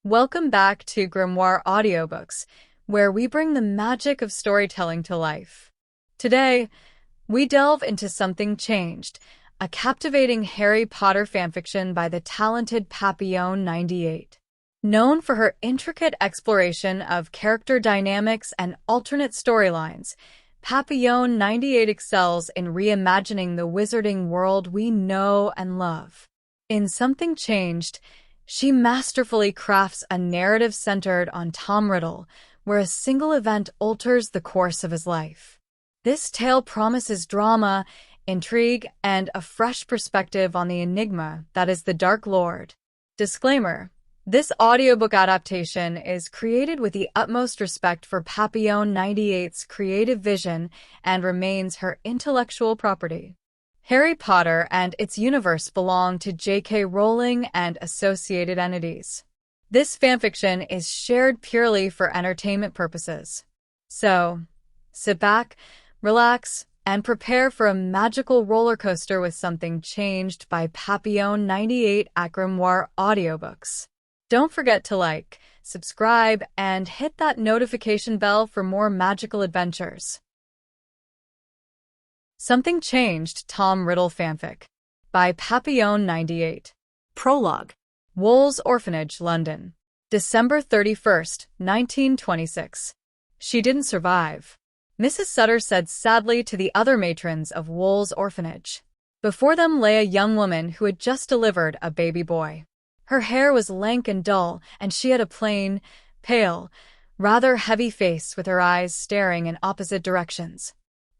Welcome back to Grimoire Audiobooks, where we bring the magic of storytelling to life. Today, we delve into Something Changed, a captivating Harry Potter fanfiction by the talented Papillon98. Known for her intricate exploration of character dynamics and alternate storylines, Papillon98 excels in reimagining the wizarding world we know and love. In Something Changed, she masterfully crafts a narrative centered on Tom Riddle, where a single event alters the course of his life. This tale promises drama, intrigue, and a fresh perspective on the enigma that is the Dark Lord. Disclaimer: this audiobook adaptation is created with the utmost respect for Papillon98's creative vision and remains her intellectual property. Harry Potter and its universe belong to J.K. Rowling and associated entities. This fanfiction is shared purely for entertainment purposes. So, sit back, relax, and prepare for a magical roller coaster with Something Changed by Papillon98 at Grimoire Audiobooks. Don't forget to like, subscribe, and hit that notification bell for more magical adventures. Something Changed, Tom Riddle Fanfic by Papillon98. Prologue. Wool's Orphanage, London. December 31st, 1926. She didn't survive, Mrs. Sutter said sadly to the other matrons of Wool's Orphanage. Before them lay a young woman who had just delivered a baby boy. Her hair was lank and dull, and she had a plain, pale, rather heavy face with her eyes staring in opposite directions.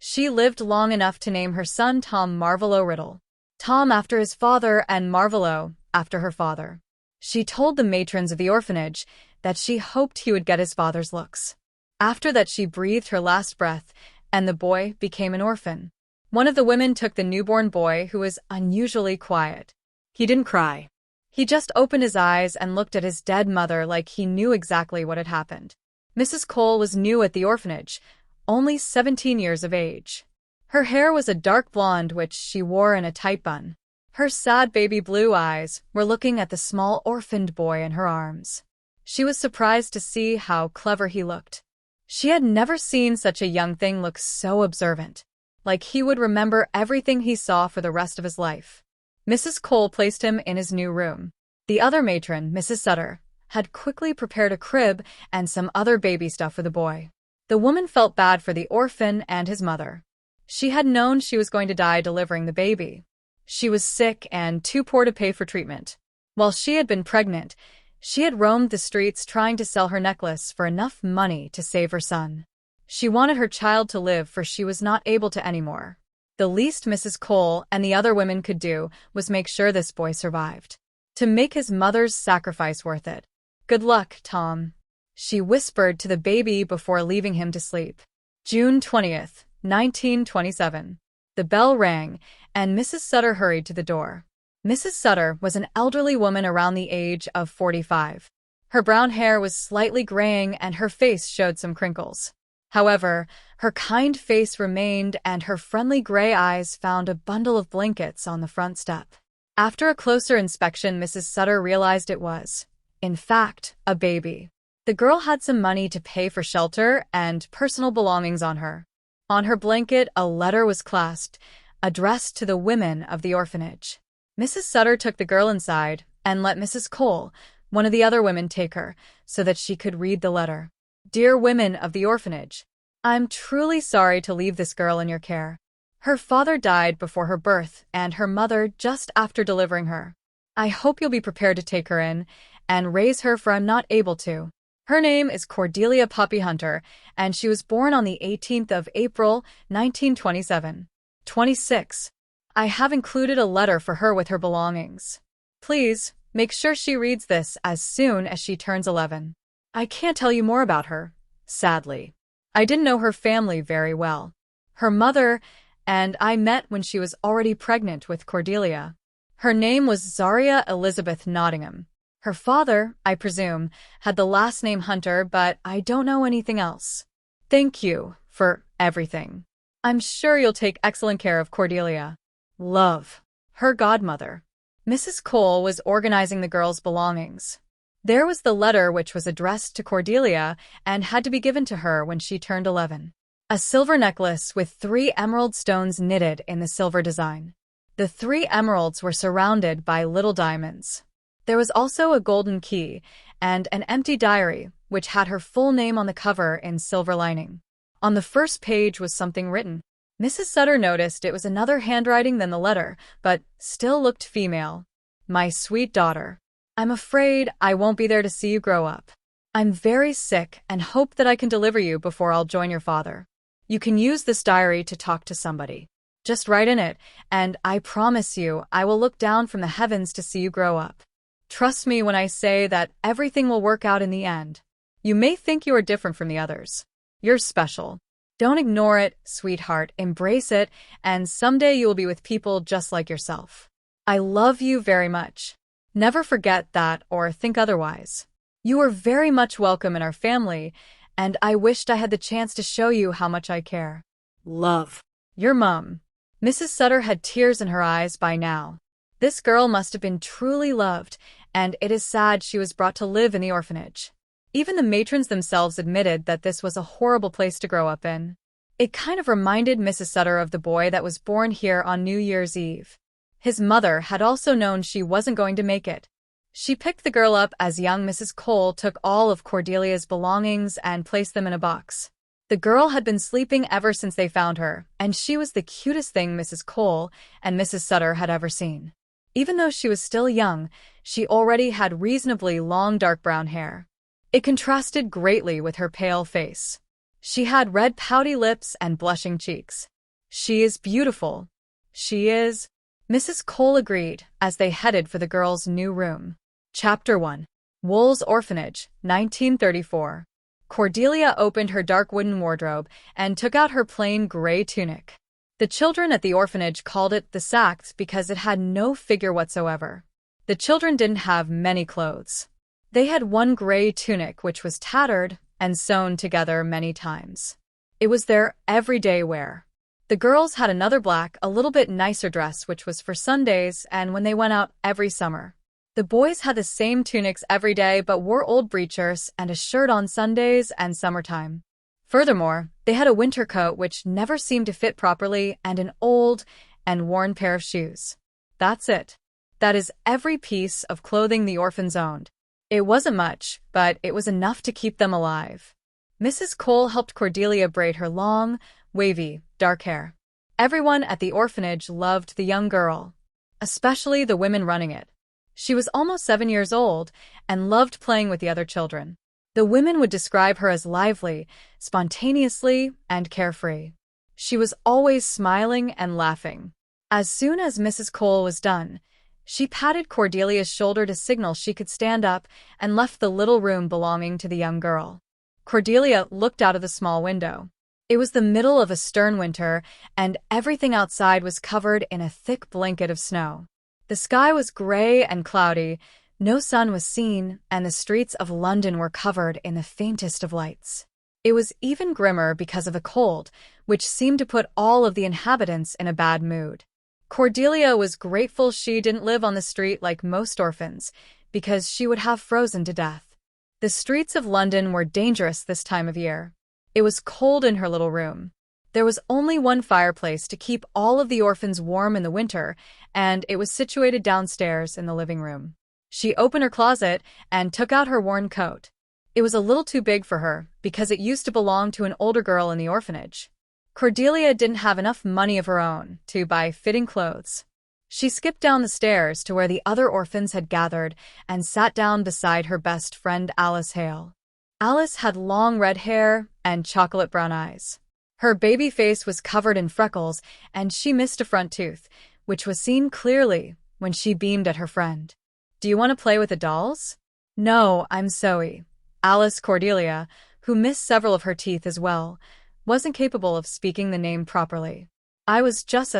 She lived long enough to name her son Tom Marvolo Riddle. Tom after his father and Marvolo after her father. She told the matrons of the orphanage that she hoped he would get his father's looks. After that she breathed her last breath, and the boy became an orphan. One of the women took the newborn boy, who was unusually quiet. He didn't cry. He just opened his eyes and looked at his dead mother like he knew exactly what had happened. Mrs. Cole was new at the orphanage, only 17 years of age. Her hair was a dark blonde which she wore in a tight bun. Her sad baby blue eyes were looking at the small orphaned boy in her arms. She was surprised to see how clever he looked. She had never seen such a young thing look so observant, like he would remember everything he saw for the rest of his life. Mrs. Cole placed him in his new room. The other matron, Mrs. Sutter, had quickly prepared a crib and some other baby stuff for the boy. The woman felt bad for the orphan and his mother. She had known she was going to die delivering the baby. She was sick and too poor to pay for treatment. While she had been pregnant, she had roamed the streets trying to sell her necklace for enough money to save her son. She wanted her child to live, for she was not able to anymore. The least Mrs. Cole and the other women could do was make sure this boy survived. To make his mother's sacrifice worth it. "Good luck, Tom," she whispered to the baby before leaving him to sleep. June 20th, 1927. The bell rang, and Mrs. Sutter hurried to the door. Mrs. Sutter was an elderly woman around the age of 45. Her brown hair was slightly graying and her face showed some crinkles. However, her kind face remained, and her friendly gray eyes found a bundle of blankets on the front step. After a closer inspection, Mrs. Sutter realized it was, in fact, a baby. The girl had some money to pay for shelter and personal belongings on her. On her blanket, a letter was clasped, addressed to the women of the orphanage. Mrs. Sutter took the girl inside and let Mrs. Cole, one of the other women, take her so that she could read the letter. "Dear women of the orphanage, I'm truly sorry to leave this girl in your care. Her father died before her birth and her mother just after delivering her. I hope you'll be prepared to take her in and raise her, for I'm not able to. Her name is Cordelia Poppy Hunter, and she was born on the 18th of April, 1927. 26. I have included a letter for her with her belongings. Please, make sure she reads this as soon as she turns 11. I can't tell you more about her, sadly. I didn't know her family very well. Her mother and I met when she was already pregnant with Cordelia. Her name was Zaria Elizabeth Nottingham. Her father, I presume, had the last name Hunter, but I don't know anything else. Thank you for everything. I'm sure you'll take excellent care of Cordelia. Love, her godmother." Mrs. Cole was organizing the girl's belongings. There was the letter which was addressed to Cordelia and had to be given to her when she turned 11. A silver necklace with 3 emerald stones knitted in the silver design. The 3 emeralds were surrounded by little diamonds. There was also a golden key and an empty diary, which had her full name on the cover in silver lining. On the first page was something written. Mrs. Sutter noticed it was another handwriting than the letter, but still looked female. My sweet daughter, I'm afraid I won't be there to see you grow up. I'm very sick and hope that I can deliver you before I'll join your father. You can use this diary to talk to somebody. Just write in it, and I promise you I will look down from the heavens to see you grow up. Trust me when I say that everything will work out in the end. You may think you are different from the others. You're special. Don't ignore it, sweetheart, embrace it, and someday you will be with people just like yourself. I love you very much. Never forget that or think otherwise. You are very much welcome in our family, and I wished I had the chance to show you how much I care. Love. Your mom. Mrs. Sutter had tears in her eyes by now. This girl must have been truly loved, and it is sad she was brought to live in the orphanage. Even the matrons themselves admitted that this was a horrible place to grow up in. It kind of reminded Mrs. Sutter of the boy that was born here on New Year's Eve. His mother had also known she wasn't going to make it. She picked the girl up as young Mrs. Cole took all of Cordelia's belongings and placed them in a box. The girl had been sleeping ever since they found her, and she was the cutest thing Mrs. Cole and Mrs. Sutter had ever seen. Even though she was still young, she already had reasonably long dark brown hair. It contrasted greatly with her pale face. She had red pouty lips and blushing cheeks. She is beautiful. She is. Mrs. Cole agreed as they headed for the girl's new room. Chapter 1. Wool's Orphanage, 1934. Cordelia opened her dark wooden wardrobe and took out her plain gray tunic. The children at the orphanage called it the sack because it had no figure whatsoever. The children didn't have many clothes. They had one gray tunic which was tattered and sewn together many times. It was their everyday wear. The girls had another black, a little bit nicer dress which was for Sundays and when they went out every summer. The boys had the same tunics every day but wore old breechers and a shirt on Sundays and summertime. Furthermore, they had a winter coat which never seemed to fit properly and an old and worn pair of shoes. That's it. That is every piece of clothing the orphans owned. It wasn't much, but it was enough to keep them alive. Mrs. Cole helped Cordelia braid her long, wavy, dark hair. Everyone at the orphanage loved the young girl, especially the women running it. She was almost 7 years old and loved playing with the other children. The women would describe her as lively, spontaneously, and carefree. She was always smiling and laughing. As soon as Mrs. Cole was done, she patted Cordelia's shoulder to signal she could stand up and left the little room belonging to the young girl. Cordelia looked out of the small window. It was the middle of a stern winter, and everything outside was covered in a thick blanket of snow. The sky was gray and cloudy, no sun was seen, and the streets of London were covered in the faintest of lights. It was even grimmer because of a cold, which seemed to put all of the inhabitants in a bad mood. Cordelia was grateful she didn't live on the street like most orphans, because she would have frozen to death. The streets of London were dangerous this time of year. It was cold in her little room. There was only one fireplace to keep all of the orphans warm in the winter, and it was situated downstairs in the living room. She opened her closet and took out her worn coat. It was a little too big for her, because it used to belong to an older girl in the orphanage. Cordelia didn't have enough money of her own to buy fitting clothes. She skipped down the stairs to where the other orphans had gathered and sat down beside her best friend Alice Hale. Alice had long red hair and chocolate brown eyes. Her baby face was covered in freckles, and she missed a front tooth, which was seen clearly when she beamed at her friend. "Do you want to play with the dolls?" "No, I'm sorry." Alice Cordelia, who missed several of her teeth as well, wasn't capable of speaking the name properly. "I was just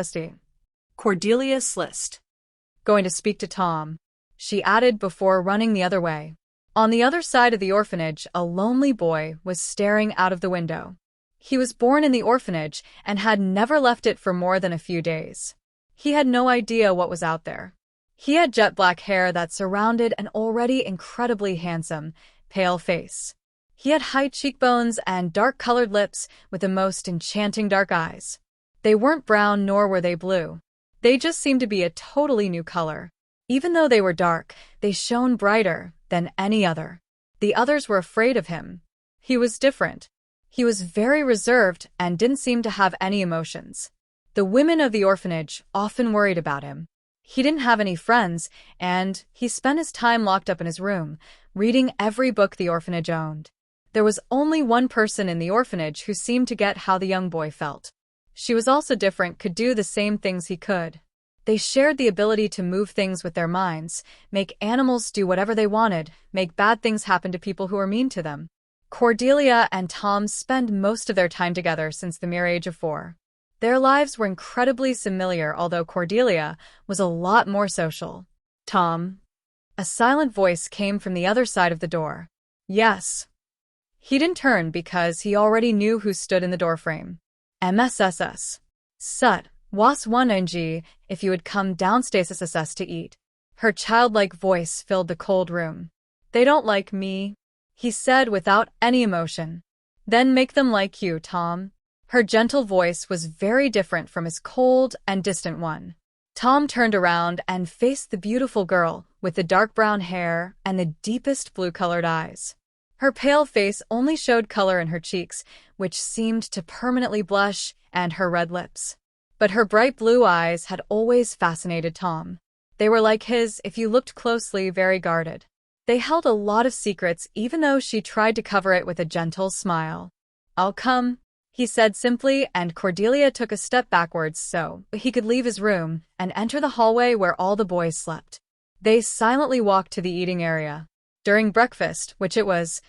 Cordelia Slist. Going to speak to Tom," she added before running the other way. On the other side of the orphanage, a lonely boy was staring out of the window. He was born in the orphanage and had never left it for more than a few days. He had no idea what was out there. He had jet black hair that surrounded an already incredibly handsome, pale face. He had high cheekbones and dark-colored lips with the most enchanting dark eyes. They weren't brown nor were they blue. They just seemed to be a totally new color. Even though they were dark, they shone brighter than any other. The others were afraid of him. He was different. He was very reserved and didn't seem to have any emotions. The women of the orphanage often worried about him. He didn't have any friends, and he spent his time locked up in his room, reading every book the orphanage owned. There was only one person in the orphanage who seemed to get how the young boy felt. She was also different, could do the same things he could. They shared the ability to move things with their minds, make animals do whatever they wanted, make bad things happen to people who were mean to them. Cordelia and Tom spent most of their time together since the mere age of 4. Their lives were incredibly similar, although Cordelia was a lot more social. Tom. A silent voice came from the other side of the door. Yes. He didn't turn because he already knew who stood in the doorframe. MSSS. Sut, was 1ng, if you would come downstairs SSS to eat. Her childlike voice filled the cold room. They don't like me, he said without any emotion. Then make them like you, Tom. Her gentle voice was very different from his cold and distant one. Tom turned around and faced the beautiful girl with the dark brown hair and the deepest blue-colored eyes. Her pale face only showed color in her cheeks, which seemed to permanently blush, and her red lips. But her bright blue eyes had always fascinated Tom. They were like his, if you looked closely, very guarded. They held a lot of secrets, even though she tried to cover it with a gentle smile. I'll come, he said simply, and Cordelia took a step backwards so he could leave his room and enter the hallway where all the boys slept. They silently walked to the eating area. During breakfast, which it was,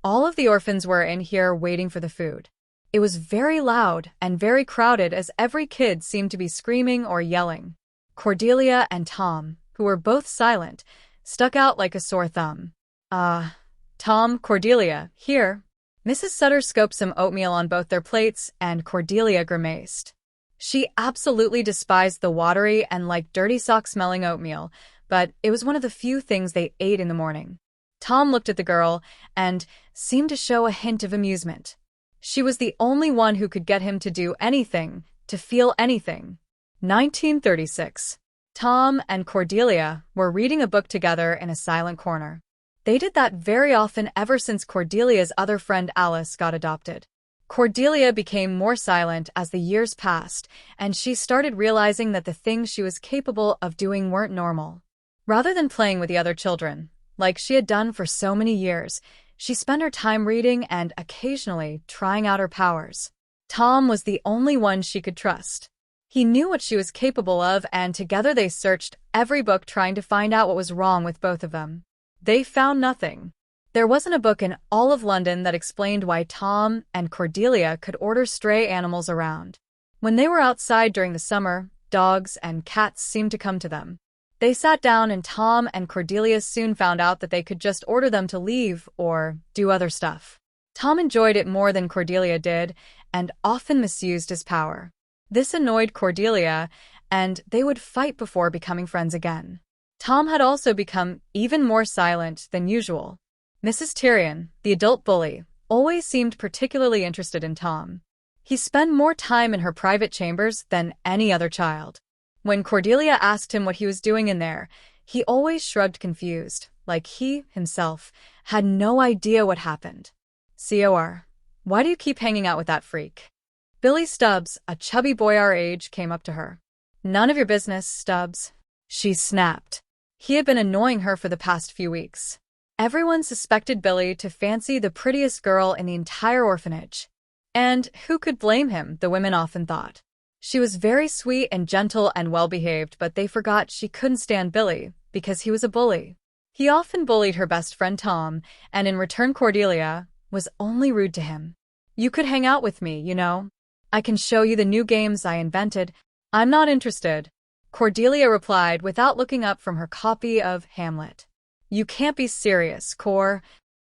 all of the orphans were in here waiting for the food. It was very loud and very crowded as every kid seemed to be screaming or yelling. Cordelia and Tom, who were both silent, stuck out like a sore thumb. Tom, Cordelia, here. Mrs. Sutter scooped some oatmeal on both their plates, and Cordelia grimaced. She absolutely despised the watery and like dirty sock-smelling oatmeal, but it was one of the few things they ate in the morning. Tom looked at the girl and seemed to show a hint of amusement. She was the only one who could get him to do anything, to feel anything. 1936. Tom and Cordelia were reading a book together in a silent corner. They did that very often ever since Cordelia's other friend Alice got adopted. Cordelia became more silent as the years passed, and she started realizing that the things she was capable of doing weren't normal. Rather than playing with the other children, like she had done for so many years, she spent her time reading and occasionally trying out her powers. Tom was the only one she could trust. He knew what she was capable of, and together they searched every book trying to find out what was wrong with both of them. They found nothing. There wasn't a book in all of London that explained why Tom and Cordelia could order stray animals around. When they were outside during the summer, dogs and cats seemed to come to them. They sat down, and Tom and Cordelia soon found out that they could just order them to leave or do other stuff. Tom enjoyed it more than Cordelia did and often misused his power. This annoyed Cordelia, and they would fight before becoming friends again. Tom had also become even more silent than usual. Mrs. Tyrion, the adult bully, always seemed particularly interested in Tom. He spent more time in her private chambers than any other child. When Cordelia asked him what he was doing in there, he always shrugged confused, like he, himself, had no idea what happened. Cor. Why do you keep hanging out with that freak? Billy Stubbs, a chubby boy our age, came up to her. None of your business, Stubbs, she snapped. He had been annoying her for the past few weeks. Everyone suspected Billy to fancy the prettiest girl in the entire orphanage. And who could blame him, the women often thought. She was very sweet and gentle and well-behaved, but they forgot she couldn't stand Billy because he was a bully. He often bullied her best friend Tom, and in return Cordelia was only rude to him. You could hang out with me, you know. I can show you the new games I invented. I'm not interested, Cordelia replied without looking up from her copy of Hamlet. You can't be serious, Cor.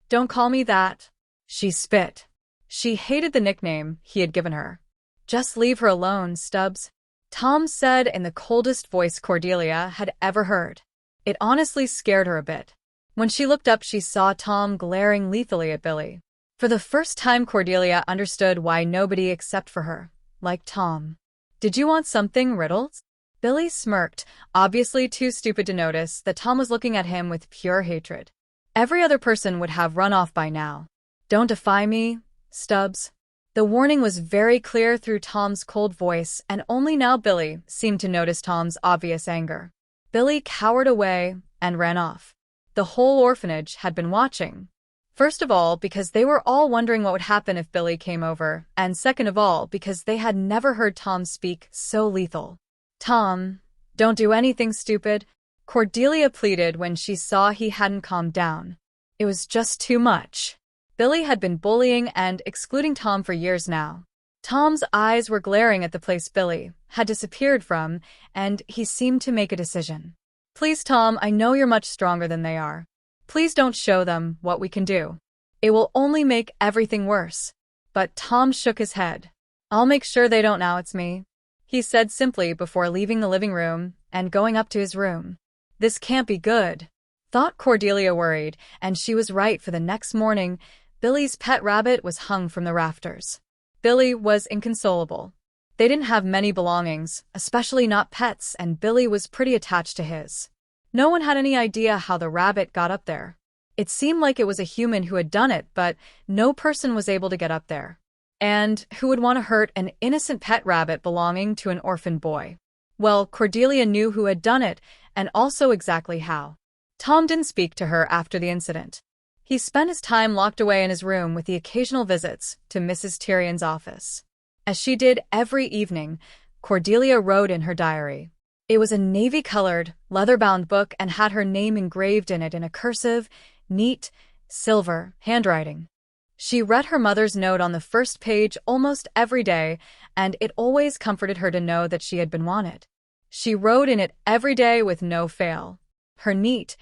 Don't call me that. She spit. She hated the nickname he had given her. Just leave her alone, Stubbs, Tom said in the coldest voice Cordelia had ever heard. It honestly scared her a bit. When she looked up, she saw Tom glaring lethally at Billy. For the first time, Cordelia understood why nobody except for her liked Tom. "Did you want something, Riddles?" Billy smirked, obviously too stupid to notice that Tom was looking at him with pure hatred. Every other person would have run off by now. "Don't defy me, Stubbs." The warning was very clear through Tom's cold voice, and only now Billy seemed to notice Tom's obvious anger. Billy cowered away and ran off. The whole orphanage had been watching. First of all, because they were all wondering what would happen if Billy came over, and second of all, because they had never heard Tom speak so lethal. "Tom, don't do anything stupid," Cordelia pleaded when she saw he hadn't calmed down. It was just too much. Billy had been bullying and excluding Tom for years now. Tom's eyes were glaring at the place Billy had disappeared from, and he seemed to make a decision. "Please, Tom, I know you're much stronger than they are. Please don't show them what we can do. It will only make everything worse." But Tom shook his head. "I'll make sure they don't know it's me," he said simply before leaving the living room and going up to his room. "This can't be good," thought Cordelia, worried, and she was right, for the next morning, Billy's pet rabbit was hung from the rafters. Billy was inconsolable. They didn't have many belongings, especially not pets, and Billy was pretty attached to his. No one had any idea how the rabbit got up there. It seemed like it was a human who had done it, but no person was able to get up there. And who would want to hurt an innocent pet rabbit belonging to an orphan boy? Well, Cordelia knew who had done it, and also exactly how. Tom didn't speak to her after the incident. He spent his time locked away in his room with the occasional visits to Mrs. Tyrion's office. As she did every evening, Cordelia wrote in her diary. It was a navy-colored, leather-bound book and had her name engraved in it in a cursive, neat, silver handwriting. She read her mother's note on the first page almost every day, and it always comforted her to know that she had been wanted. She wrote in it every day with no fail. Her neat,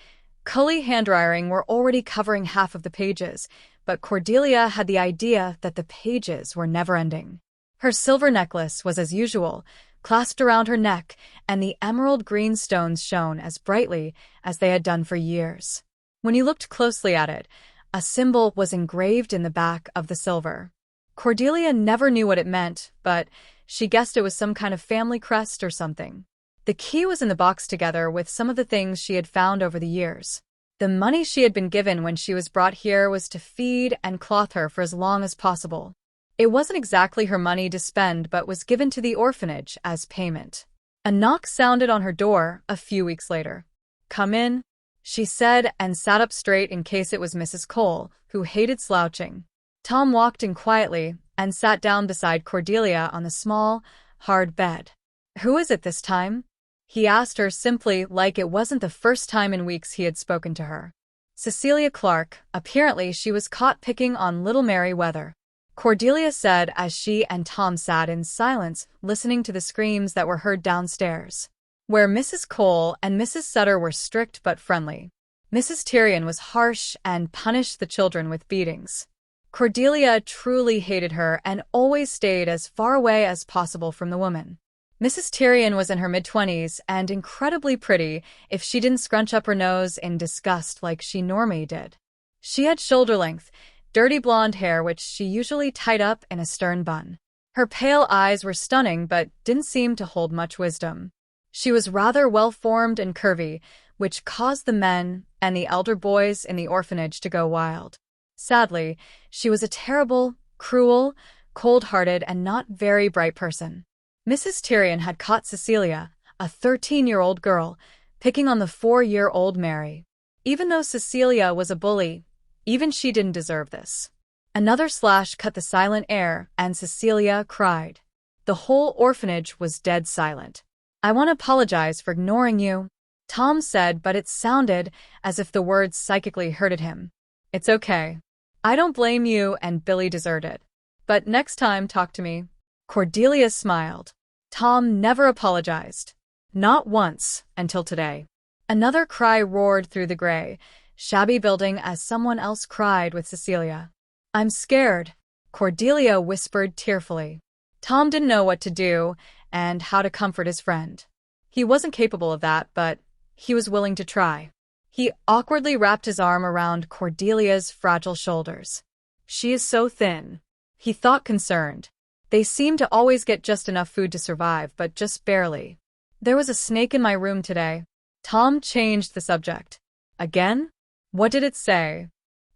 Cully handwriting were already covering half of the pages, but Cordelia had the idea that the pages were never-ending. Her silver necklace was as usual, clasped around her neck, and the emerald green stones shone as brightly as they had done for years. When he looked closely at it, a symbol was engraved in the back of the silver. Cordelia never knew what it meant, but she guessed it was some kind of family crest or something. The key was in the box together with some of the things she had found over the years. The money she had been given when she was brought here was to feed and clothe her for as long as possible. It wasn't exactly her money to spend, but was given to the orphanage as payment. A knock sounded on her door a few weeks later. "Come in," she said, and sat up straight in case it was Mrs. Cole, who hated slouching. Tom walked in quietly and sat down beside Cordelia on the small, hard bed. "Who is it this time?" he asked her simply, like it wasn't the first time in weeks he had spoken to her. "Cecilia Clark. Apparently she was caught picking on little Merryweather," Cordelia said as she and Tom sat in silence, listening to the screams that were heard downstairs, where Mrs. Cole and Mrs. Sutter were strict but friendly. Mrs. Tyrion was harsh and punished the children with beatings. Cordelia truly hated her and always stayed as far away as possible from the woman. Mrs. Tyrion was in her mid-20s and incredibly pretty if she didn't scrunch up her nose in disgust like she normally did. She had shoulder-length, dirty blonde hair which she usually tied up in a stern bun. Her pale eyes were stunning but didn't seem to hold much wisdom. She was rather well-formed and curvy, which caused the men and the elder boys in the orphanage to go wild. Sadly, she was a terrible, cruel, cold-hearted, and not very bright person. Mrs. Tyrion had caught Cecilia, a 13-year-old girl, picking on the 4-year-old Mary. Even though Cecilia was a bully, even she didn't deserve this. Another slash cut the silent air, and Cecilia cried. The whole orphanage was dead silent. "I want to apologize for ignoring you," Tom said, but it sounded as if the words psychically hurted him. "It's okay. I don't blame you, and Billy deserved it. But next time, talk to me." Cordelia smiled. Tom never apologized. Not once, until today. Another cry roared through the gray, shabby building as someone else cried with Cecilia. "I'm scared," Cordelia whispered tearfully. Tom didn't know what to do and how to comfort his friend. He wasn't capable of that, but He was willing to try. He awkwardly wrapped his arm around Cordelia's fragile shoulders. She is so thin, he thought, concerned. They seem to always get just enough food to survive, but just barely. There was a snake in my room today. Tom changed the subject. Again? What did it say?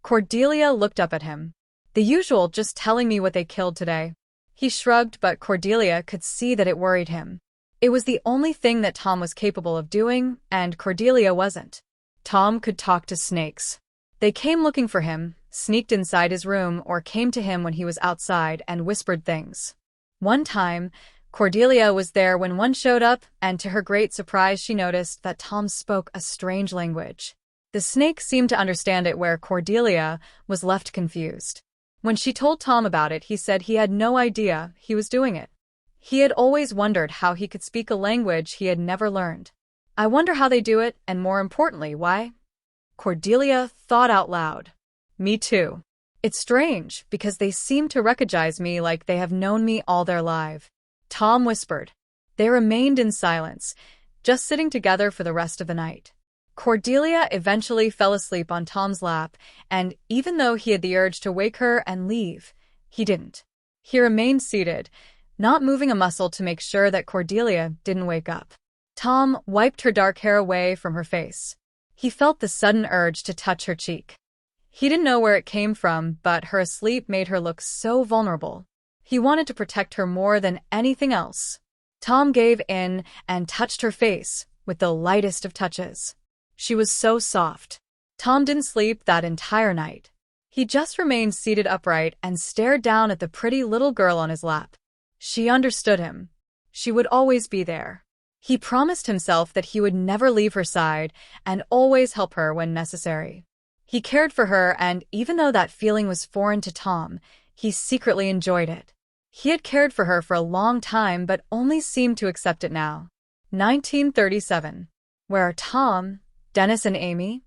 Cordelia looked up at him. The usual, just telling me what they killed today. He shrugged, but Cordelia could see that it worried him. It was the only thing that Tom was capable of doing, and Cordelia wasn't. Tom could talk to snakes. They came looking for him, sneaked inside his room, or came to him when he was outside and whispered things. One time, Cordelia was there when one showed up, and to her great surprise she noticed that Tom spoke a strange language. The snake seemed to understand it, where Cordelia was left confused. When she told Tom about it, he said he had no idea he was doing it. He had always wondered how he could speak a language he had never learned. I wonder how they do it, and more importantly, why? Cordelia thought out loud. Me too. It's strange, because they seem to recognize me like they have known me all their life. Tom whispered. They remained in silence, just sitting together for the rest of the night. Cordelia eventually fell asleep on Tom's lap, and even though he had the urge to wake her and leave, he didn't. He remained seated, not moving a muscle to make sure that Cordelia didn't wake up. Tom wiped her dark hair away from her face. He felt the sudden urge to touch her cheek. He didn't know where it came from, but her sleep made her look so vulnerable. He wanted to protect her more than anything else. Tom gave in and touched her face with the lightest of touches. She was so soft. Tom didn't sleep that entire night. He just remained seated upright and stared down at the pretty little girl on his lap. She understood him. She would always be there. He promised himself that he would never leave her side and always help her when necessary. He cared for her, and even though that feeling was foreign to Tom, he secretly enjoyed it. He had cared for her for a long time, but only seemed to accept it now. 1937. Where are Tom, Dennis, and Amy?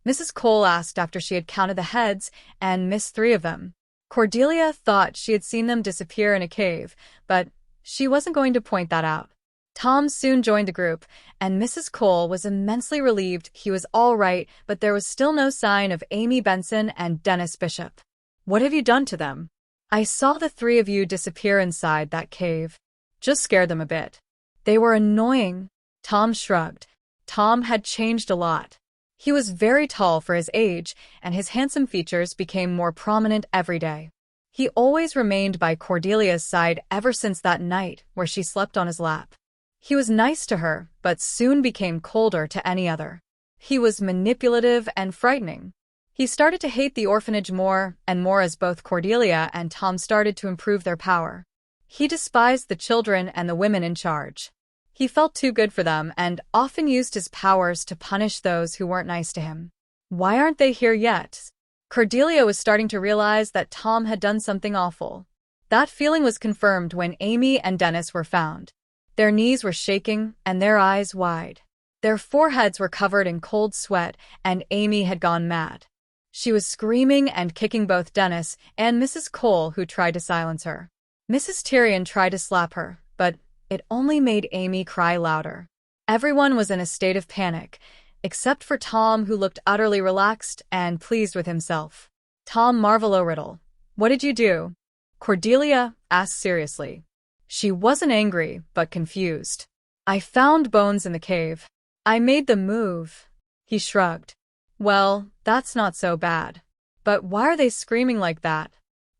Mrs. Cole asked after she had counted the heads and missed 3 of them. Cordelia thought she had seen them disappear in a cave, but she wasn't going to point that out. Tom soon joined the group, and Mrs. Cole was immensely relieved he was all right, but there was still no sign of Amy Benson and Dennis Bishop. What have you done to them? I saw the 3 of you disappear inside that cave. Just scared them a bit. They were annoying. Tom shrugged. Tom had changed a lot. He was very tall for his age, and his handsome features became more prominent every day. He always remained by Cordelia's side ever since that night where she slept on his lap. He was nice to her, but soon became colder to any other. He was manipulative and frightening. He started to hate the orphanage more and more as both Cordelia and Tom started to improve their power. He despised the children and the women in charge. He felt too good for them and often used his powers to punish those who weren't nice to him. Why aren't they here yet? Cordelia was starting to realize that Tom had done something awful. That feeling was confirmed when Amy and Dennis were found. Their knees were shaking and their eyes wide. Their foreheads were covered in cold sweat, and Amy had gone mad. She was screaming and kicking both Dennis and Mrs. Cole, who tried to silence her. Mrs. Tyrion tried to slap her, but it only made Amy cry louder. Everyone was in a state of panic, except for Tom, who looked utterly relaxed and pleased with himself. Tom Marvolo Riddle, what did you do? Cordelia asked seriously. She wasn't angry, but confused. I found bones in the cave. I made them move. He shrugged. Well, that's not so bad. But why are they screaming like that?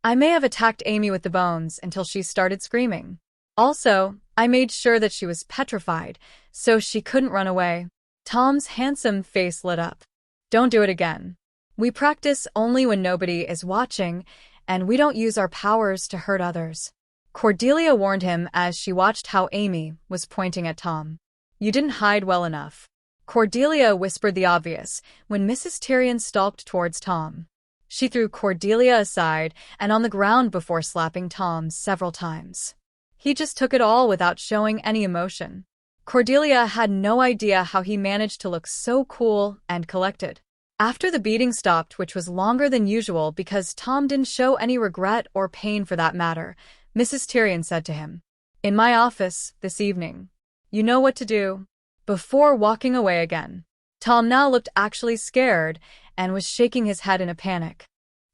I may have attacked Amy with the bones until she started screaming. Also, I made sure that she was petrified, so she couldn't run away. Tom's handsome face lit up. Don't do it again. We practice only when nobody is watching, and we don't use our powers to hurt others. Cordelia warned him as she watched how Amy was pointing at Tom. You didn't hide well enough. Cordelia whispered the obvious when Mrs. Tyrion stalked towards Tom. She threw Cordelia aside and on the ground before slapping Tom several times. He just took it all without showing any emotion. Cordelia had no idea how he managed to look so cool and collected. After the beating stopped, which was longer than usual because Tom didn't show any regret or pain for that matter, Mrs. Tyrion said to him, "In my office this evening. You know what to do." before walking away again. Tom now looked actually scared and was shaking his head in a panic.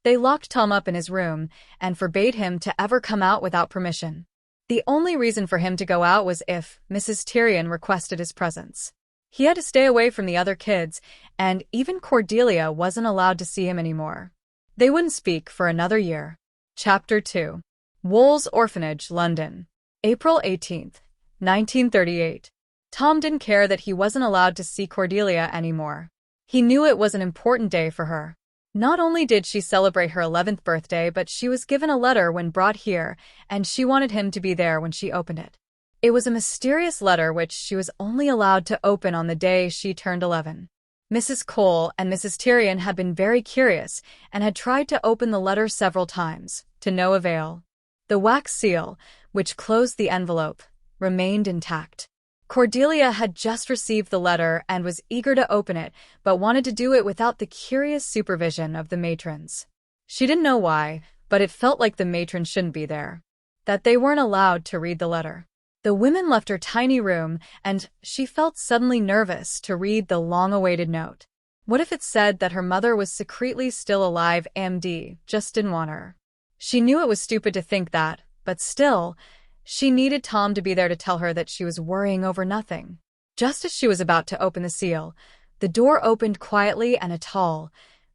They locked Tom up in his room and forbade him to ever come out without permission. The only reason for him to go out was if Mrs. Tyrion requested his presence. He had to stay away from the other kids, and even Cordelia wasn't allowed to see him anymore. They wouldn't speak for another year. Chapter 2. Wool's Orphanage, London. April 18th, 1938. Tom didn't care that he wasn't allowed to see Cordelia anymore. He knew it was an important day for her. Not only did she celebrate her 11th birthday, but she was given a letter when brought here, and she wanted him to be there when she opened it. It was a mysterious letter which she was only allowed to open on the day she turned 11. Mrs. Cole and Mrs. Tyrion had been very curious and had tried to open the letter several times, to no avail. The wax seal, which closed the envelope, remained intact. Cordelia had just received the letter and was eager to open it, but wanted to do it without the curious supervision of the matrons. She didn't know why, but it felt like the matrons shouldn't be there, that they weren't allowed to read the letter. The women left her tiny room, and she felt suddenly nervous to read the long-awaited note. What if it said that her mother was secretly still alive and just didn't want her? She knew it was stupid to think that, but still, she needed Tom to be there to tell her that she was worrying over nothing. Just as she was about to open the seal, the door opened quietly and a tall,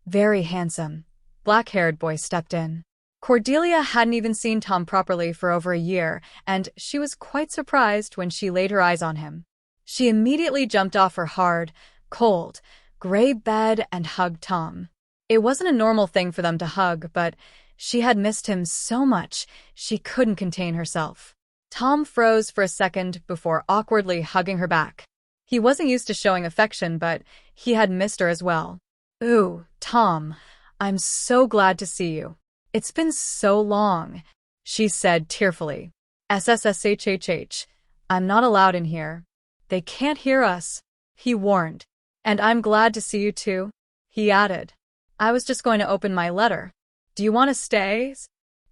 very handsome, black-haired boy stepped in. Cordelia hadn't even seen Tom properly for over a year, and she was quite surprised when she laid her eyes on him. She immediately jumped off her hard, cold, gray bed and hugged Tom. It wasn't a normal thing for them to hug, but she had missed him so much she couldn't contain herself. Tom froze for a second before awkwardly hugging her back. He wasn't used to showing affection, but he had missed her as well. "Ooh, Tom, I'm so glad to see you. It's been so long," she said tearfully. "SSSHHH, I'm not allowed in here. They can't hear us," he warned. "And I'm glad to see you too," he added. "I was just going to open my letter. Do you want to stay?"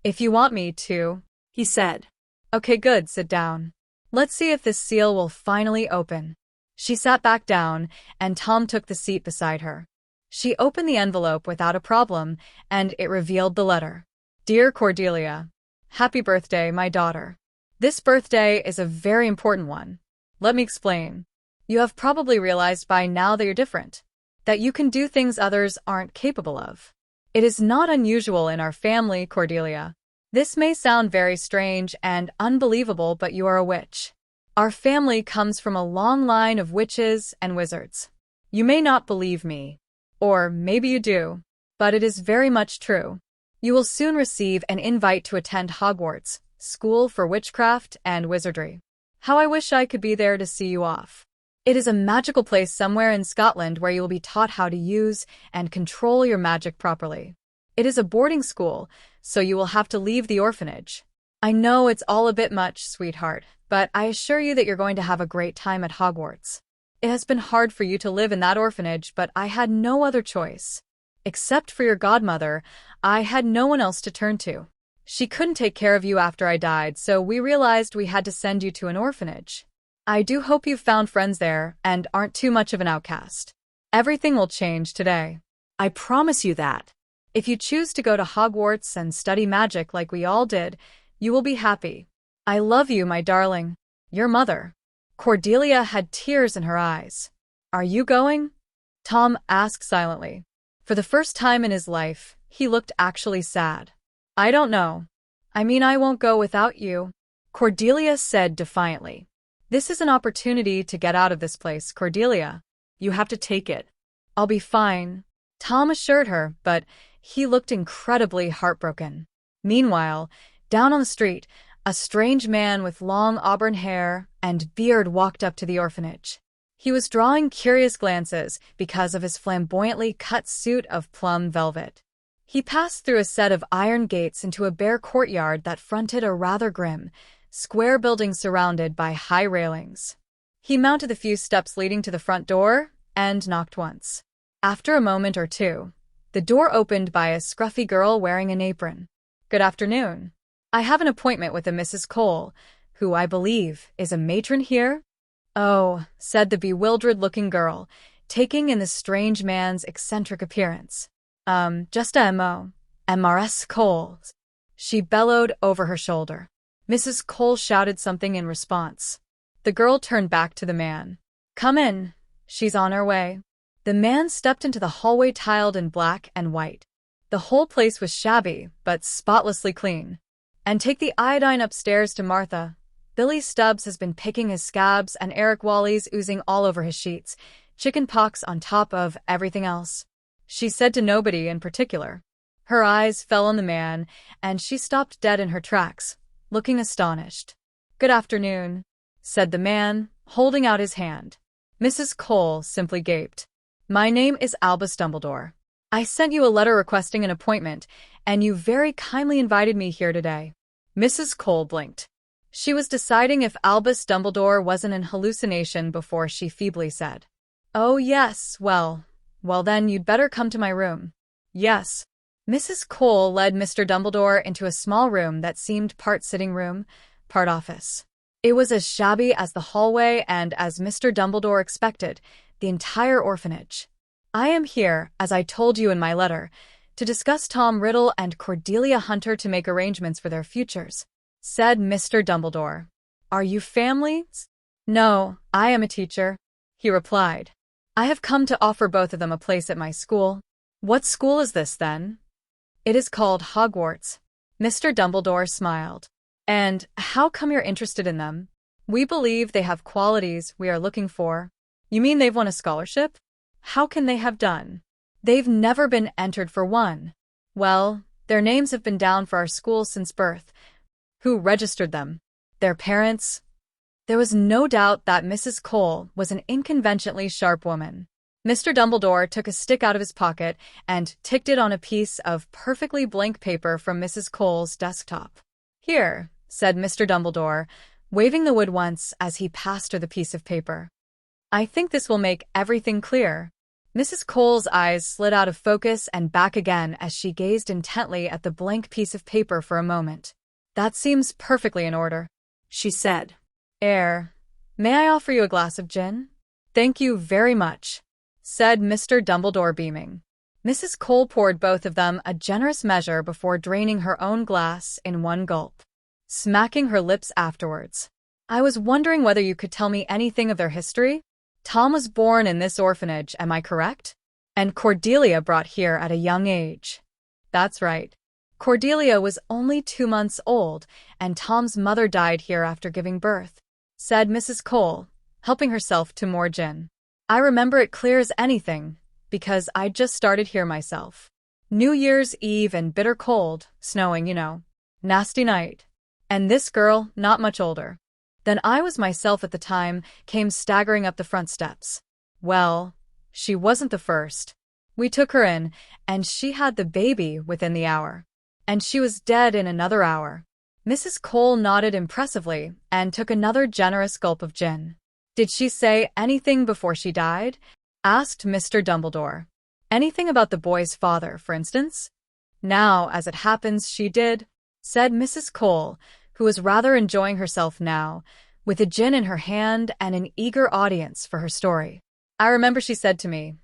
"If you want me to," he said. "Okay, good, sit down. Let's see if this seal will finally open." She sat back down, and Tom took the seat beside her. She opened the envelope without a problem, and it revealed the letter. "Dear Cordelia, happy birthday, my daughter. This birthday is a very important one. Let me explain. You have probably realized by now that you're different, that you can do things others aren't capable of. It is not unusual in our family, Cordelia. This may sound very strange and unbelievable, but you are a witch. Our family comes from a long line of witches and wizards. You may not believe me, or maybe you do, but it is very much true. You will soon receive an invite to attend Hogwarts, School for Witchcraft and Wizardry. How I wish I could be there to see you off. It is a magical place somewhere in Scotland where you will be taught how to use and control your magic properly. It is a boarding school, so you will have to leave the orphanage. I know it's all a bit much, sweetheart, but I assure you that you're going to have a great time at Hogwarts. It has been hard for you to live in that orphanage, but I had no other choice. Except for your godmother, I had no one else to turn to. She couldn't take care of you after I died, so we realized we had to send you to an orphanage. I do hope you've found friends there and aren't too much of an outcast. Everything will change today. I promise you that. If you choose to go to Hogwarts and study magic like we all did, you will be happy. I love you, my darling. Your mother." Cordelia had tears in her eyes. "Are you going?" Tom asked silently. For the first time in his life, he looked actually sad. "I don't know. I mean, I won't go without you," Cordelia said defiantly. "This is an opportunity to get out of this place, Cordelia. You have to take it." "I'll be fine," Tom assured her, but he looked incredibly heartbroken. Meanwhile, down on the street, a strange man with long auburn hair and beard walked up to the orphanage. He was drawing curious glances because of his flamboyantly cut suit of plum velvet. He passed through a set of iron gates into a bare courtyard that fronted a rather grim, square building surrounded by high railings. He mounted the few steps leading to the front door and knocked once. After a moment or two, the door opened by a scruffy girl wearing an apron. "Good afternoon. I have an appointment with a Mrs. Cole, who I believe is a matron here." Oh, said the bewildered-looking girl, taking in the strange man's eccentric appearance. Just a M.R.S. Cole. She bellowed over her shoulder. Mrs. Cole shouted something in response. The girl turned back to the man. Come in. She's on her way. The man stepped into the hallway tiled in black and white. The whole place was shabby, but spotlessly clean. And take the iodine upstairs to Martha. Billy Stubbs has been picking his scabs and Eric Wally's oozing all over his sheets, chicken pox on top of everything else. She said to nobody in particular. Her eyes fell on the man, and she stopped dead in her tracks, looking astonished. Good afternoon, said the man, holding out his hand. Mrs. Cole simply gaped. My name is Albus Dumbledore. I sent you a letter requesting an appointment, and you very kindly invited me here today. Mrs. Cole blinked. She was deciding if Albus Dumbledore wasn't an hallucination before she feebly said, Oh yes, well then you'd better come to my room. Yes. Mrs. Cole led Mr. Dumbledore into a small room that seemed part sitting room, part office. It was as shabby as the hallway and, as Mr. Dumbledore expected, the entire orphanage. I am here, as I told you in my letter, to discuss Tom Riddle and Cordelia Hunter to make arrangements for their futures, said Mr. Dumbledore. Are you family? No, I am a teacher, he replied. I have come to offer both of them a place at my school. What school is this, then? It is called Hogwarts. Mr. Dumbledore smiled. And how come you're interested in them? We believe they have qualities we are looking for. You mean they've won a scholarship? How can they have done? They've never been entered for one. Well, their names have been down for our school since birth. Who registered them? Their parents? There was no doubt that Mrs. Cole was an inconventionally sharp woman. Mr. Dumbledore took a stick out of his pocket and ticked it on a piece of perfectly blank paper from Mrs. Cole's desktop. Here, said Mr. Dumbledore, waving the wood once as he passed her the piece of paper. I think this will make everything clear. Mrs. Cole's eyes slid out of focus and back again as she gazed intently at the blank piece of paper for a moment. That seems perfectly in order, she said. May I offer you a glass of gin? Thank you very much, said Mr. Dumbledore beaming. Mrs. Cole poured both of them a generous measure before draining her own glass in one gulp, smacking her lips afterwards. I was wondering whether you could tell me anything of their history? Tom was born in this orphanage, am I correct? And Cordelia brought here at a young age. That's right. Cordelia was only 2 months old, and Tom's mother died here after giving birth, said Mrs. Cole, helping herself to more gin. I remember it clear as anything, because I'd just started here myself. New Year's Eve and bitter cold, snowing, you know. Nasty night. And this girl, not much older than I was myself at the time, came staggering up the front steps. Well, she wasn't the first. We took her in, and she had the baby within the hour. And she was dead in another hour. Mrs. Cole nodded impressively and took another generous gulp of gin. Did she say anything before she died? Asked Mr. Dumbledore. Anything about the boy's father, for instance? Now, as it happens, she did, said Mrs. Cole, who was rather enjoying herself now, with a gin in her hand and an eager audience for her story. I remember she said to me,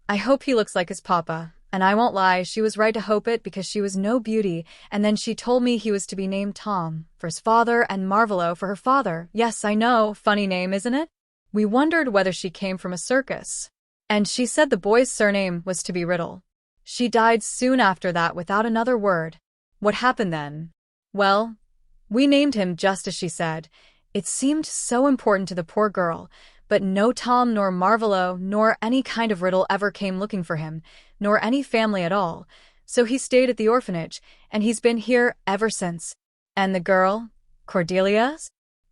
I hope he looks like his papa, and I won't lie, she was right to hope it because she was no beauty, and then she told me he was to be named Tom, for his father, and Marvolo for her father. Yes, I know, funny name, isn't it? We wondered whether she came from a circus. And she said the boy's surname was to be Riddle. She died soon after that without another word. What happened then? Well, we named him just as she said. It seemed so important to the poor girl, but no Tom nor Marvolo nor any kind of Riddle ever came looking for him, nor any family at all, so he stayed at the orphanage, and he's been here ever since. And the girl, Cordelia?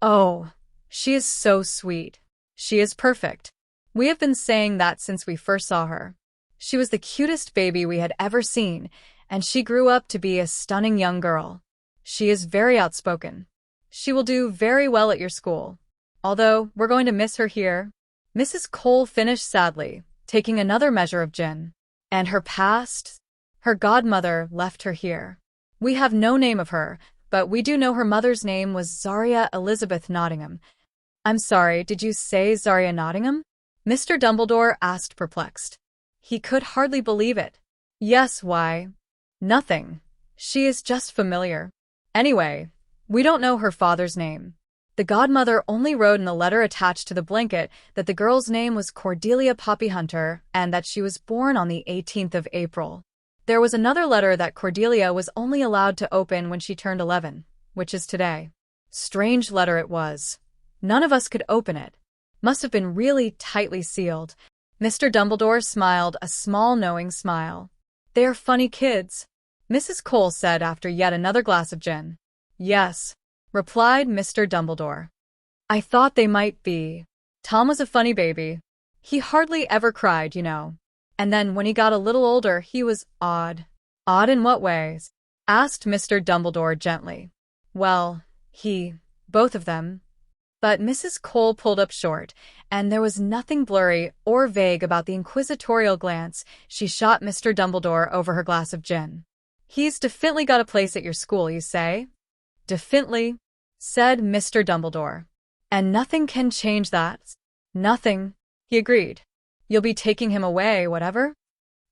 Oh, she is so sweet. She is perfect. We have been saying that since we first saw her. She was the cutest baby we had ever seen, and she grew up to be a stunning young girl. She is very outspoken. She will do very well at your school, although we're going to miss her here. Mrs. Cole finished sadly, taking another measure of gin. And her past? Her godmother left her here. We have no name of her, but we do know her mother's name was Zaria Elizabeth Nottingham. I'm sorry, did you say Zaria Nottingham? Mr. Dumbledore asked, perplexed. He could hardly believe it. Yes, why? Nothing. She is just familiar. Anyway, we don't know her father's name. The godmother only wrote in the letter attached to the blanket that the girl's name was Cordelia Poppyhunter and that she was born on the 18th of April. There was another letter that Cordelia was only allowed to open when she turned 11, which is today. Strange letter it was. None of us could open it. Must have been really tightly sealed. Mr. Dumbledore smiled a small knowing smile. They are funny kids, Mrs. Cole said after yet another glass of gin. Yes, replied Mr. Dumbledore. I thought they might be. Tom was a funny baby. He hardly ever cried, you know. And then when he got a little older, he was odd. Odd in what ways? Asked Mr. Dumbledore gently. Well, both of them. But Mrs. Cole pulled up short, and there was nothing blurry or vague about the inquisitorial glance she shot Mr. Dumbledore over her glass of gin. He's definitely got a place at your school, you say? Definitely, said Mr. Dumbledore. And nothing can change that. Nothing, he agreed. You'll be taking him away, whatever?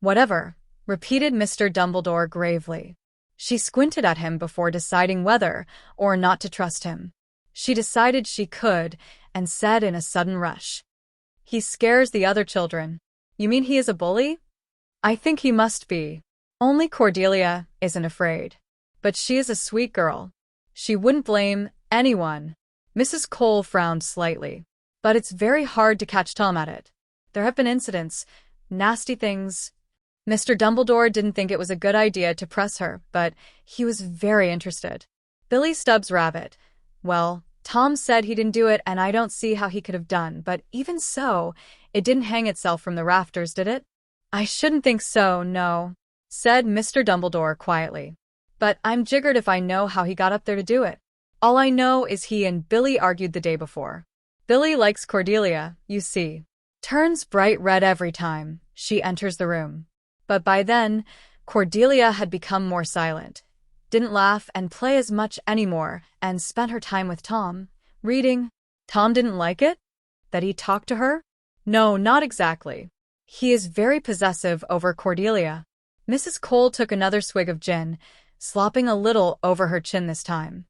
Whatever, repeated Mr. Dumbledore gravely. She squinted at him before deciding whether or not to trust him. She decided she could, and said in a sudden rush. He scares the other children. You mean he is a bully? I think he must be. Only Cordelia isn't afraid. But she is a sweet girl. She wouldn't blame anyone. Mrs. Cole frowned slightly. But it's very hard to catch Tom at it. There have been incidents, nasty things. Mr. Dumbledore didn't think it was a good idea to press her, but he was very interested. Billy Stubbs' rabbit. Well, Tom said he didn't do it, and I don't see how he could have done, but even so, it didn't hang itself from the rafters, did it? I shouldn't think so, no, said Mr. Dumbledore quietly. But I'm jiggered if I know how he got up there to do it. All I know is he and Billy argued the day before. Billy likes Cordelia, you see. Turns bright red every time she enters the room. But by then, Cordelia had become more silent. Didn't laugh and play as much anymore, and spent her time with Tom, reading. Tom didn't like it? That he talked to her? No, not exactly. He is very possessive over Cordelia. Mrs. Cole took another swig of gin, slopping a little over her chin this time.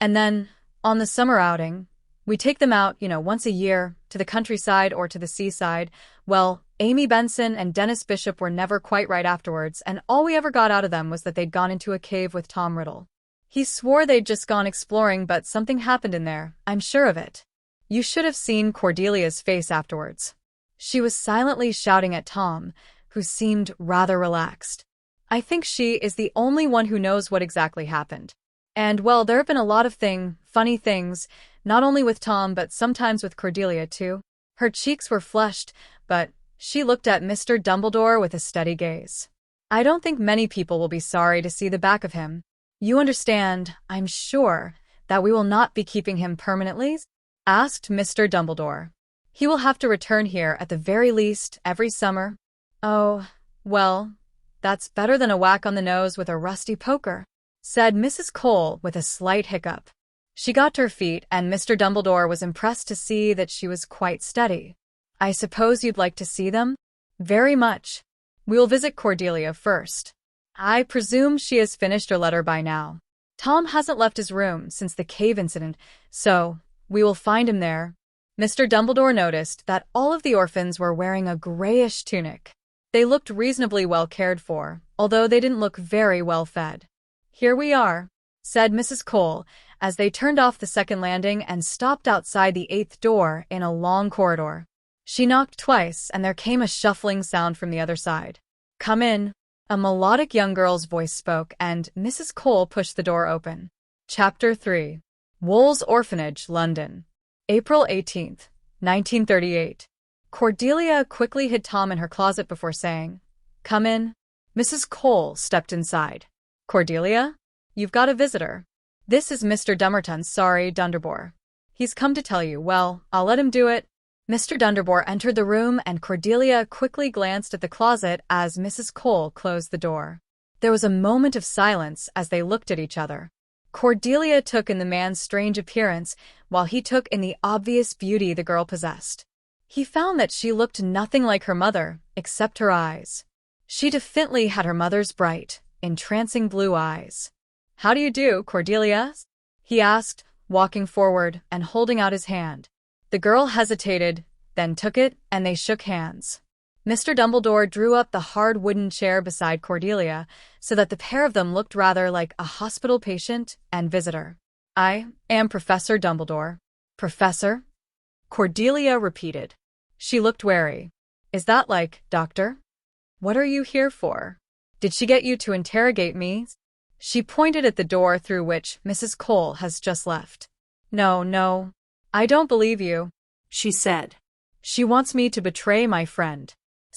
And then, on the summer outing, we take them out, once a year, to the countryside or to the seaside. Well, Amy Benson and Dennis Bishop were never quite right afterwards, and all we ever got out of them was that they'd gone into a cave with Tom Riddle. He swore they'd just gone exploring, but something happened in there, I'm sure of it. You should have seen Cordelia's face afterwards. She was silently shouting at Tom, who seemed rather relaxed. I think she is the only one who knows what exactly happened. And, well, there have been a lot of funny things, not only with Tom but sometimes with Cordelia too. Her cheeks were flushed, but she looked at Mr. Dumbledore with a steady gaze. I don't think many people will be sorry to see the back of him. You understand, I'm sure, that we will not be keeping him permanently? Asked Mr. Dumbledore. He will have to return here at the very least every summer. Oh, well, that's better than a whack on the nose with a rusty poker, said Mrs. Cole with a slight hiccup. She got to her feet, and Mr. Dumbledore was impressed to see that she was quite steady. I suppose you'd like to see them? Very much. We will visit Cordelia first. I presume she has finished her letter by now. Tom hasn't left his room since the cave incident, so we will find him there. Mr. Dumbledore noticed that all of the orphans were wearing a grayish tunic. They looked reasonably well cared for, although they didn't look very well fed. Here we are, said Mrs. Cole, as they turned off the second landing and stopped outside the 8th door in a long corridor. She knocked twice, and there came a shuffling sound from the other side. Come in. A melodic young girl's voice spoke, and Mrs. Cole pushed the door open. Chapter 3. Wool's Orphanage, London. April 18th, 1938. Cordelia quickly hid Tom in her closet before saying, Come in. Mrs. Cole stepped inside. Cordelia? You've got a visitor. This is Mr. Dummerton, sorry, Dunderbore. He's come to tell you. Well, I'll let him do it. Mr. Dunderbore entered the room, and Cordelia quickly glanced at the closet as Mrs. Cole closed the door. There was a moment of silence as they looked at each other. Cordelia took in the man's strange appearance, while he took in the obvious beauty the girl possessed. He found that she looked nothing like her mother, except her eyes. She definitely had her mother's bright, entrancing blue eyes. "How do you do, Cordelia?" he asked, walking forward and holding out his hand. The girl hesitated, then took it, and they shook hands. Mr. Dumbledore drew up the hard wooden chair beside Cordelia, so that the pair of them looked rather like a hospital patient and visitor. "I am Professor Dumbledore." "Professor?" Cordelia repeated. She looked wary. "Is that like, doctor? What are you here for? Did she get you to interrogate me?" She pointed at the door through which Mrs. Cole has just left. No, I don't believe you," she said. "She wants me to betray my friend.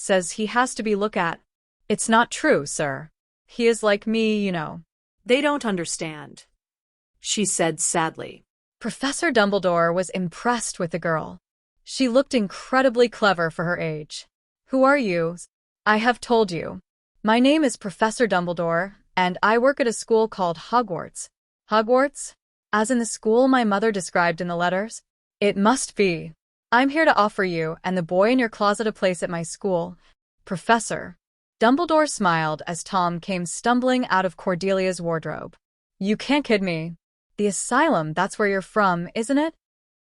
Says he has to be looked at." "It's not true, sir. He is like me, you know." "They don't understand," she said sadly. Professor Dumbledore was impressed with the girl. She looked incredibly clever for her age. "Who are you?" "I have told you. My name is Professor Dumbledore, and I work at a school called Hogwarts." "Hogwarts? As in the school my mother described in the letters?" "It must be. I'm here to offer you and the boy in your closet a place at my school, Professor." Dumbledore smiled as Tom came stumbling out of Cordelia's wardrobe. "You can't kid me. The asylum, that's where you're from, isn't it?"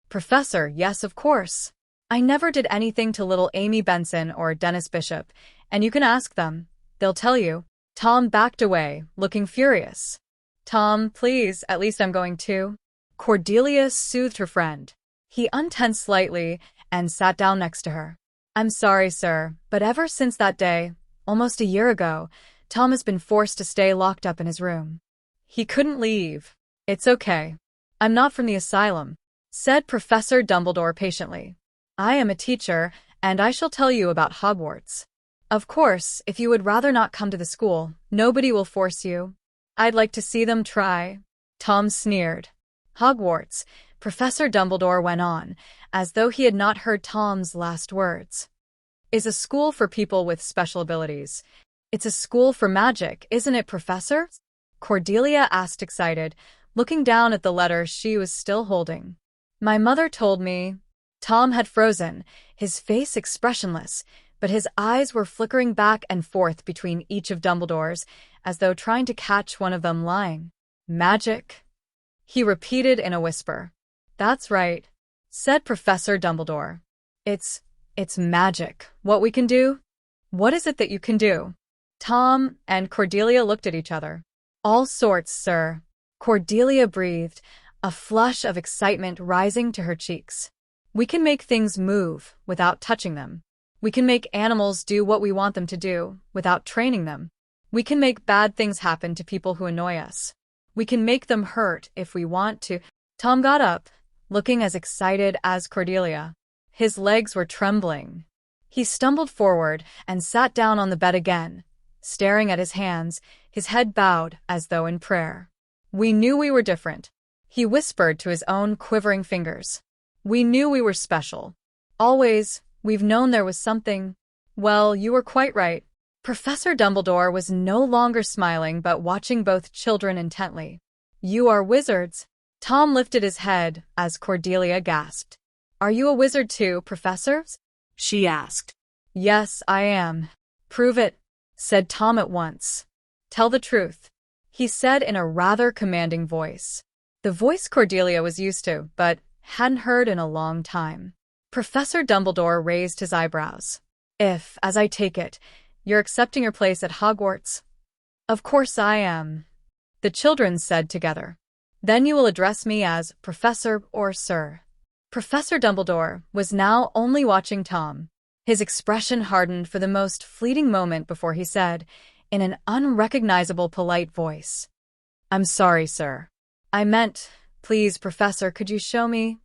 "Professor, yes, of course. I never did anything to little Amy Benson or Dennis Bishop, and you can ask them. They'll tell you." Tom backed away, looking furious. "Tom, please, at least I'm going to." Cordelia soothed her friend. He untensed slightly and sat down next to her. "I'm sorry, sir, but ever since that day, almost a year ago, Tom has been forced to stay locked up in his room. He couldn't leave." "It's okay. I'm not from the asylum," said Professor Dumbledore patiently. "I am a teacher, and I shall tell you about Hogwarts. Of course, if you would rather not come to the school, nobody will force you." "I'd like to see them try," Tom sneered. "Hogwarts," Professor Dumbledore went on, as though he had not heard Tom's last words, "is a school for people with special abilities. It's a school for magic, isn't it, Professor?" Cordelia asked, excited, looking down at the letter she was still holding. "My mother told me." Tom had frozen, his face expressionless, but his eyes were flickering back and forth between each of Dumbledore's, as though trying to catch one of them lying. "Magic?" he repeated in a whisper. "That's right," said Professor Dumbledore. It's magic. What we can do?" "What is it that you can do?" Tom and Cordelia looked at each other. "All sorts, sir." Cordelia breathed, a flush of excitement rising to her cheeks. "We can make things move without touching them. We can make animals do what we want them to do without training them. We can make bad things happen to people who annoy us. We can make them hurt if we want to." Tom got up, looking as excited as Cordelia. His legs were trembling. He stumbled forward and sat down on the bed again, staring at his hands, his head bowed as though in prayer. "We knew we were different," he whispered to his own quivering fingers. "We knew we were special. Always, we've known there was something." "Well, you were quite right." Professor Dumbledore was no longer smiling but watching both children intently. "You are wizards." Tom lifted his head as Cordelia gasped. "Are you a wizard too, Professor?" she asked. "Yes, I am." "Prove it," said Tom at once. "Tell the truth," he said in a rather commanding voice. The voice Cordelia was used to, but hadn't heard in a long time. Professor Dumbledore raised his eyebrows. "If, as I take it, you're accepting your place at Hogwarts." "Of course I am," the children said together. "Then you will address me as Professor or Sir." Professor Dumbledore was now only watching Tom. His expression hardened for the most fleeting moment before he said, in an unrecognizable polite voice, "I'm sorry, sir. I meant, please, Professor, could you show me?"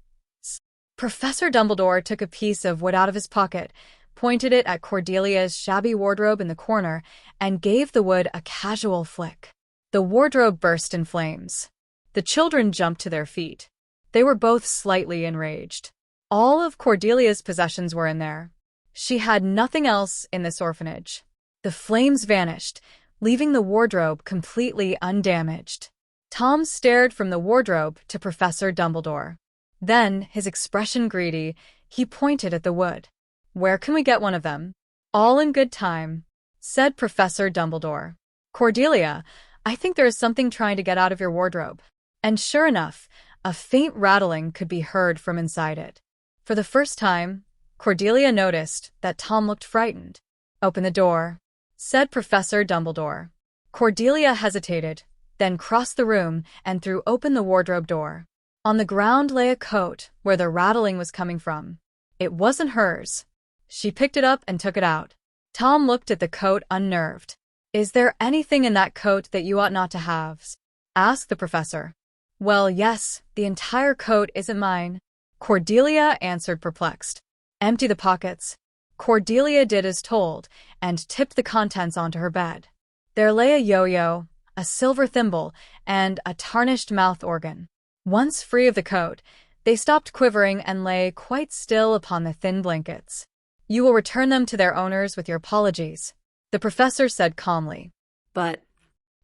Professor Dumbledore took a piece of wood out of his pocket, pointed it at Cordelia's shabby wardrobe in the corner, and gave the wood a casual flick. The wardrobe burst in flames. The children jumped to their feet. They were both slightly enraged. All of Cordelia's possessions were in there. She had nothing else in this orphanage. The flames vanished, leaving the wardrobe completely undamaged. Tom stared from the wardrobe to Professor Dumbledore. Then, his expression greedy, he pointed at the wood. "Where can we get one of them?" "All in good time," said Professor Dumbledore. "Cordelia, I think there is something trying to get out of your wardrobe." And sure enough, a faint rattling could be heard from inside it. For the first time, Cordelia noticed that Tom looked frightened. "Open the door," said Professor Dumbledore. Cordelia hesitated, then crossed the room and threw open the wardrobe door. On the ground lay a coat where the rattling was coming from. It wasn't hers. She picked it up and took it out. Tom looked at the coat unnerved. "Is there anything in that coat that you ought not to have?" asked the professor. "Well, yes, the entire coat isn't mine," Cordelia answered, perplexed. "Empty the pockets." Cordelia did as told and tipped the contents onto her bed. There lay a yo-yo, a silver thimble, and a tarnished mouth organ. Once free of the coat, they stopped quivering and lay quite still upon the thin blankets. "You will return them to their owners with your apologies," the professor said calmly. "But—"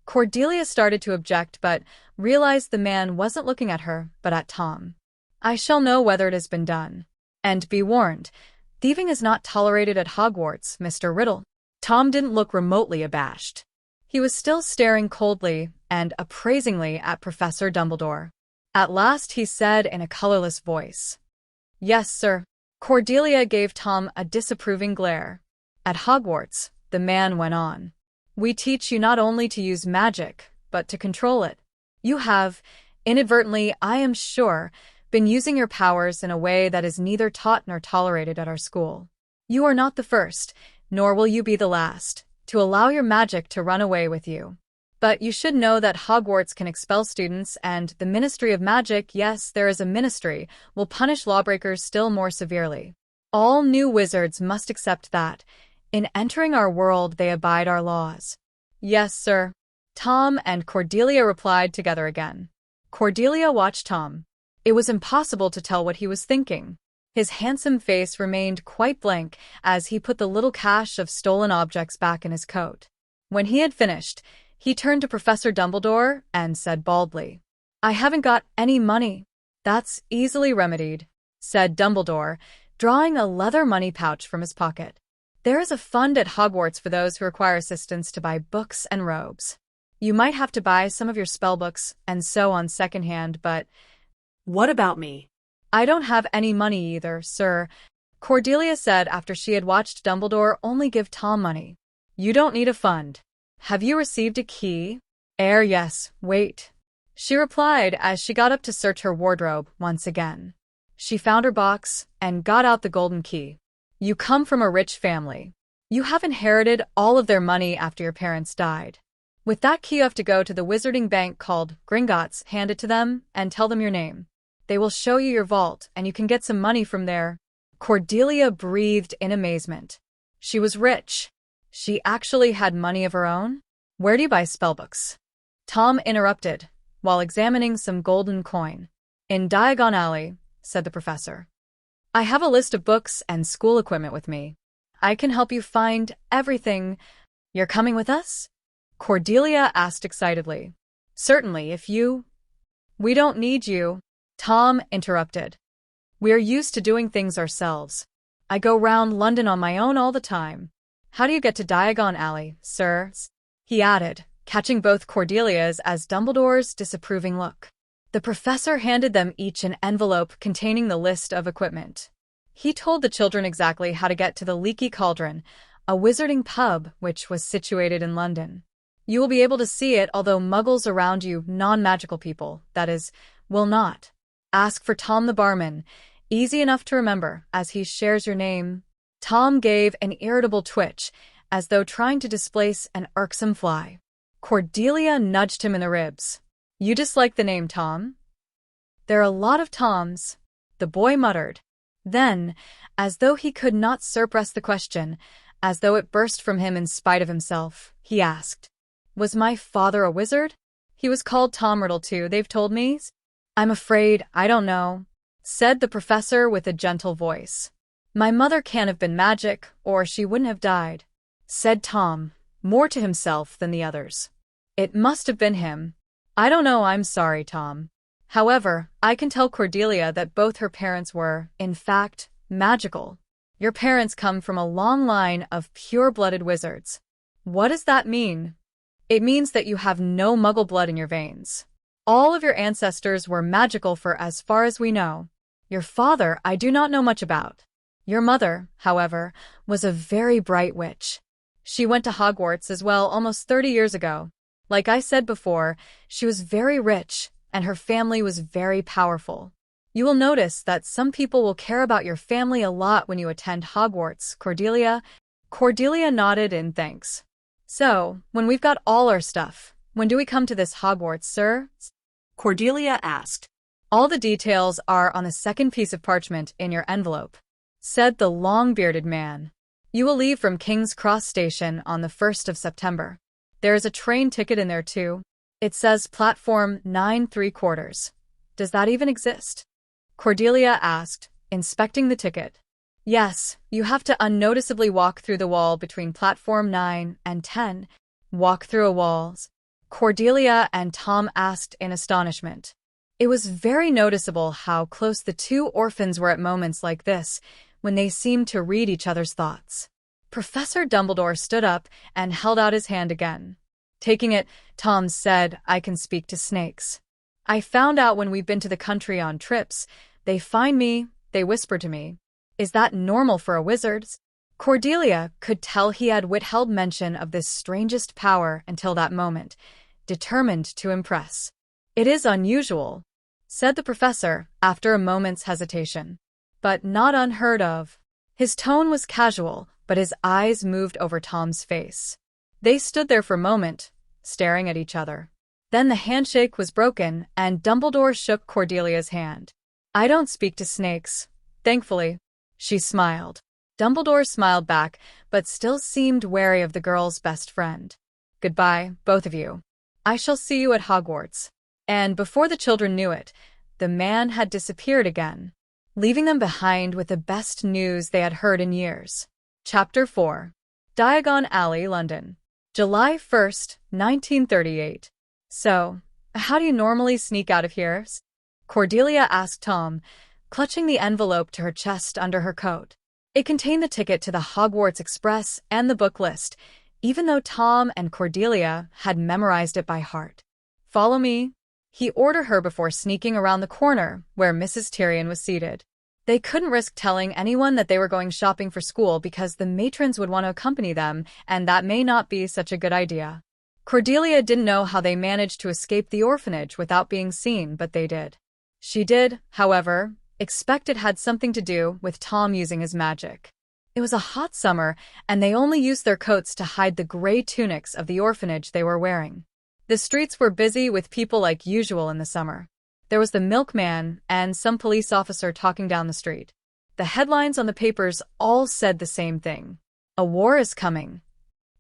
Cordelia started to object but realized the man wasn't looking at her but at Tom. "I shall know whether it has been done. And be warned, thieving is not tolerated at Hogwarts, Mr. Riddle." Tom didn't look remotely abashed. He was still staring coldly and appraisingly at Professor Dumbledore. At last he said in a colorless voice, "Yes, sir." Cordelia gave Tom a disapproving glare. "At Hogwarts," the man went on, "we teach you not only to use magic, but to control it. You have, inadvertently, I am sure, been using your powers in a way that is neither taught nor tolerated at our school. You are not the first, nor will you be the last, to allow your magic to run away with you. But you should know that Hogwarts can expel students, and the Ministry of Magic, yes, there is a ministry, will punish lawbreakers still more severely. All new wizards must accept that, in entering our world, they abide our laws." "Yes, sir," Tom and Cordelia replied together again. Cordelia watched Tom. It was impossible to tell what he was thinking. His handsome face remained quite blank as he put the little cache of stolen objects back in his coat. When he had finished, he turned to Professor Dumbledore and said baldly, "I haven't got any money." "That's easily remedied," said Dumbledore, drawing a leather money pouch from his pocket. "There is a fund at Hogwarts for those who require assistance to buy books and robes. You might have to buy some of your spellbooks and so on secondhand, but—" "What about me?" "I don't have any money either, sir," Cordelia said after she had watched Dumbledore only give Tom money. "You don't need a fund. Have you received a key?" Yes, wait," she replied as she got up to search her wardrobe once again. She found her box and got out the golden key. "You come from a rich family. You have inherited all of their money after your parents died. With that key you have to go to the wizarding bank called Gringotts, hand it to them, and tell them your name. They will show you your vault, and you can get some money from there." Cordelia breathed in amazement. She was rich. She actually had money of her own? "Where do you buy spellbooks?" Tom interrupted, while examining some golden coin. "In Diagon Alley," said the professor. "I have a list of books and school equipment with me. I can help you find everything." "You're coming with us?" Cordelia asked excitedly. "Certainly, if you—" "We don't need you," Tom interrupted. "We are used to doing things ourselves. I go round London on my own all the time. How do you get to Diagon Alley, sir?" he added, catching both Cordelia's as Dumbledore's disapproving look. The professor handed them each an envelope containing the list of equipment. He told the children exactly how to get to the Leaky Cauldron, a wizarding pub which was situated in London. You will be able to see it, although muggles around you, non-magical people, that is, will not. Ask for Tom the barman, easy enough to remember, as he shares your name. Tom gave an irritable twitch, as though trying to displace an irksome fly. Cordelia nudged him in the ribs. "You dislike the name Tom?" "There are a lot of Toms," the boy muttered. Then, as though he could not suppress the question, as though it burst from him in spite of himself, he asked, "Was my father a wizard?" "He was called Tom Riddle too, they've told me." "I'm afraid I don't know," said the professor with a gentle voice. "My mother can't have been magic, or she wouldn't have died," said Tom, more to himself than the others. "It must have been him." I don't know, I'm sorry, Tom. However, I can tell Cordelia that both her parents were, in fact, magical. Your parents come from a long line of pure-blooded wizards. What does that mean? It means that you have no muggle blood in your veins. All of your ancestors were magical for as far as we know. Your father I do not know much about. Your mother, however, was a very bright witch. She went to Hogwarts as well almost 30 years ago. Like I said before, she was very rich, and her family was very powerful. You will notice that some people will care about your family a lot when you attend Hogwarts, Cordelia. Cordelia nodded in thanks. So, when we've got all our stuff, when do we come to this Hogwarts, sir? Cordelia asked. All the details are on the second piece of parchment in your envelope, said the long-bearded man. You will leave from King's Cross Station on the 1st of September. There is a train ticket in there too. It says platform 9¾ Does that even exist? Cordelia asked, inspecting the ticket. Yes, you have to unnoticeably walk through the wall between platform 9 and 10. Walk through a wall? Cordelia and Tom asked in astonishment. It was very noticeable how close the two orphans were at moments like this, when they seemed to read each other's thoughts. Professor Dumbledore stood up and held out his hand again. Taking it, Tom said, I can speak to snakes. I found out when we've been to the country on trips, they find me, they whisper to me. Is that normal for a wizard? Cordelia could tell he had withheld mention of this strangest power until that moment, determined to impress. It is unusual, said the professor after a moment's hesitation, but not unheard of. His tone was casual, but his eyes moved over Tom's face. They stood there for a moment, staring at each other. Then the handshake was broken, and Dumbledore shook Cordelia's hand. I don't speak to snakes, thankfully. She smiled. Dumbledore smiled back, but still seemed wary of the girl's best friend. Goodbye, both of you. I shall see you at Hogwarts. And before the children knew it, the man had disappeared again, leaving them behind with the best news they had heard in years. Chapter 4. Diagon Alley, London. July 1st, 1938. So, how do you normally sneak out of here? Cordelia asked Tom, clutching the envelope to her chest under her coat. It contained the ticket to the Hogwarts Express and the book list, even though Tom and Cordelia had memorized it by heart. Follow me, he ordered her before sneaking around the corner where Mrs. Tyrion was seated. They couldn't risk telling anyone that they were going shopping for school because the matrons would want to accompany them, and that may not be such a good idea. Cordelia didn't know how they managed to escape the orphanage without being seen, but they did. She did, however, expect it had something to do with Tom using his magic. It was a hot summer, and they only used their coats to hide the gray tunics of the orphanage they were wearing. The streets were busy with people like usual in the summer. There was the milkman and some police officer talking down the street. The headlines on the papers all said the same thing. A war is coming.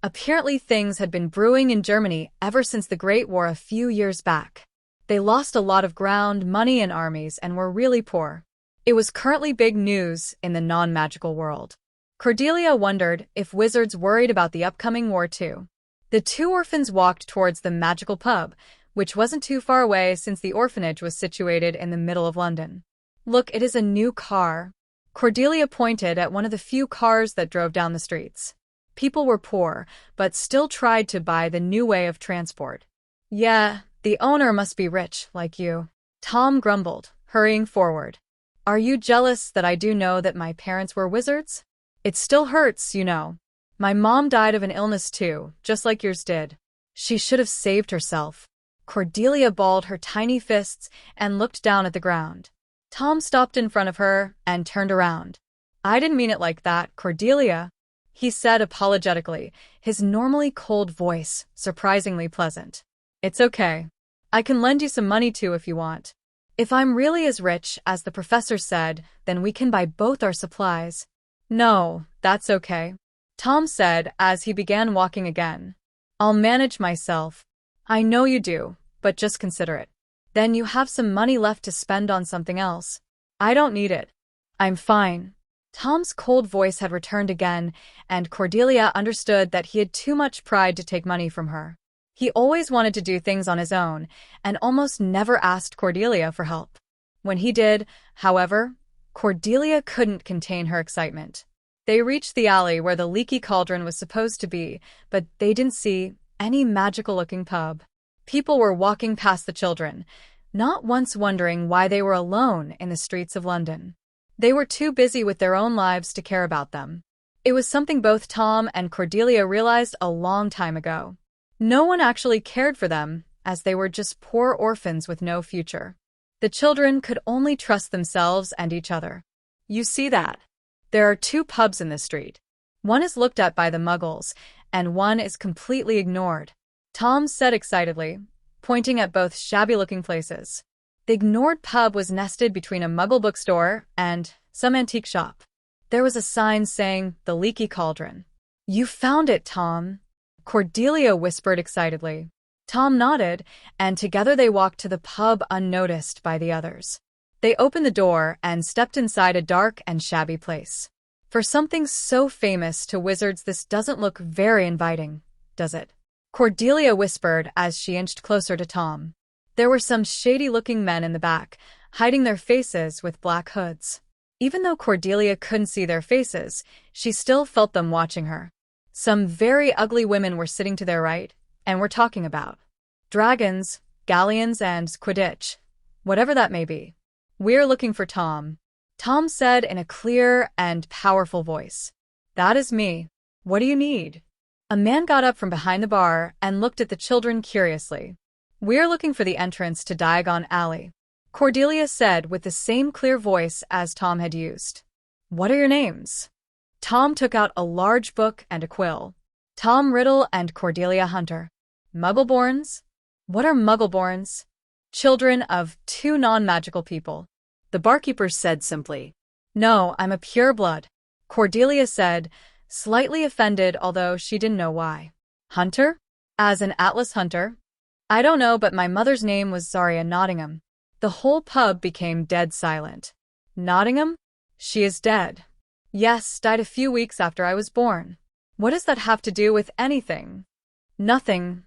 Apparently things had been brewing in Germany ever since the Great War a few years back. They lost a lot of ground, money, and armies and were really poor. It was currently big news in the non-magical world. Cordelia wondered if wizards worried about the upcoming war too. The two orphans walked towards the magical pub, which wasn't too far away since the orphanage was situated in the middle of London. Look, it is a new car. Cordelia pointed at one of the few cars that drove down the streets. People were poor, but still tried to buy the new way of transport. Yeah, the owner must be rich, like you. Tom grumbled, hurrying forward. Are you jealous that I do know that my parents were wizards? It still hurts, you know. My mom died of an illness too, just like yours did. She should have saved herself. Cordelia balled her tiny fists and looked down at the ground. Tom stopped in front of her and turned around. I didn't mean it like that, Cordelia, he said apologetically, his normally cold voice surprisingly pleasant. It's okay. I can lend you some money too if you want. If I'm really as rich as the professor said, then we can buy both our supplies. No, that's okay, Tom said as he began walking again. I'll manage myself. I know you do, but just consider it. Then you have some money left to spend on something else. I don't need it. I'm fine. Tom's cold voice had returned again, and Cordelia understood that he had too much pride to take money from her. He always wanted to do things on his own and almost never asked Cordelia for help. When he did, however, Cordelia couldn't contain her excitement. They reached the alley where the leaky cauldron was supposed to be, but they didn't see any magical-looking pub. People were walking past the children, not once wondering why they were alone in the streets of London. They were too busy with their own lives to care about them. It was something both Tom and Cordelia realized a long time ago. No one actually cared for them, as they were just poor orphans with no future. The children could only trust themselves and each other. You see that? There are 2 pubs in this street. One is looked at by the Muggles, and one is completely ignored, Tom said excitedly, pointing at both shabby-looking places. The ignored pub was nested between a Muggle bookstore and some antique shop. There was a sign saying, "The Leaky Cauldron." "You found it, Tom," Cordelia whispered excitedly. Tom nodded, and together they walked to the pub unnoticed by the others. They opened the door and stepped inside a dark and shabby place. For something so famous to wizards, this doesn't look very inviting, does it? Cordelia whispered as she inched closer to Tom. There were some shady-looking men in the back, hiding their faces with black hoods. Even though Cordelia couldn't see their faces, she still felt them watching her. Some very ugly women were sitting to their right, and were talking about dragons, galleons, and Quidditch, whatever that may be. "We're looking for Tom," Tom said in a clear and powerful voice. "That is me. What do you need?" A man got up from behind the bar and looked at the children curiously. "We're looking for the entrance to Diagon Alley," Cordelia said with the same clear voice as Tom had used. "What are your names?" Tom took out a large book and a quill. "Tom Riddle and Cordelia Hunter." "Muggleborns?" "What are Muggleborns?" "Children of 2 non-magical people," the barkeeper said simply. "No, I'm a pureblood," Cordelia said, slightly offended, although she didn't know why. "Hunter? As an Atlas hunter?" "I don't know, but my mother's name was Zaria Nottingham." The whole pub became dead silent. "Nottingham? She is dead." "Yes, died a few weeks after I was born." "What does that have to do with anything?" "Nothing.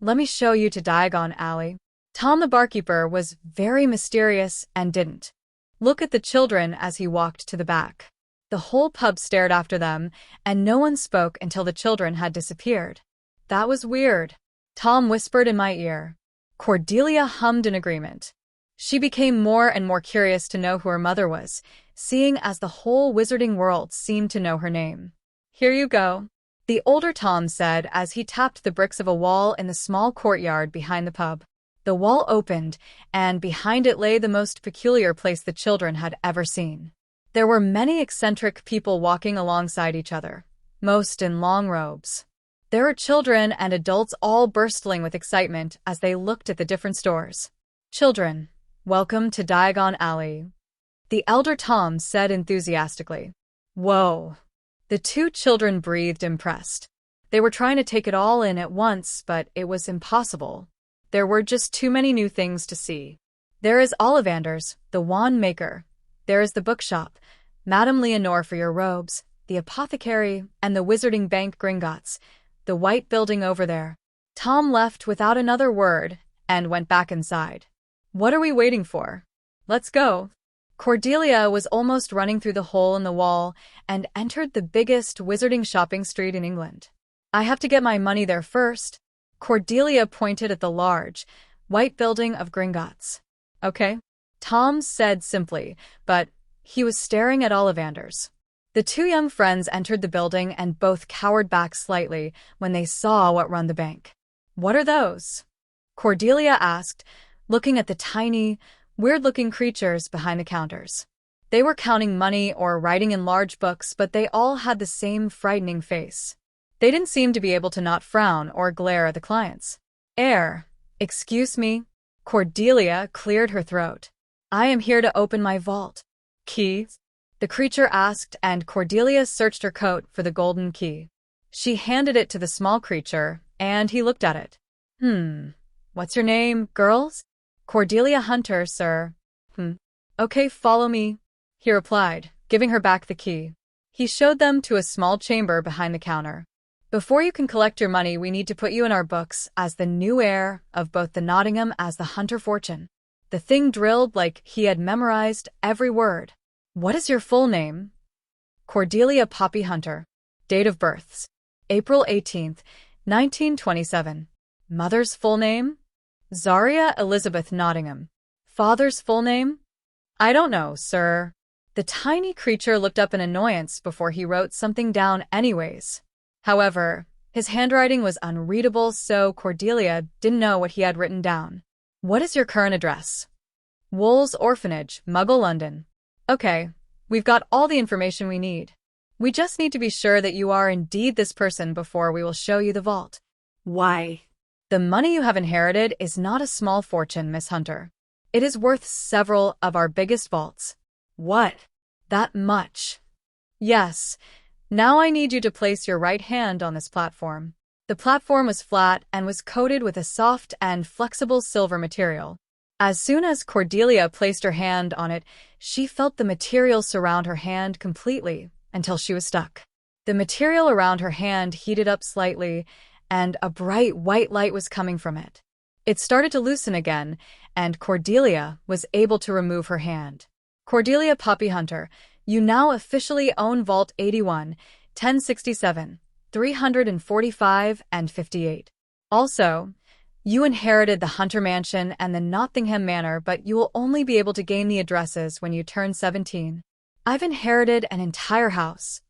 Let me show you to Diagon Alley." Tom the barkeeper was very mysterious and didn't look at the children as he walked to the back. The whole pub stared after them, and no one spoke until the children had disappeared. "That was weird," Tom whispered in my ear. Cordelia hummed in agreement. She became more and more curious to know who her mother was, seeing as the whole wizarding world seemed to know her name. "Here you go," the older Tom said as he tapped the bricks of a wall in the small courtyard behind the pub. The wall opened, and behind it lay the most peculiar place the children had ever seen. There were many eccentric people walking alongside each other, most in long robes. There were children and adults all bursting with excitement as they looked at the different stores. "Children, welcome to Diagon Alley," the elder Tom said enthusiastically. "Whoa." The 2 children breathed impressed. They were trying to take it all in at once, but it was impossible. There were just too many new things to see. There is Ollivander's, the wand maker. There is the bookshop, Madame Leonore for your robes, the apothecary, and the wizarding bank Gringotts, the white building over there. Tom left without another word and went back inside. "What are we waiting for? Let's go." Cordelia was almost running through the hole in the wall and entered the biggest wizarding shopping street in England. "I have to get my money there first." Cordelia pointed at the large, white building of Gringotts. "Okay," Tom said simply, but he was staring at Ollivander's. The 2 young friends entered the building and both cowered back slightly when they saw what run the bank. "What are those?" Cordelia asked, looking at the tiny, weird-looking creatures behind the counters. They were counting money or writing in large books, but they all had the same frightening face. They didn't seem to be able to not frown or glare at the clients. Excuse me?" Cordelia cleared her throat. "I am here to open my vault." "Key?" the creature asked, and Cordelia searched her coat for the golden key. She handed it to the small creature, and he looked at it. What's your name, girls?" "Cordelia Hunter, sir." "Okay, follow me," he replied, giving her back the key. He showed them to a small chamber behind the counter. Before you can collect your money, we need to put you in our books as the new heir of both the Nottingham as the Hunter fortune. The thing drilled like he had memorized every word. What is your full name? Cordelia Poppy Hunter. Date of births: April 18th, 1927. Mother's full name? Zaria Elizabeth Nottingham. Father's full name? I don't know, sir. The tiny creature looked up in annoyance before he wrote something down anyways. However, his handwriting was unreadable, so Cordelia didn't know what he had written down. What is your current address? Wool's Orphanage, Muggle, London. Okay, we've got all the information we need. We just need to be sure that you are indeed this person before we will show you the vault. Why? The money you have inherited is not a small fortune, Miss Hunter. It is worth several of our biggest vaults. What? That much? Yes. Now I need you to place your right hand on this platform. The platform was flat and was coated with a soft and flexible silver material. As soon as Cordelia placed her hand on it, she felt the material surround her hand completely until she was stuck. The material around her hand heated up slightly, and a bright white light was coming from it. It started to loosen again, and Cordelia was able to remove her hand. Cordelia Poppy Hunter, you now officially own Vault 81, 1067, 345, and 58. Also, you inherited the Hunter Mansion and the Nottingham Manor, but you will only be able to gain the addresses when you turn 17. I've inherited an entire house.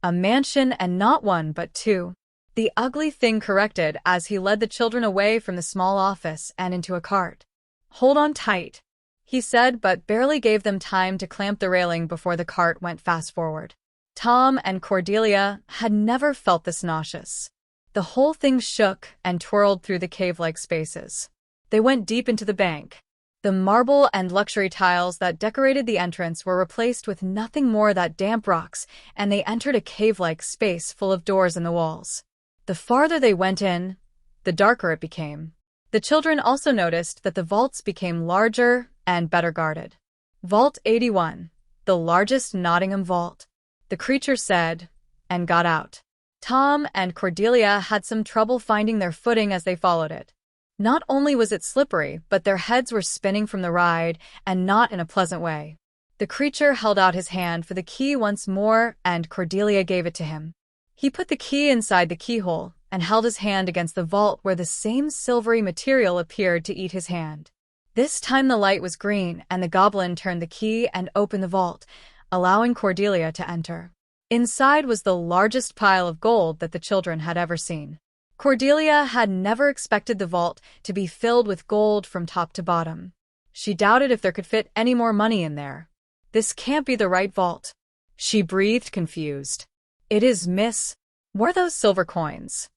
A mansion, and not one but two. The ugly thing corrected as he led the children away from the small office and into a cart. Hold on tight, he said, but barely gave them time to clamp the railing before the cart went fast forward. Tom and Cordelia had never felt this nauseous. The whole thing shook and twirled through the cave-like spaces. They went deep into the bank. The marble and luxury tiles that decorated the entrance were replaced with nothing more than damp rocks, and they entered a cave-like space full of doors in the walls. The farther they went in, the darker it became. The children also noticed that the vaults became larger and better guarded. Vault 81, the largest Nottingham vault, the creature said, and got out. Tom and Cordelia had some trouble finding their footing as they followed it. Not only was it slippery, but their heads were spinning from the ride, and not in a pleasant way. The creature held out his hand for the key once more, and Cordelia gave it to him. He put the key inside the keyhole and held his hand against the vault where the same silvery material appeared to eat his hand. This time the light was green, and the goblin turned the key and opened the vault, allowing Cordelia to enter. Inside was the largest pile of gold that the children had ever seen. Cordelia had never expected the vault to be filled with gold from top to bottom. She doubted if there could fit any more money in there. This can't be the right vault. She breathed, confused. It is, miss. What are those silver coins?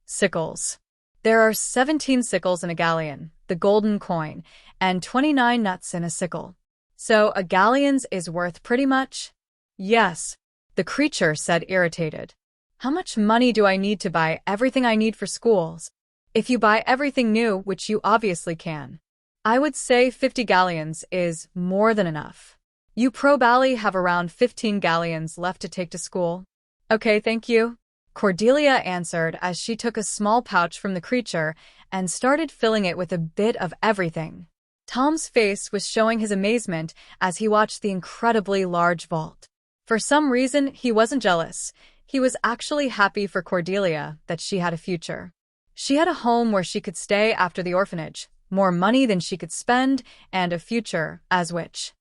Sickles. There are 17 sickles in a galleon, the golden coin, and 29 nuts in a sickle. So a galleon's is worth pretty much? Yes, the creature said, irritated. How much money do I need to buy everything I need for schools? If you buy everything new, which you obviously can, I would say 50 galleons is more than enough. You probably have around 15 galleons left to take to school. Okay, thank you, Cordelia answered as she took a small pouch from the creature and started filling it with a bit of everything. Tom's face was showing his amazement as he watched the incredibly large vault. For some reason, he wasn't jealous. He was actually happy for Cordelia that she had a future. She had a home where she could stay after the orphanage, more money than she could spend, and a future as witch.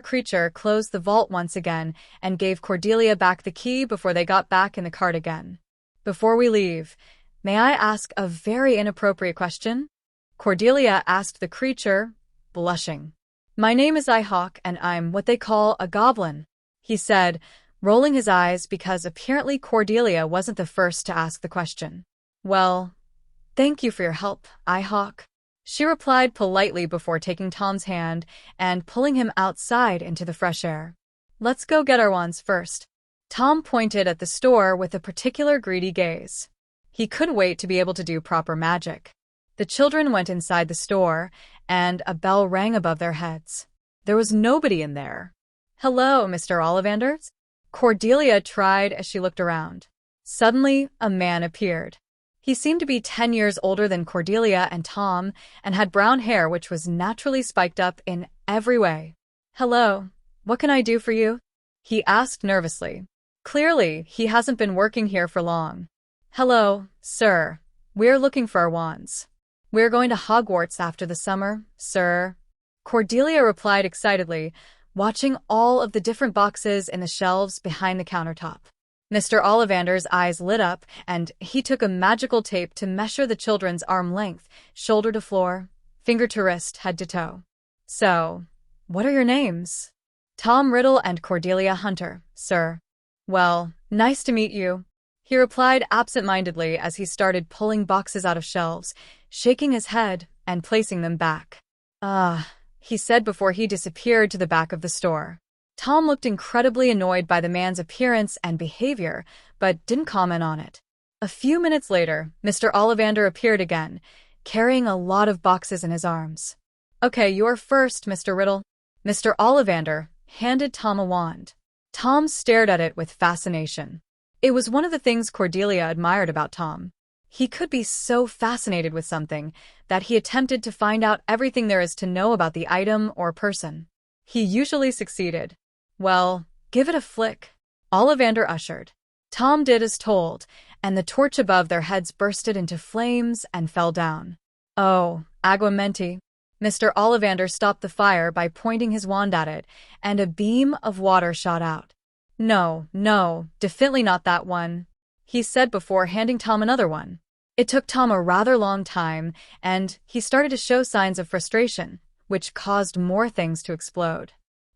Creature closed the vault once again and gave Cordelia back the key before they got back in the cart again. Before we leave, may I ask a very inappropriate question? Cordelia asked the creature, blushing. My name is Ihawk, and I'm what they call a goblin, he said, rolling his eyes because apparently Cordelia wasn't the first to ask the question. Well, thank you for your help, Ihawk, she replied politely before taking Tom's hand and pulling him outside into the fresh air. Let's go get our wands first. Tom pointed at the store with a particular greedy gaze. He couldn't wait to be able to do proper magic. The children went inside the store, and a bell rang above their heads. There was nobody in there. Hello, Mr. Ollivanders? Cordelia tried as she looked around. Suddenly, a man appeared. He seemed to be 10 years older than Cordelia and Tom, and had brown hair which was naturally spiked up in every way. "Hello, what can I do for you?" he asked nervously. Clearly, he hasn't been working here for long. "Hello, sir. We're looking for our wands. We're going to Hogwarts after the summer, sir," Cordelia replied excitedly, watching all of the different boxes in the shelves behind the countertop. Mr. Ollivander's eyes lit up, and he took a magical tape to measure the children's arm length, shoulder to floor, finger to wrist, head to toe. "So, what are your names?" "Tom Riddle and Cordelia Hunter, sir." "Well, nice to meet you," he replied absent-mindedly as he started pulling boxes out of shelves, shaking his head and placing them back. He said before he disappeared to the back of the store. Tom looked incredibly annoyed by the man's appearance and behavior, but didn't comment on it. A few minutes later, Mr. Ollivander appeared again, carrying a lot of boxes in his arms. "Okay, you're first, Mr. Riddle." Mr. Ollivander handed Tom a wand. Tom stared at it with fascination. It was one of the things Cordelia admired about Tom. He could be so fascinated with something that he attempted to find out everything there is to know about the item or person. He usually succeeded. "Well, give it a flick," Ollivander ushered. Tom did as told, and the torch above their heads bursted into flames and fell down. "Oh, aguamenti." Mr. Ollivander stopped the fire by pointing his wand at it, and a beam of water shot out. No, definitely not that one," he said before handing Tom another one. It took Tom a rather long time, and he started to show signs of frustration, which caused more things to explode.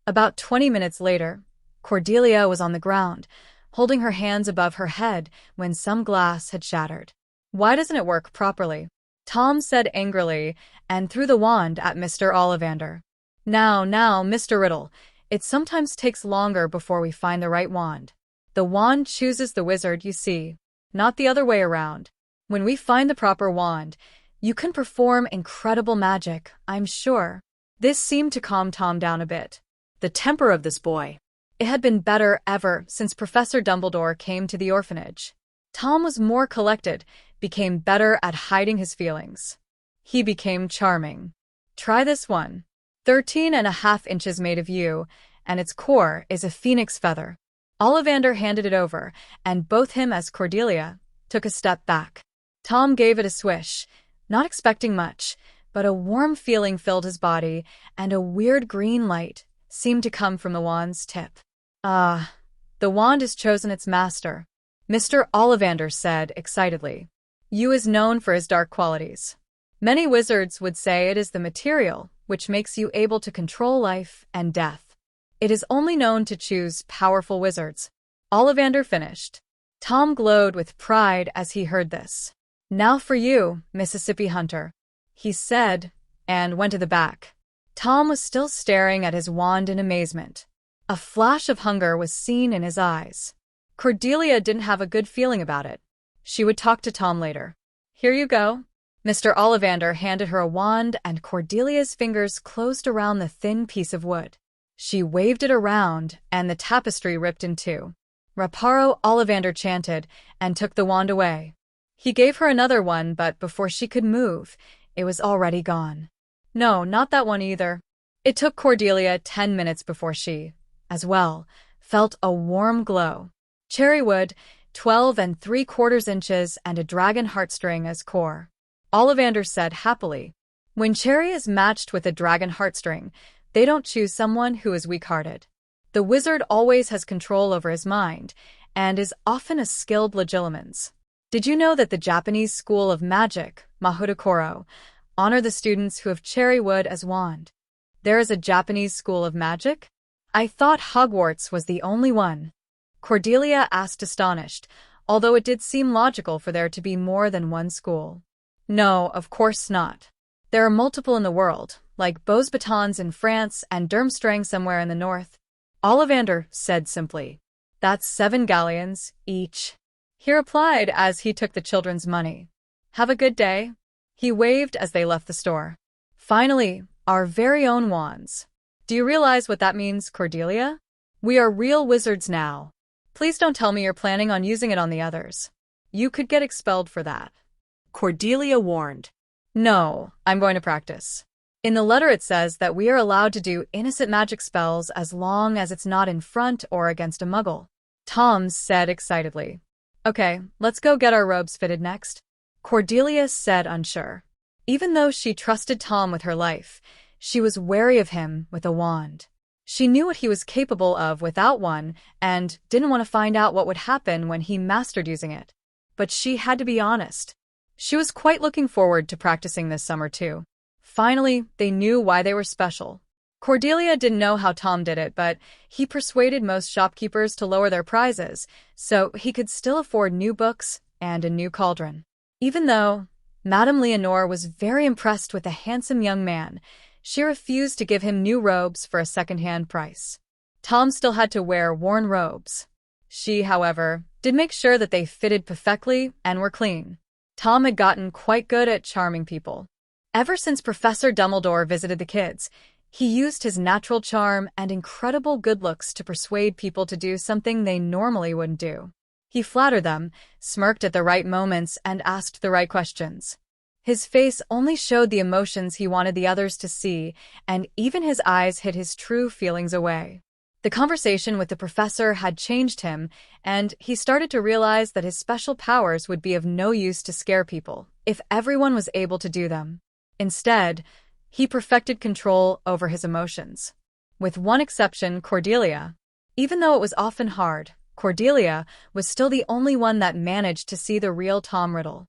About 20 minutes later, Cordelia was on the ground, holding her hands above her head when some glass had shattered. "Why doesn't it work properly?" Tom said angrily, and threw the wand at Mr. Ollivander. Now, Mr. Riddle, it sometimes takes longer before we find the right wand. The wand chooses the wizard, you see, not the other way around. When we find the proper wand, you can perform incredible magic, I'm sure." This seemed to calm Tom down a bit. The temper of this boy. It had been better ever since Professor Dumbledore came to the orphanage. Tom was more collected, became better at hiding his feelings. He became charming. "Try this one. 13.5 inches made of yew, and its core is a phoenix feather." Ollivander handed it over, and both him as Cordelia took a step back. Tom gave it a swish, not expecting much, but a warm feeling filled his body, and a weird green light seemed to come from the wand's tip. "The wand has chosen its master," Mr. Ollivander said excitedly. "Yew is known for his dark qualities. Many wizards would say it is the material which makes you able to control life and death. It is only known to choose powerful wizards." Ollivander finished. Tom glowed with pride as he heard this. "Now for you, Mississippi Hunter," he said, and went to the back. Tom was still staring at his wand in amazement. A flash of hunger was seen in his eyes. Cordelia didn't have a good feeling about it. She would talk to Tom later. "Here you go." Mr. Ollivander handed her a wand, and Cordelia's fingers closed around the thin piece of wood. She waved it around, and the tapestry ripped in two. "Reparo," Ollivander chanted, and took the wand away. He gave her another one, but before she could move, it was already gone. "No, not that one either." It took Cordelia 10 minutes before she, as well, felt a warm glow. Cherry wood, 12.75 inches, and a dragon heartstring as core. Ollivander said happily. When cherry is matched with a dragon heartstring, they don't choose someone who is weak-hearted. The wizard always has control over his mind, and is often a skilled legilimens. Did you know that the Japanese school of magic, Mahudokoro, honor the students who have cherry wood as wand? There is a Japanese school of magic? I thought Hogwarts was the only one. Cordelia asked astonished, although it did seem logical for there to be more than one school. No, of course not. There are multiple in the world, like Beaux Batons in France and Durmstrang somewhere in the north. Ollivander said simply. That's 7 galleons each. He replied as he took the children's money. Have a good day. He waved as they left the store. Finally, our very own wands. Do you realize what that means, Cordelia? We are real wizards now. Please don't tell me you're planning on using it on the others. You could get expelled for that. Cordelia warned. No, I'm going to practice. In the letter it says that we are allowed to do innocent magic spells as long as it's not in front or against a muggle. Tom said excitedly. Okay, let's go get our robes fitted next. Cordelia said unsure. Even though she trusted Tom with her life, she was wary of him with a wand. She knew what he was capable of without one and didn't want to find out what would happen when he mastered using it. But she had to be honest. She was quite looking forward to practicing this summer too. Finally, they knew why they were special. Cordelia didn't know how Tom did it, but he persuaded most shopkeepers to lower their prices, so he could still afford new books and a new cauldron. Even though Madame Leonore was very impressed with the handsome young man, she refused to give him new robes for a second-hand price. Tom still had to wear worn robes. She, however, did make sure that they fitted perfectly and were clean. Tom had gotten quite good at charming people. Ever since Professor Dumbledore visited the kids, he used his natural charm and incredible good looks to persuade people to do something they normally wouldn't do. He flattered them, smirked at the right moments, and asked the right questions. His face only showed the emotions he wanted the others to see, and even his eyes hid his true feelings away. The conversation with the professor had changed him, and he started to realize that his special powers would be of no use to scare people if everyone was able to do them. Instead, he perfected control over his emotions. With one exception, Cordelia. Even though it was often hard, Cordelia was still the only one that managed to see the real Tom Riddle.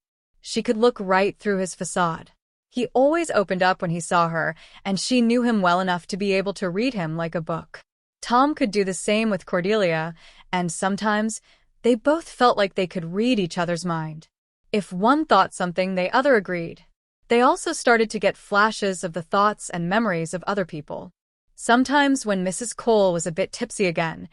She could look right through his facade. He always opened up when he saw her, and she knew him well enough to be able to read him like a book. Tom could do the same with Cordelia, and sometimes they both felt like they could read each other's mind. If one thought something, the other agreed. They also started to get flashes of the thoughts and memories of other people. Sometimes when Mrs. Cole was a bit tipsy again,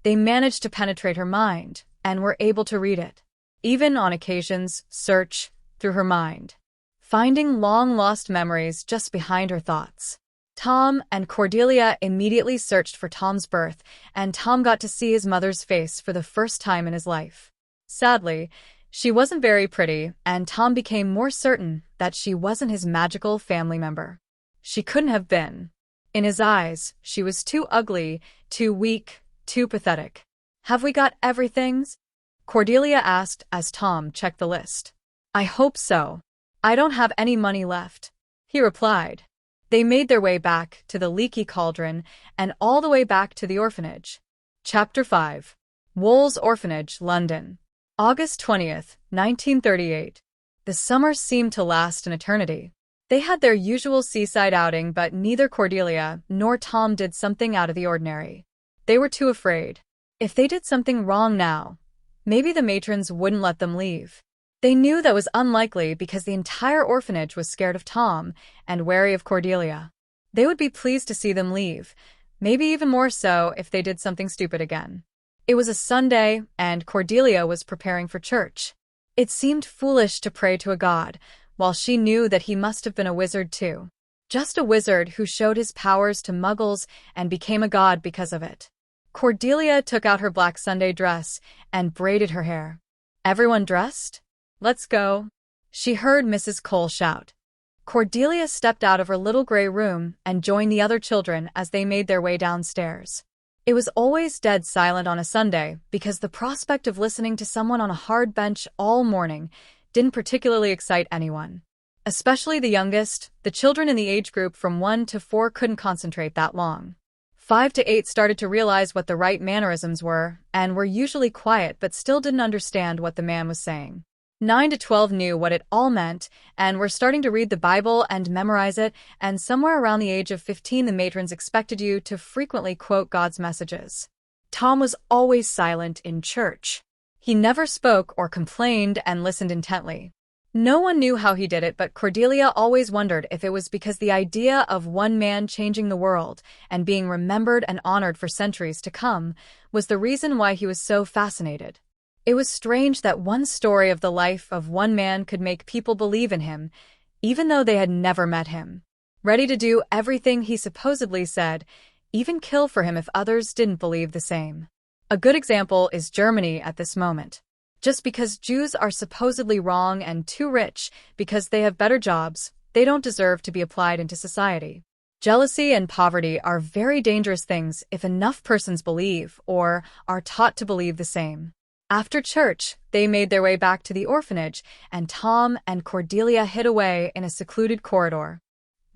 they managed to penetrate her mind and were able to read it. Even on occasions, search through her mind, finding long-lost memories just behind her thoughts. Tom and Cordelia immediately searched for Tom's birth, and Tom got to see his mother's face for the first time in his life. Sadly, she wasn't very pretty, and Tom became more certain that she wasn't his magical family member. She couldn't have been. In his eyes, she was too ugly, too weak, too pathetic. Have we got everything? Cordelia asked as Tom checked the list. I hope so. I don't have any money left, he replied. They made their way back to the leaky cauldron and all the way back to the orphanage. Chapter 5. Wool's Orphanage, London. August 20th, 1938. The summer seemed to last an eternity. They had their usual seaside outing, but neither Cordelia nor Tom did something out of the ordinary. They were too afraid. If they did something wrong now, maybe the matrons wouldn't let them leave. They knew that was unlikely because the entire orphanage was scared of Tom and wary of Cordelia. They would be pleased to see them leave, maybe even more so if they did something stupid again. It was a Sunday, and Cordelia was preparing for church. It seemed foolish to pray to a god, while she knew that he must have been a wizard too. Just a wizard who showed his powers to muggles and became a god because of it. Cordelia took out her black Sunday dress and braided her hair. Everyone dressed? Let's go, she heard Mrs. Cole shout. Cordelia stepped out of her little gray room and joined the other children as they made their way downstairs. It was always dead silent on a Sunday because the prospect of listening to someone on a hard bench all morning didn't particularly excite anyone. Especially the youngest, the children in the age group from 1 to 4 couldn't concentrate that long. 5 to 8 started to realize what the right mannerisms were and were usually quiet but still didn't understand what the man was saying. 9 to 12 knew what it all meant and were starting to read the Bible and memorize it, and somewhere around the age of 15 the matrons expected you to frequently quote God's messages. Tom was always silent in church. He never spoke or complained and listened intently. No one knew how he did it, but Cordelia always wondered if it was because the idea of one man changing the world and being remembered and honored for centuries to come was the reason why he was so fascinated. It was strange that one story of the life of one man could make people believe in him, even though they had never met him. Ready to do everything he supposedly said, even kill for him if others didn't believe the same. A good example is Germany at this moment. Just because Jews are supposedly wrong and too rich because they have better jobs, they don't deserve to be applied into society. Jealousy and poverty are very dangerous things if enough persons believe or are taught to believe the same. After church, they made their way back to the orphanage, and Tom and Cordelia hid away in a secluded corridor.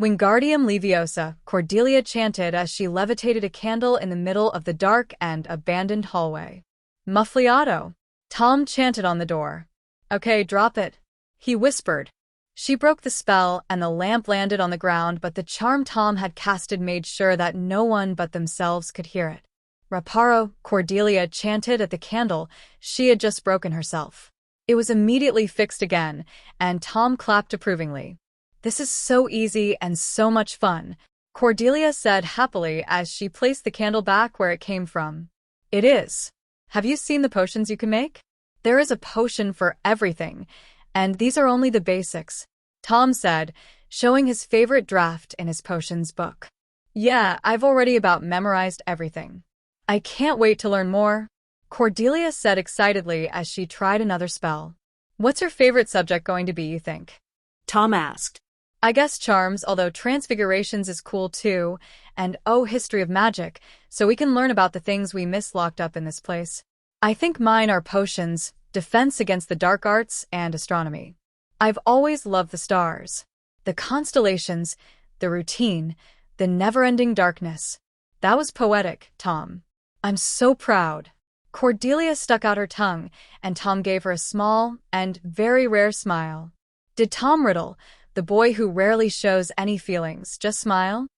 Wingardium Leviosa, Cordelia chanted as she levitated a candle in the middle of the dark and abandoned hallway. Muffliato, Tom chanted on the door. Okay, drop it, he whispered. She broke the spell, and the lamp landed on the ground, but the charm Tom had casted made sure that no one but themselves could hear it. Reparo, Cordelia chanted at the candle. She had just broken herself. It was immediately fixed again, and Tom clapped approvingly. This is so easy and so much fun, Cordelia said happily as she placed the candle back where it came from. It is. Have you seen the potions you can make? There is a potion for everything, and these are only the basics, Tom said, showing his favorite draft in his potions book. Yeah, I've already about memorized everything. I can't wait to learn more, Cordelia said excitedly as she tried another spell. What's your favorite subject going to be, you think? Tom asked. I guess charms, although transfigurations is cool too, and history of magic, so we can learn about the things we miss locked up in this place. I think mine are potions, defense against the dark arts, and astronomy. I've always loved the stars, the constellations, the routine, the never-ending darkness. That was poetic, Tom. I'm so proud. Cordelia stuck out her tongue, and Tom gave her a small and very rare smile. Did Tom Riddle, the boy who rarely shows any feelings, just smile?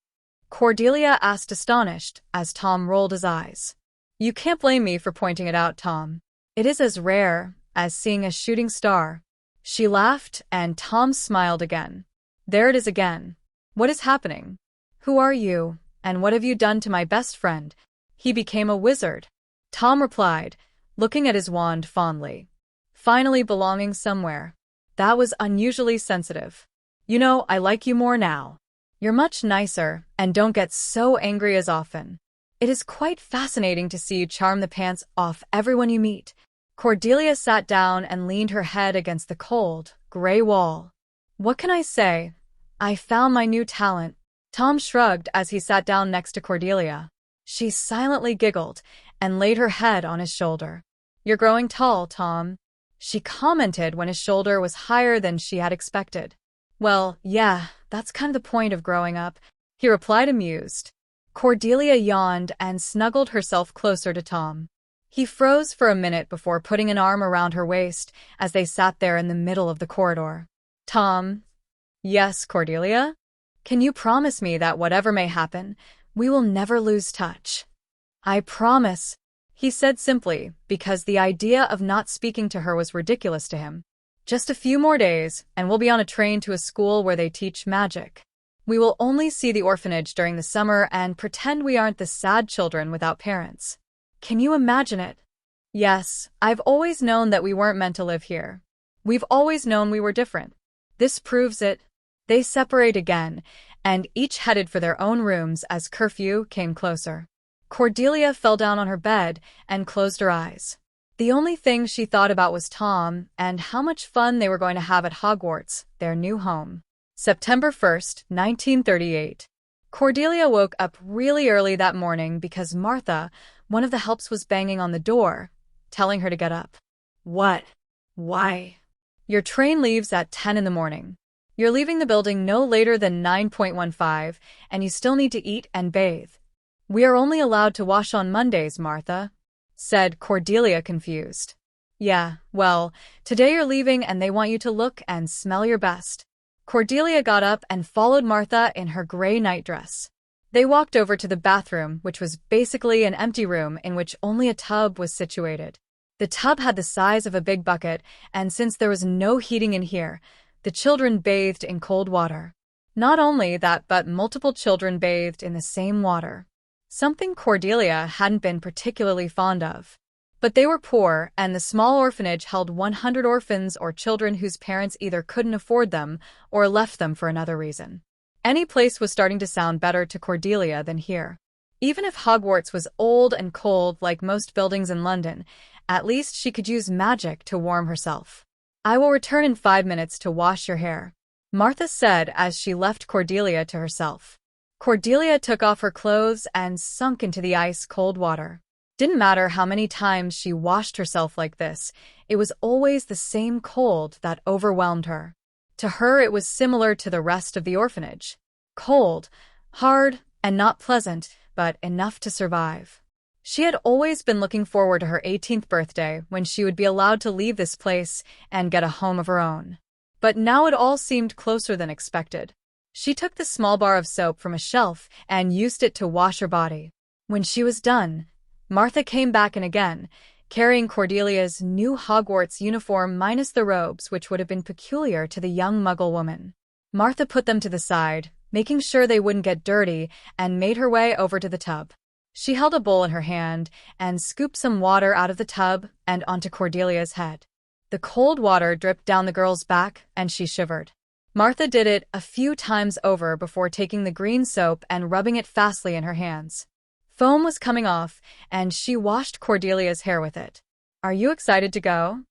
Cordelia asked astonished as Tom rolled his eyes. You can't blame me for pointing it out, Tom. It is as rare as seeing a shooting star. She laughed, and Tom smiled again. There it is again. What is happening? Who are you, and what have you done to my best friend? He became a wizard, Tom replied, looking at his wand fondly. Finally belonging somewhere. That was unusually sensitive. You know, I like you more now. You're much nicer, and don't get so angry as often. It is quite fascinating to see you charm the pants off everyone you meet. Cordelia sat down and leaned her head against the cold, gray wall. What can I say? I found my new talent. Tom shrugged as he sat down next to Cordelia. She silently giggled and laid her head on his shoulder. You're growing tall, Tom, she commented when his shoulder was higher than she had expected. Well, yeah, that's kind of the point of growing up, he replied amused. Cordelia yawned and snuggled herself closer to Tom. He froze for a minute before putting an arm around her waist as they sat there in the middle of the corridor. Tom? Yes, Cordelia? Can you promise me that whatever may happen, we will never lose touch? I promise, he said simply, because the idea of not speaking to her was ridiculous to him. Just a few more days, and we'll be on a train to a school where they teach magic. We will only see the orphanage during the summer and pretend we aren't the sad children without parents. Can you imagine it? Yes, I've always known that we weren't meant to live here. We've always known we were different. This proves it. They separate again, and each headed for their own rooms as curfew came closer. Cordelia fell down on her bed and closed her eyes. The only thing she thought about was Tom and how much fun they were going to have at Hogwarts, their new home. September 1st, 1938. Cordelia woke up really early that morning because Martha, one of the helps, was banging on the door, telling her to get up. What? Why? Your train leaves at 10 in the morning. You're leaving the building no later than 9:15, and you still need to eat and bathe. We are only allowed to wash on Mondays, Martha, said Cordelia, confused. Yeah, well, today you're leaving and they want you to look and smell your best. Cordelia got up and followed Martha in her gray nightdress. They walked over to the bathroom, which was basically an empty room in which only a tub was situated. The tub had the size of a big bucket, and since there was no heating in here, the children bathed in cold water. Not only that, but multiple children bathed in the same water. Something Cordelia hadn't been particularly fond of. But they were poor, and the small orphanage held 100 orphans or children whose parents either couldn't afford them or left them for another reason. Any place was starting to sound better to Cordelia than here. Even if Hogwarts was old and cold like most buildings in London, at least she could use magic to warm herself. "I will return in 5 minutes to wash your hair," Martha said as she left Cordelia to herself. Cordelia took off her clothes and sunk into the ice-cold water. Didn't matter how many times she washed herself like this, it was always the same cold that overwhelmed her. To her, it was similar to the rest of the orphanage. Cold, hard, and not pleasant, but enough to survive. She had always been looking forward to her 18th birthday when she would be allowed to leave this place and get a home of her own. But now it all seemed closer than expected. She took the small bar of soap from a shelf and used it to wash her body. When she was done, Martha came back in again, carrying Cordelia's new Hogwarts uniform minus the robes which would have been peculiar to the young Muggle woman. Martha put them to the side, making sure they wouldn't get dirty, and made her way over to the tub. She held a bowl in her hand and scooped some water out of the tub and onto Cordelia's head. The cold water dripped down the girl's back, and she shivered. Martha did it a few times over before taking the green soap and rubbing it fastly in her hands. Foam was coming off, and she washed Cordelia's hair with it. "Are you excited to go?"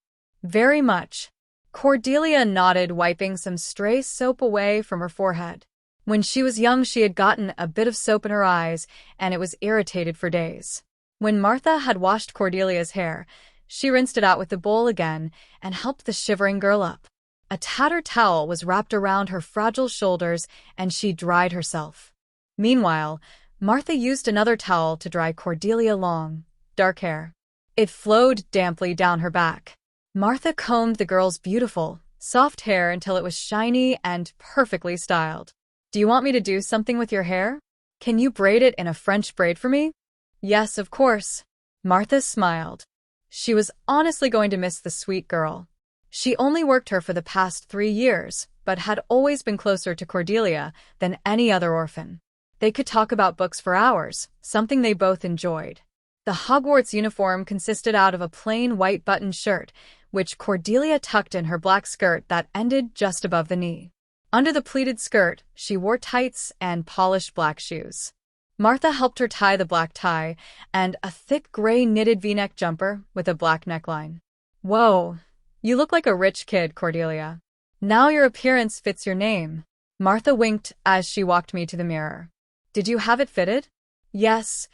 "Very much." Cordelia nodded, wiping some stray soap away from her forehead. When she was young, she had gotten a bit of soap in her eyes, and it was irritated for days. When Martha had washed Cordelia's hair, she rinsed it out with the bowl again and helped the shivering girl up. A tattered towel was wrapped around her fragile shoulders, and she dried herself. Meanwhile, Martha used another towel to dry Cordelia's long, dark hair. It flowed damply down her back. Martha combed the girl's beautiful, soft hair until it was shiny and perfectly styled. "Do you want me to do something with your hair? Can you braid it in a French braid for me?" "Yes, of course." Martha smiled. She was honestly going to miss the sweet girl. She only worked her for the past 3 years, but had always been closer to Cordelia than any other orphan. They could talk about books for hours, something they both enjoyed. The Hogwarts uniform consisted out of a plain white buttoned shirt, which Cordelia tucked in her black skirt that ended just above the knee. Under the pleated skirt, she wore tights and polished black shoes. Martha helped her tie the black tie and a thick gray knitted V-neck jumper with a black neckline. "Whoa, you look like a rich kid, Cordelia. Now your appearance fits your name." Martha winked as she walked me to the mirror. "Did you have it fitted?" "Yes.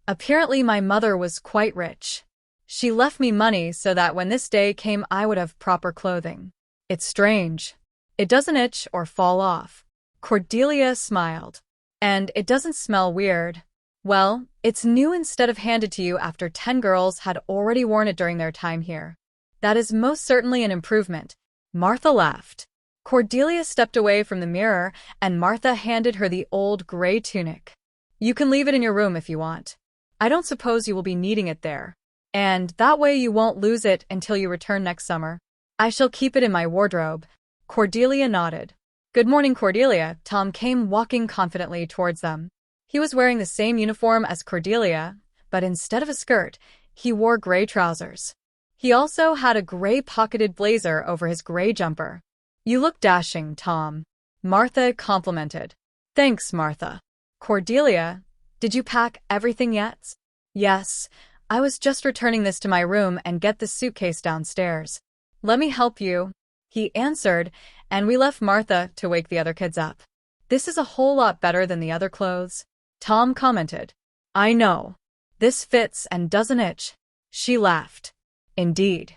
Apparently my mother was quite rich. She left me money so that when this day came I would have proper clothing. It's strange. It doesn't itch or fall off." Cordelia smiled. "And it doesn't smell weird." "Well, it's new instead of handed to you after 10 girls had already worn it during their time here." "That is most certainly an improvement." Martha laughed. Cordelia stepped away from the mirror, and Martha handed her the old gray tunic. "You can leave it in your room if you want. I don't suppose you will be needing it there. And that way you won't lose it until you return next summer." "I shall keep it in my wardrobe." Cordelia nodded. "Good morning, Cordelia." Tom came walking confidently towards them. He was wearing the same uniform as Cordelia, but instead of a skirt, he wore gray trousers. He also had a gray pocketed blazer over his gray jumper. "You look dashing, Tom," Martha complimented. "Thanks, Martha." "Cordelia, did you pack everything yet?" "Yes, I was just returning this to my room and get the suitcase downstairs." "Let me help you," he answered, and we left Martha to wake the other kids up. "This is a whole lot better than the other clothes," Tom commented. "I know. This fits and doesn't itch." She laughed. "Indeed.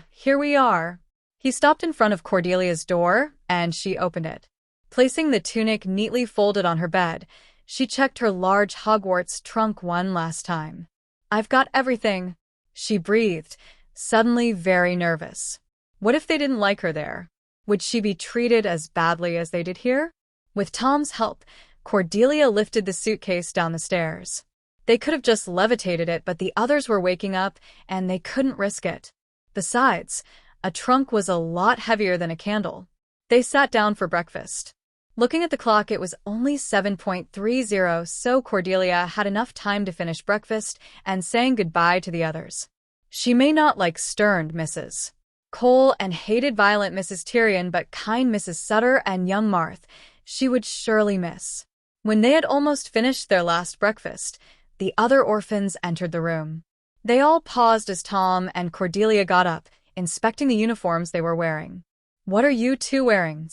Here we are." He stopped in front of Cordelia's door, and she opened it. Placing the tunic neatly folded on her bed, she checked her large Hogwarts trunk one last time. "I've got everything," she breathed, suddenly very nervous. What if they didn't like her there? Would she be treated as badly as they did here? With Tom's help, Cordelia lifted the suitcase down the stairs. They could have just levitated it, but the others were waking up, and they couldn't risk it. Besides, a trunk was a lot heavier than a candle. They sat down for breakfast. Looking at the clock, it was only 7:30, so Cordelia had enough time to finish breakfast and saying goodbye to the others. She may not like stern Mrs. Cole and hated violent Mrs. Tyrion, but kind Mrs. Sutter and young Martha she would surely miss. When they had almost finished their last breakfast, the other orphans entered the room. They all paused as Tom and Cordelia got up, inspecting the uniforms they were wearing. "What are you two wearing?"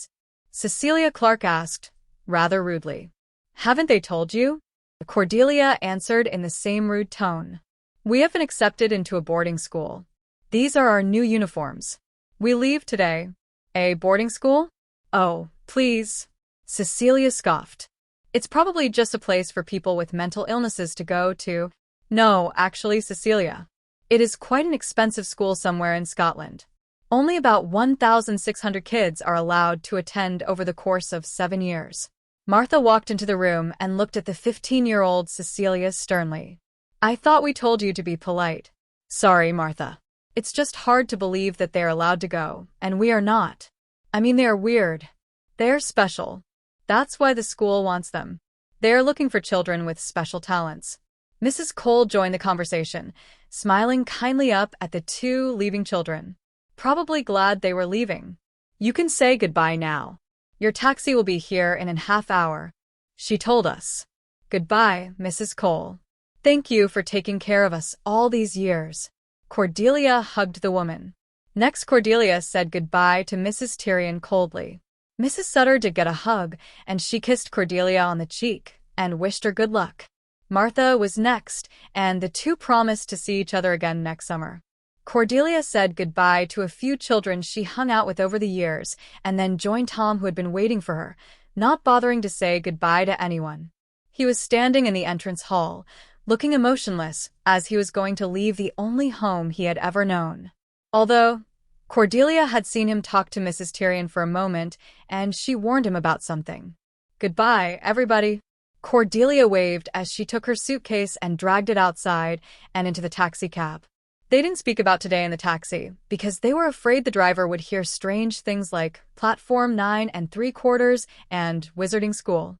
Cecilia Clark asked, rather rudely. "Haven't they told you?" Cordelia answered in the same rude tone. "We have been accepted into a boarding school. These are our new uniforms. We leave today." "A boarding school? Oh, please." Cecilia scoffed. "It's probably just a place for people with mental illnesses to go to." "No, actually, Cecilia. It is quite an expensive school somewhere in Scotland. Only about 1,600 kids are allowed to attend over the course of 7 years. Martha walked into the room and looked at the 15-year-old Cecilia sternly. "I thought we told you to be polite." "Sorry, Martha. It's just hard to believe that they're allowed to go, and we are not. I mean, they are weird. They're special. That's why the school wants them. They are looking for children with special talents." Mrs. Cole joined the conversation, smiling kindly up at the two leaving children. Probably glad they were leaving. "You can say goodbye now. Your taxi will be here in a half-hour," she told us. "Goodbye, Mrs. Cole. Thank you for taking care of us all these years." Cordelia hugged the woman. Next, Cordelia said goodbye to Mrs. Tyrion coldly. Mrs. Sutter did get a hug, and she kissed Cordelia on the cheek and wished her good luck. Martha was next, and the two promised to see each other again next summer. Cordelia said goodbye to a few children she hung out with over the years, and then joined Tom, who had been waiting for her, not bothering to say goodbye to anyone. He was standing in the entrance hall, looking emotionless, as he was going to leave the only home he had ever known. Although Cordelia had seen him talk to Mrs. Tyrion for a moment, and she warned him about something. "Goodbye, everybody." Cordelia waved as she took her suitcase and dragged it outside and into the taxicab. They didn't speak about today in the taxi, because they were afraid the driver would hear strange things like platform 9 3/4 and wizarding school.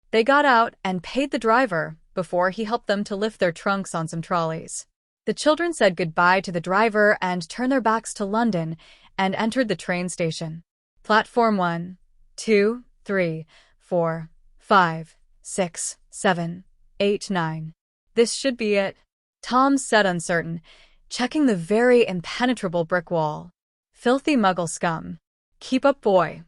They got out and paid the driver before he helped them to lift their trunks on some trolleys. The children said goodbye to the driver and turned their backs to London and entered the train station. Platform 1, 2, 3, 4, 5, 6, 7, 8, 9. "This should be it," Tom said, uncertain, checking the very impenetrable brick wall. "Filthy Muggle scum. Keep up, boy."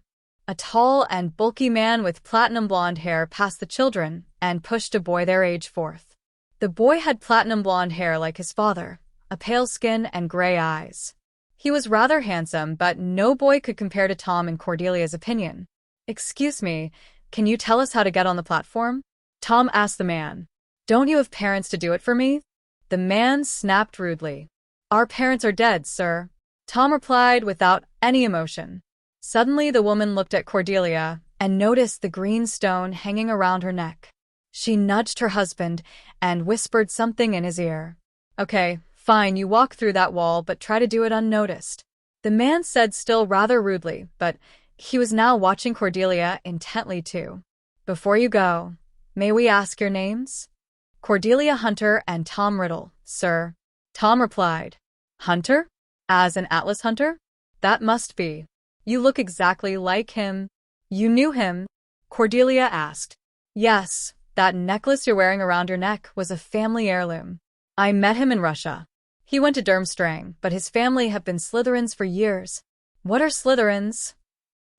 A tall and bulky man with platinum blonde hair passed the children and pushed a boy their age forth. The boy had platinum blonde hair like his father, a pale skin and gray eyes. He was rather handsome, but no boy could compare to Tom in Cordelia's opinion. "Excuse me, can you tell us how to get on the platform?" Tom asked the man. "Don't you have parents to do it for me?" The man snapped rudely. "Our parents are dead, sir," Tom replied without any emotion. Suddenly, the woman looked at Cordelia and noticed the green stone hanging around her neck. She nudged her husband and whispered something in his ear. "Okay, fine, you walk through that wall, but try to do it unnoticed," the man said, still rather rudely, but he was now watching Cordelia intently too. "Before you go, may we ask your names?" "Cordelia Hunter and Tom Riddle, sir," Tom replied. "Hunter? As an Atlas hunter? That must be. You look exactly like him." "You knew him?" Cordelia asked. "Yes, that necklace you're wearing around your neck was a family heirloom. I met him in Russia. He went to Durmstrang, but his family have been Slytherins for years." "What are Slytherins?"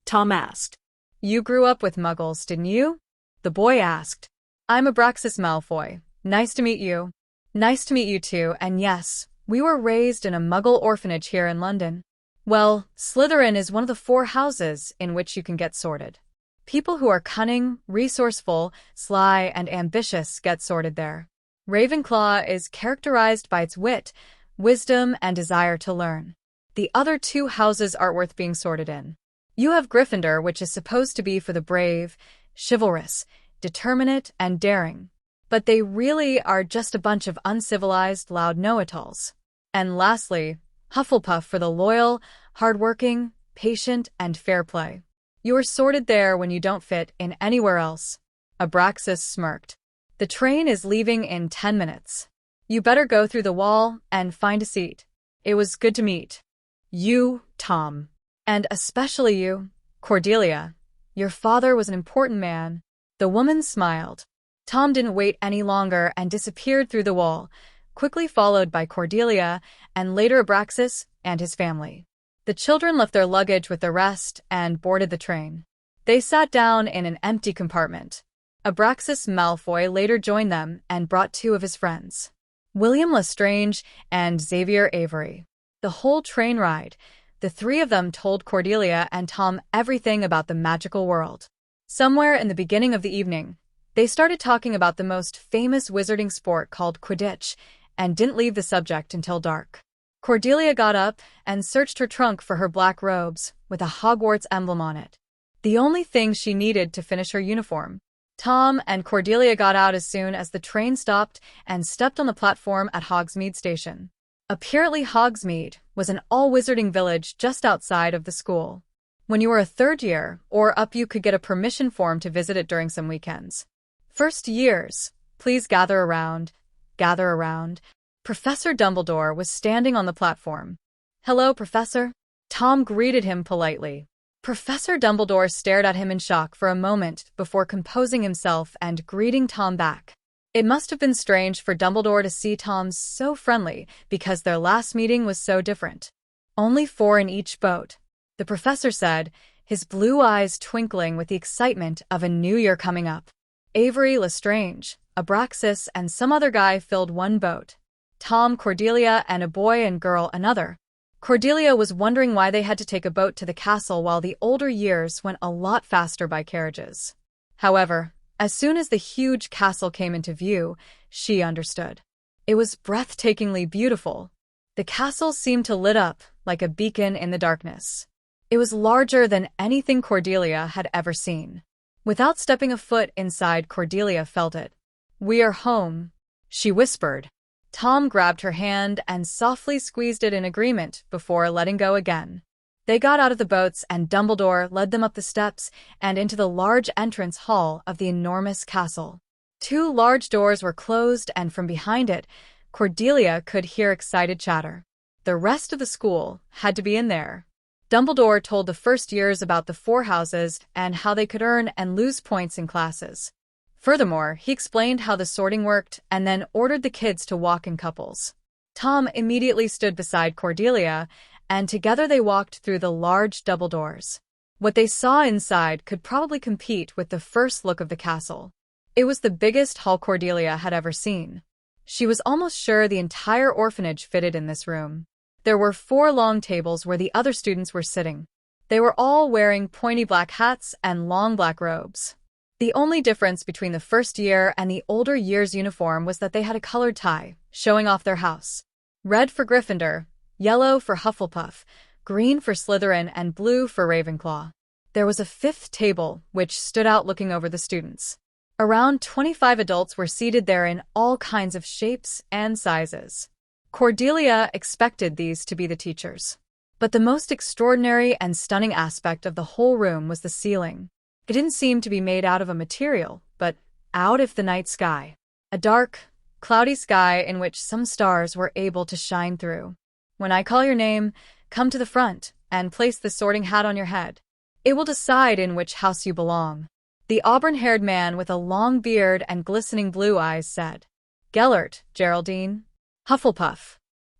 Tom asked. "You grew up with Muggles, didn't you?" the boy asked. "I'm Abraxas Malfoy. Nice to meet you." "Nice to meet you too, and yes, we were raised in a Muggle orphanage here in London." "Well, Slytherin is one of the 4 houses in which you can get sorted. People who are cunning, resourceful, sly, and ambitious get sorted there. Ravenclaw is characterized by its wit, wisdom, and desire to learn. The other 2 houses aren't worth being sorted in. You have Gryffindor, which is supposed to be for the brave, chivalrous, determinate, and daring. But they really are just a bunch of uncivilized, loud know-it-alls. And lastly, Hufflepuff for the loyal, hardworking, patient, and fair play. You are sorted there when you don't fit in anywhere else." Abraxas smirked. "The train is leaving in 10 minutes. You better go through the wall and find a seat. It was good to meet you, Tom. And especially you, Cordelia. Your father was an important man." The woman smiled. Tom didn't wait any longer and disappeared through the wall, quickly followed by Cordelia and later Abraxas and his family. The children left their luggage with the rest and boarded the train. They sat down in an empty compartment. Abraxas Malfoy later joined them and brought two of his friends, William Lestrange and Xavier Avery. The whole train ride, the three of them told Cordelia and Tom everything about the magical world. Somewhere in the beginning of the evening, they started talking about the most famous wizarding sport called Quidditch and didn't leave the subject until dark. Cordelia got up and searched her trunk for her black robes with a Hogwarts emblem on it, the only thing she needed to finish her uniform. Tom and Cordelia got out as soon as the train stopped and stepped on the platform at Hogsmeade Station. Apparently Hogsmeade was an all-wizarding village just outside of the school. When you were a third year or up, you could get a permission form to visit it during some weekends. First years, please gather around. Gather around. Professor Dumbledore was standing on the platform. Hello, Professor. Tom greeted him politely. Professor Dumbledore stared at him in shock for a moment before composing himself and greeting Tom back. It must have been strange for Dumbledore to see Tom so friendly because their last meeting was so different. Only 4 in each boat, the professor said, his blue eyes twinkling with the excitement of a new year coming up. Avery, Lestrange, Abraxas, and some other guy filled one boat. Tom, Cordelia, and a boy and girl another. Cordelia was wondering why they had to take a boat to the castle while the older years went a lot faster by carriages. However, as soon as the huge castle came into view, she understood. It was breathtakingly beautiful. The castle seemed to lit up like a beacon in the darkness. It was larger than anything Cordelia had ever seen. Without stepping a foot inside, Cordelia felt it. "We are home," she whispered. Tom grabbed her hand and softly squeezed it in agreement before letting go again. They got out of the boats and Dumbledore led them up the steps and into the large entrance hall of the enormous castle. 2 large doors were closed and from behind it, Cordelia could hear excited chatter. The rest of the school had to be in there. Dumbledore told the first years about the 4 houses and how they could earn and lose points in classes. Furthermore, he explained how the sorting worked and then ordered the kids to walk in couples. Tom immediately stood beside Cordelia, and together they walked through the large double doors. What they saw inside could probably compete with the first look of the castle. It was the biggest hall Cordelia had ever seen. She was almost sure the entire orphanage fitted in this room. There were 4 long tables where the other students were sitting. They were all wearing pointy black hats and long black robes. The only difference between the first year and the older year's uniform was that they had a colored tie, showing off their house. Red for Gryffindor, yellow for Hufflepuff, green for Slytherin, and blue for Ravenclaw. There was a 5th table, which stood out looking over the students. Around 25 adults were seated there in all kinds of shapes and sizes. Cordelia expected these to be the teachers. But the most extraordinary and stunning aspect of the whole room was the ceiling. It didn't seem to be made out of a material, but out of the night sky. A dark, cloudy sky in which some stars were able to shine through. When I call your name, come to the front and place the sorting hat on your head. It will decide in which house you belong. The auburn-haired man with a long beard and glistening blue eyes said. Gellert, Geraldine. Hufflepuff.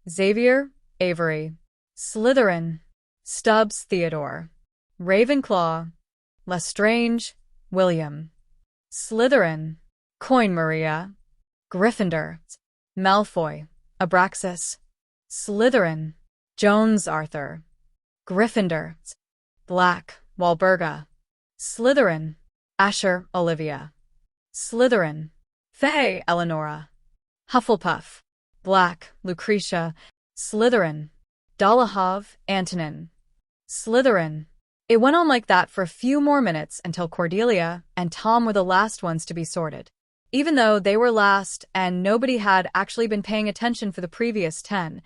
Xavier, Avery. Slytherin. Stubbs, Theodore. Ravenclaw. Lestrange, William. Slytherin. Coin Maria. Gryffindor. Malfoy. Abraxas. Slytherin. Jones Arthur. Gryffindor. Black, Walburga. Slytherin. Asher, Olivia. Slytherin. Faye, Eleonora. Hufflepuff. Black, Lucretia. Slytherin. Dolohov, Antonin. Slytherin. It went on like that for a few more minutes until Cordelia and Tom were the last ones to be sorted. Even though they were last and nobody had actually been paying attention for the previous 10,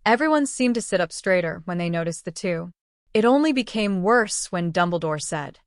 everyone seemed to sit up straighter when they noticed the 2. It only became worse when Dumbledore said,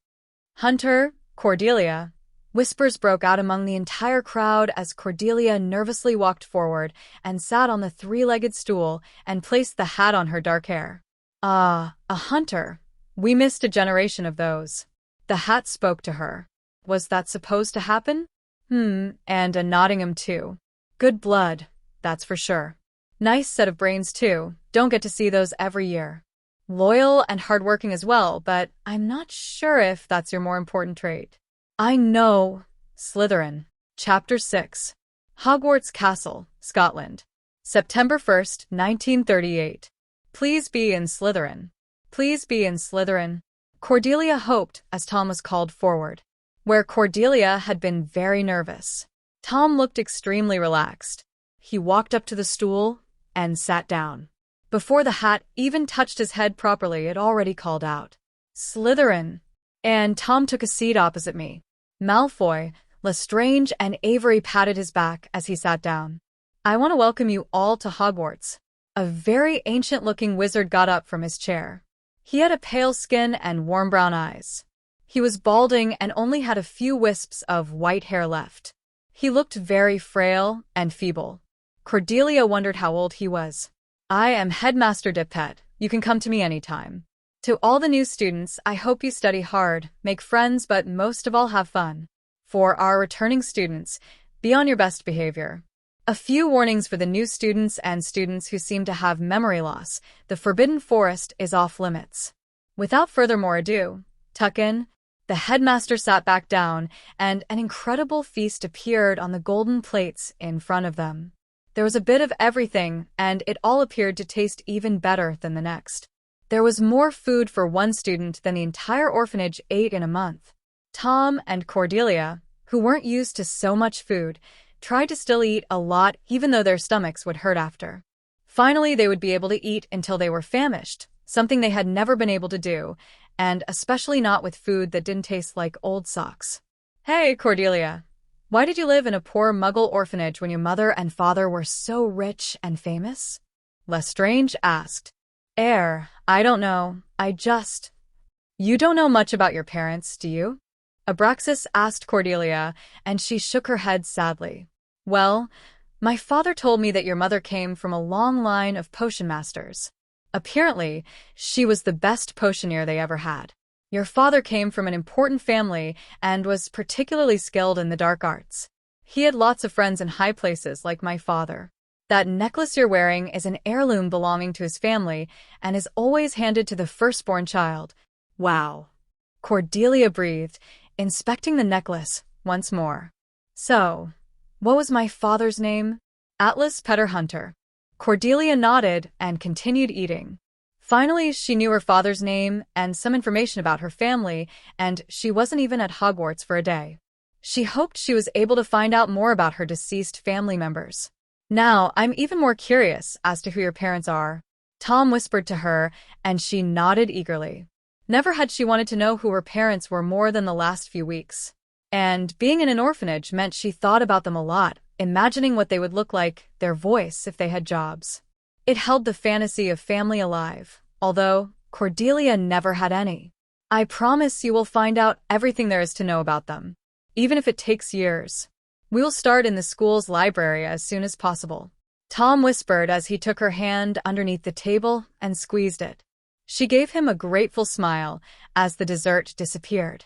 Hunter, Cordelia. Whispers broke out among the entire crowd as Cordelia nervously walked forward and sat on the 3-legged stool and placed the hat on her dark hair. Ah, a hunter. We missed a generation of those. The hat spoke to her. Was that supposed to happen? And a Nottingham too. Good blood, that's for sure. Nice set of brains too, don't get to see those every year. Loyal and hardworking as well, but I'm not sure if that's your more important trait. I know. Slytherin. Chapter 6. Hogwarts Castle, Scotland. September 1st, 1938. Please be in Slytherin. Please be in Slytherin. Cordelia hoped as Tom was called forward, where Cordelia had been very nervous. Tom looked extremely relaxed. He walked up to the stool and sat down. Before the hat even touched his head properly, it already called out, Slytherin. And Tom took a seat opposite me. Malfoy, Lestrange, and Avery patted his back as he sat down. I want to welcome you all to Hogwarts. A very ancient-looking wizard got up from his chair. He had a pale skin and warm brown eyes. He was balding and only had a few wisps of white hair left. He looked very frail and feeble. Cordelia wondered how old he was. I am Headmaster Dippet. You can come to me anytime. To all the new students, I hope you study hard, make friends, but most of all have fun. For our returning students, be on your best behavior. A few warnings for the new students and students who seem to have memory loss. The Forbidden Forest is off limits. Without further more ado, tuck in. The headmaster sat back down, and an incredible feast appeared on the golden plates in front of them. There was a bit of everything, and it all appeared to taste even better than the next. There was more food for one student than the entire orphanage ate in a month. Tom and Cordelia, who weren't used to so much food, tried to still eat a lot even though their stomachs would hurt after. Finally, they would be able to eat until they were famished, something they had never been able to do, and especially not with food that didn't taste like old socks. Hey, Cordelia, why did you live in a poor Muggle orphanage when your mother and father were so rich and famous? Lestrange asked. I don't know. You don't know much about your parents, do you? Abraxas asked Cordelia, and she shook her head sadly. Well, my father told me that your mother came from a long line of potion masters. Apparently, she was the best potioneer they ever had. Your father came from an important family and was particularly skilled in the dark arts. He had lots of friends in high places like my father. That necklace you're wearing is an heirloom belonging to his family and is always handed to the firstborn child. Wow. Cordelia breathed, inspecting the necklace once more. So, what was my father's name? Atlas Petterhunter. Cordelia nodded and continued eating. Finally, she knew her father's name and some information about her family, and she wasn't even at Hogwarts for a day. She hoped she was able to find out more about her deceased family members. Now, I'm even more curious as to who your parents are. Tom whispered to her, and she nodded eagerly. Never had she wanted to know who her parents were more than the last few weeks. And being in an orphanage meant she thought about them a lot, imagining what they would look like, their voice, if they had jobs. It held the fantasy of family alive, although Cordelia never had any. I promise you will find out everything there is to know about them, even if it takes years. We will start in the school's library as soon as possible. Tom whispered as he took her hand underneath the table and squeezed it. She gave him a grateful smile as the dessert disappeared.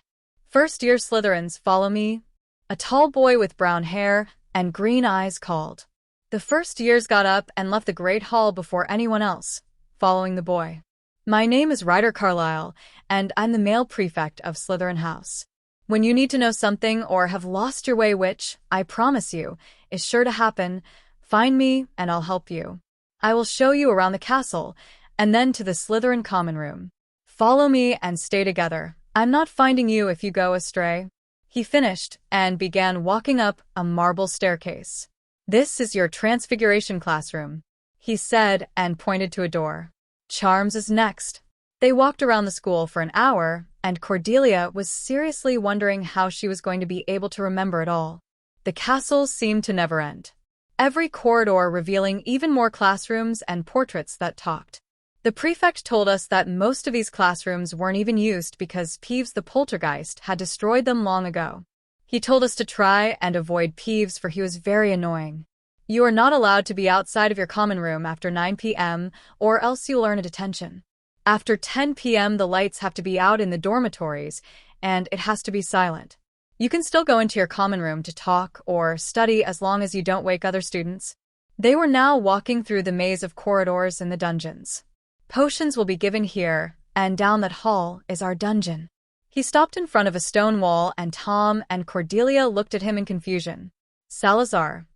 First-year Slytherins, follow me. A tall boy with brown hair and green eyes called. The first years got up and left the great hall before anyone else, following the boy. My name is Ryder Carlyle, and I'm the male prefect of Slytherin House. When you need to know something or have lost your way, which, I promise you, is sure to happen, find me and I'll help you. I will show you around the castle, and then to the Slytherin common room. Follow me and stay together. I'm not finding you if you go astray. He finished and began walking up a marble staircase. This is your transfiguration classroom, he said and pointed to a door. Charms is next. They walked around the school for an hour, and Cordelia was seriously wondering how she was going to be able to remember it all. The castle seemed to never end. Every corridor revealing even more classrooms and portraits that talked. The prefect told us that most of these classrooms weren't even used because Peeves the poltergeist had destroyed them long ago. He told us to try and avoid Peeves, for he was very annoying. You are not allowed to be outside of your common room after 9 p.m. or else you'll earn a detention. After 10 p.m. the lights have to be out in the dormitories, and it has to be silent. You can still go into your common room to talk or study as long as you don't wake other students. They were now walking through the maze of corridors in the dungeons. Potions will be given here, and down that hall is our dungeon. He stopped in front of a stone wall, and Tom and Cordelia looked at him in confusion. Salazar,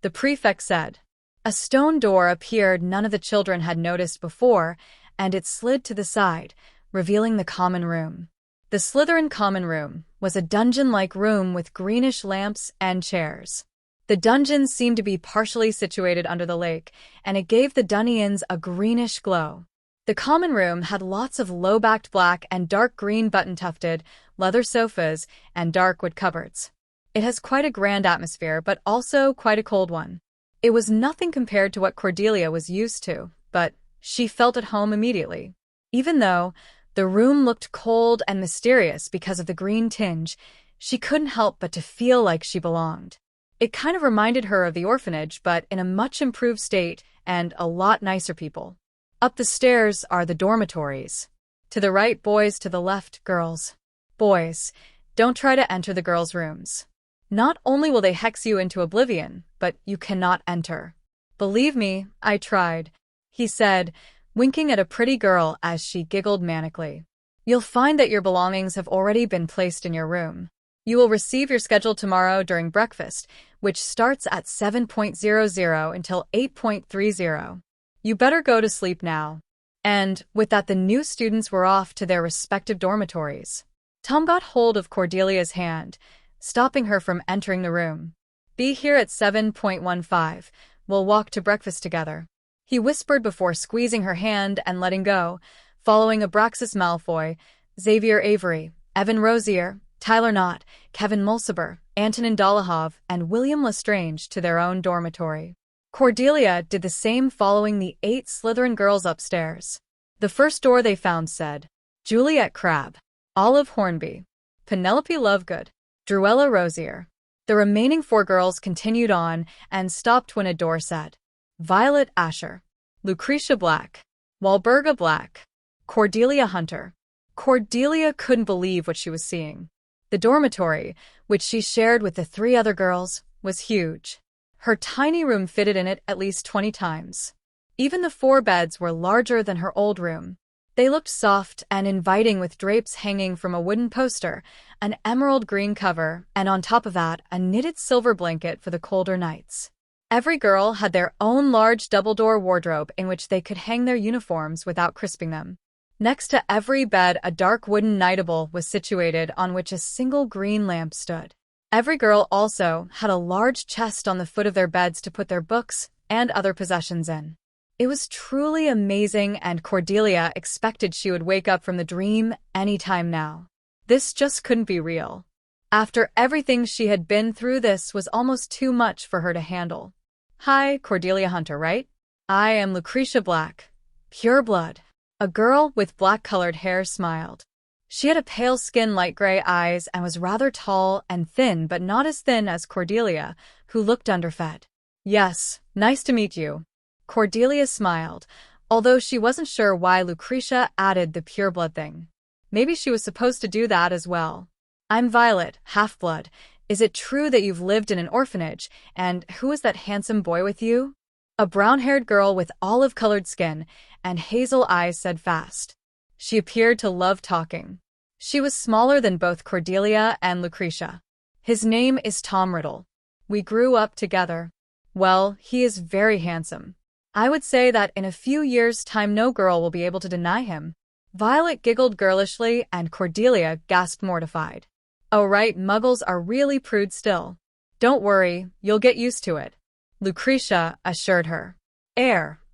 the prefect said. A stone door appeared none of the children had noticed before, and it slid to the side, revealing the common room. The Slytherin common room was a dungeon-like room with greenish lamps and chairs. The dungeon seemed to be partially situated under the lake, and it gave the Dunnians a greenish glow. The common room had lots of low-backed black and dark green button-tufted leather sofas and dark wood cupboards. It has quite a grand atmosphere, but also quite a cold one. It was nothing compared to what Cordelia was used to, but she felt at home immediately. Even though the room looked cold and mysterious because of the green tinge, she couldn't help but to feel like she belonged. It kind of reminded her of the orphanage, but in a much improved state and a lot nicer people. Up the stairs are the dormitories. To the right, boys; to the left, girls. Boys, don't try to enter the girls' rooms. Not only will they hex you into oblivion, but you cannot enter. Believe me, I tried, he said, winking at a pretty girl as she giggled manically. You'll find that your belongings have already been placed in your room. You will receive your schedule tomorrow during breakfast, which starts at 7:00 until 8:30. You better go to sleep now. And with that, the new students were off to their respective dormitories. Tom got hold of Cordelia's hand, stopping her from entering the room. Be here at 7:15. We'll walk to breakfast together, he whispered before squeezing her hand and letting go, following Abraxas Malfoy, Xavier Avery, Evan Rosier, Tyler Knott, Kevin Mulciber, Antonin Dolohov, and William Lestrange to their own dormitory. Cordelia did the same, following the 8 Slytherin girls upstairs. The first door they found said, Juliet Crabbe, Olive Hornby, Penelope Lovegood, Druella Rosier. The remaining 4 girls continued on and stopped when a door said, Violet Asher, Lucretia Black, Walburga Black, Cordelia Hunter. Cordelia couldn't believe what she was seeing. The dormitory, which she shared with the 3 other girls, was huge. Her tiny room fitted in it at least 20 times. Even the 4 beds were larger than her old room. They looked soft and inviting, with drapes hanging from a wooden poster, an emerald green cover, and on top of that, a knitted silver blanket for the colder nights. Every girl had their own large double-door wardrobe in which they could hang their uniforms without crisping them. Next to every bed, a dark wooden nightable was situated on which a single green lamp stood. Every girl also had a large chest on the foot of their beds to put their books and other possessions in. It was truly amazing, and Cordelia expected she would wake up from the dream any time now. This just couldn't be real. After everything she had been through, this was almost too much for her to handle. Hi, Cordelia Hunter, right? I am Lucretia Black, pure blood. A girl with black-colored hair smiled. She had a pale skin, light gray eyes, and was rather tall and thin, but not as thin as Cordelia, who looked underfed. Yes, nice to meet you. Cordelia smiled, although she wasn't sure why Lucretia added the pureblood thing. Maybe she was supposed to do that as well. I'm Violet, half-blood. Is it true that you've lived in an orphanage, and who is that handsome boy with you? A brown-haired girl with olive-colored skin and hazel eyes said fast. She appeared to love talking. She was smaller than both Cordelia and Lucretia. His name is Tom Riddle. We grew up together. Well, he is very handsome. I would say that in a few years' time no girl will be able to deny him. Violet giggled girlishly, and Cordelia gasped mortified. Oh right, muggles are really prude still. Don't worry, you'll get used to it, Lucretia assured her.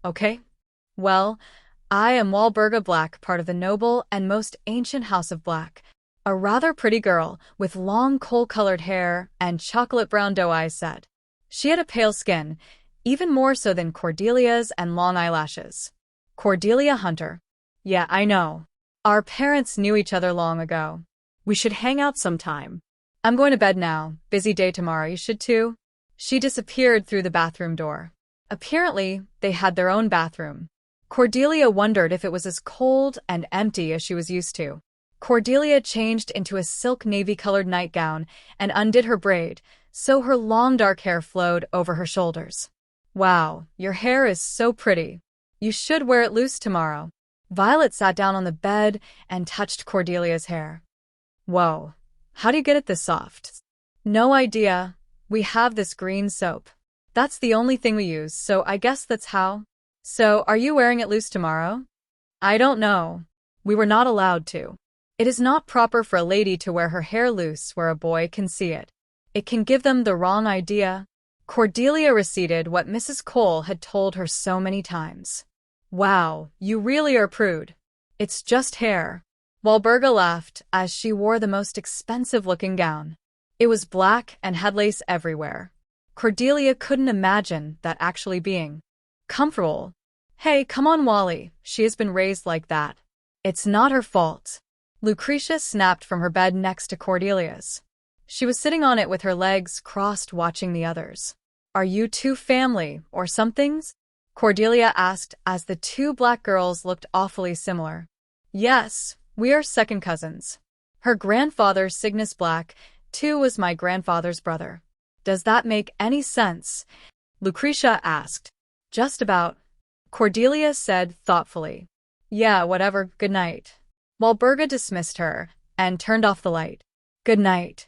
Okay? Well, I am Walburga Black, part of the noble and most ancient House of Black. A rather pretty girl with long coal-colored hair and chocolate-brown doe eyes said. She had a pale skin, even more so than Cordelia's, and long eyelashes. Cordelia Hunter. Yeah, I know. Our parents knew each other long ago. We should hang out sometime. I'm going to bed now. Busy day tomorrow. You should too. She disappeared through the bathroom door. Apparently, they had their own bathroom. Cordelia wondered if it was as cold and empty as she was used to. Cordelia changed into a silk navy-colored nightgown and undid her braid, so her long dark hair flowed over her shoulders. Wow, your hair is so pretty. You should wear it loose tomorrow. Violet sat down on the bed and touched Cordelia's hair. Whoa, how do you get it this soft? No idea. We have this green soap. That's the only thing we use, so I guess that's how. So, are you wearing it loose tomorrow? I don't know. We were not allowed to. It is not proper for a lady to wear her hair loose where a boy can see it. It can give them the wrong idea. Cordelia repeated what Mrs. Cole had told her so many times. Wow, you really are prude. It's just hair. Walburga laughed as she wore the most expensive-looking gown. It was black and had lace everywhere. Cordelia couldn't imagine that actually being comfortable. Hey, come on, Wally. She has been raised like that. It's not her fault. Lucretia snapped from her bed next to Cordelia's. She was sitting on it with her legs crossed watching the others. Are you two family, or somethings? Cordelia asked as the two black girls looked awfully similar. Yes, we are second cousins. Her grandfather, Cygnus Black, too, was my grandfather's brother. Does that make any sense? Lucretia asked. Just about. Cordelia said thoughtfully. Yeah, whatever, good night. Walburga dismissed her and turned off the light. Good night.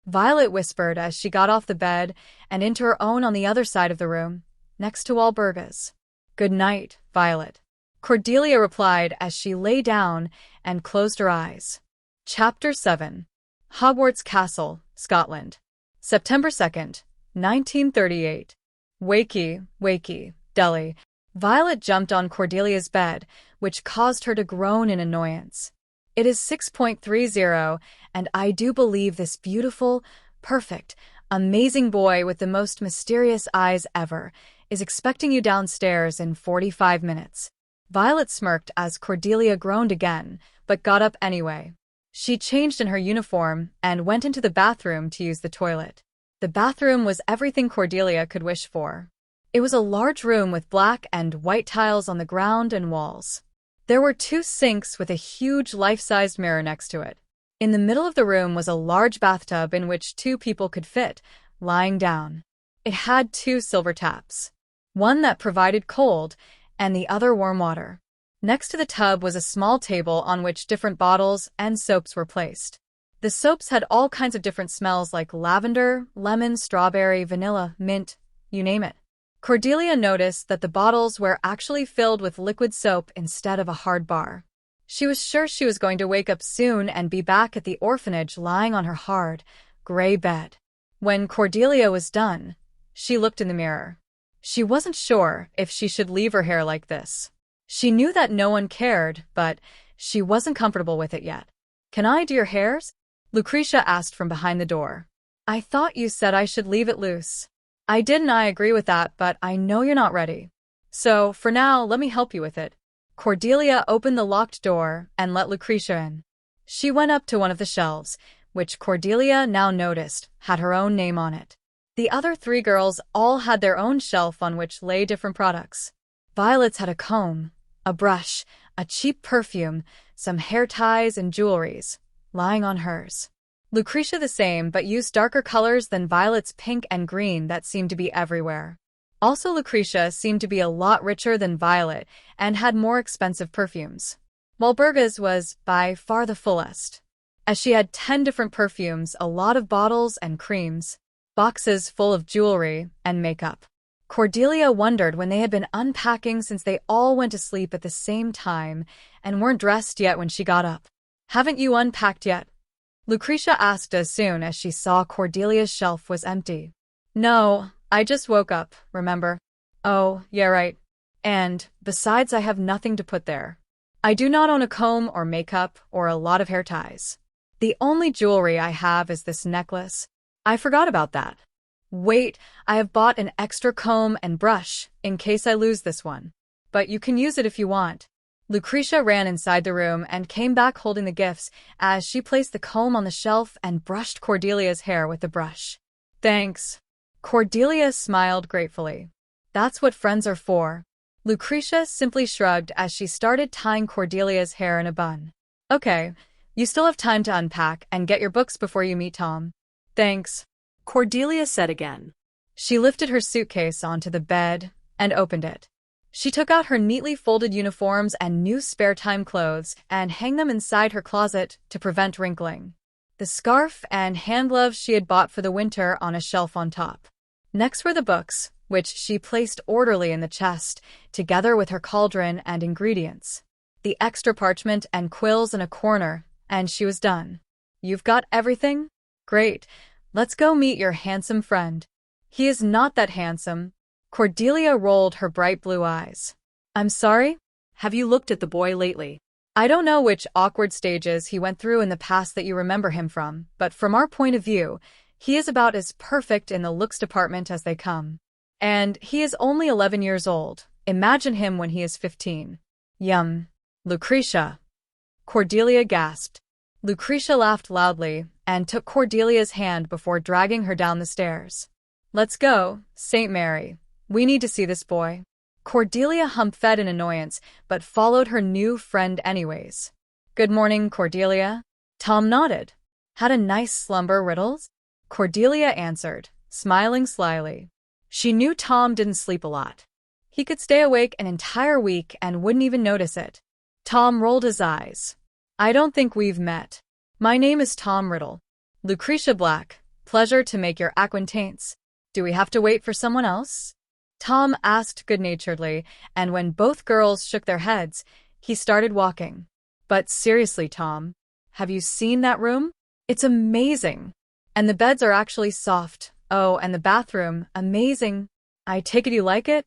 Violet whispered as she got off the bed and into her own on the other side of the room, next to Walburga's. Good night, Violet. Cordelia replied as she lay down and closed her eyes. Chapter 7. Hogwarts Castle, Scotland. September 2nd, 1938. Wakey, wakey, Delhi. Violet jumped on Cordelia's bed, which caused her to groan in annoyance. It is 6:30, and I do believe this beautiful, perfect, amazing boy with the most mysterious eyes ever is expecting you downstairs in 45 minutes. Violet smirked as Cordelia groaned again, but got up anyway. She changed in her uniform and went into the bathroom to use the toilet. The bathroom was everything Cordelia could wish for. It was a large room with black and white tiles on the ground and walls. There were 2 sinks with a huge life-sized mirror next to it. In the middle of the room was a large bathtub in which 2 people could fit, lying down. It had 2 silver taps, one that provided cold and the other warm water. Next to the tub was a small table on which different bottles and soaps were placed. The soaps had all kinds of different smells like lavender, lemon, strawberry, vanilla, mint, you name it. Cordelia noticed that the bottles were actually filled with liquid soap instead of a hard bar. She was sure she was going to wake up soon and be back at the orphanage lying on her hard, gray bed. When Cordelia was done, she looked in the mirror. She wasn't sure if she should leave her hair like this. She knew that no one cared, but she wasn't comfortable with it yet. Can I do your hairs? Lucretia asked from behind the door. I thought you said I should leave it loose. I agree with that, but I know you're not ready. So, for now, let me help you with it. Cordelia opened the locked door and let Lucretia in. She went up to one of the shelves, which Cordelia now noticed had her own name on it. The other 3 girls all had their own shelf on which lay different products. Violet's had a comb, a brush, a cheap perfume, some hair ties and jewelries, lying on hers. Lucretia the same, but used darker colors than Violet's pink and green that seemed to be everywhere. Also, Lucretia seemed to be a lot richer than Violet and had more expensive perfumes. Walburga's was by far the fullest, as she had 10 different perfumes, a lot of bottles and creams, boxes full of jewelry and makeup. Cordelia wondered when they had been unpacking since they all went to sleep at the same time and weren't dressed yet when she got up. Haven't you unpacked yet? Lucretia asked as soon as she saw Cordelia's shelf was empty. No, I just woke up, remember? Oh, yeah, right. And, besides, I have nothing to put there. I do not own a comb or makeup or a lot of hair ties. The only jewelry I have is this necklace. I forgot about that. Wait, I have bought an extra comb and brush in case I lose this one. But you can use it if you want. Lucretia ran inside the room and came back holding the gifts as she placed the comb on the shelf and brushed Cordelia's hair with the brush. Thanks. Cordelia smiled gratefully. That's what friends are for. Lucretia simply shrugged as she started tying Cordelia's hair in a bun. Okay, You still have time to unpack and get your books before you meet Tom. Thanks, Cordelia said again. She lifted her suitcase onto the bed and opened it. She took out her neatly folded uniforms and new spare-time clothes and hung them inside her closet to prevent wrinkling. The scarf and hand gloves she had bought for the winter on a shelf on top. Next were the books, which she placed orderly in the chest, together with her cauldron and ingredients. The extra parchment and quills in a corner, and she was done. You've got everything? Great. Let's go meet your handsome friend. He is not that handsome. Cordelia rolled her bright blue eyes. I'm sorry? Have you looked at the boy lately? I don't know which awkward stages he went through in the past that you remember him from, but from our point of view, he is about as perfect in the looks department as they come. And he is only 11 years old. Imagine him when he is 15. Yum. Lucretia. Cordelia gasped. Lucretia laughed loudly and took Cordelia's hand before dragging her down the stairs. Let's go, St. Mary. We need to see this boy. Cordelia hump-fed in annoyance, but followed her new friend anyways. Good morning, Cordelia. Tom nodded. Had a nice slumber, Riddles? Cordelia answered, smiling slyly. She knew Tom didn't sleep a lot. He could stay awake an entire week and wouldn't even notice it. Tom rolled his eyes. I don't think we've met. My name is Tom Riddle. Lucretia Black. Pleasure to make your acquaintance. Do we have to wait for someone else? Tom asked good-naturedly, and when both girls shook their heads, he started walking. But seriously, Tom, have you seen that room? It's amazing. And the beds are actually soft. Oh, and the bathroom, amazing. I take it you like it?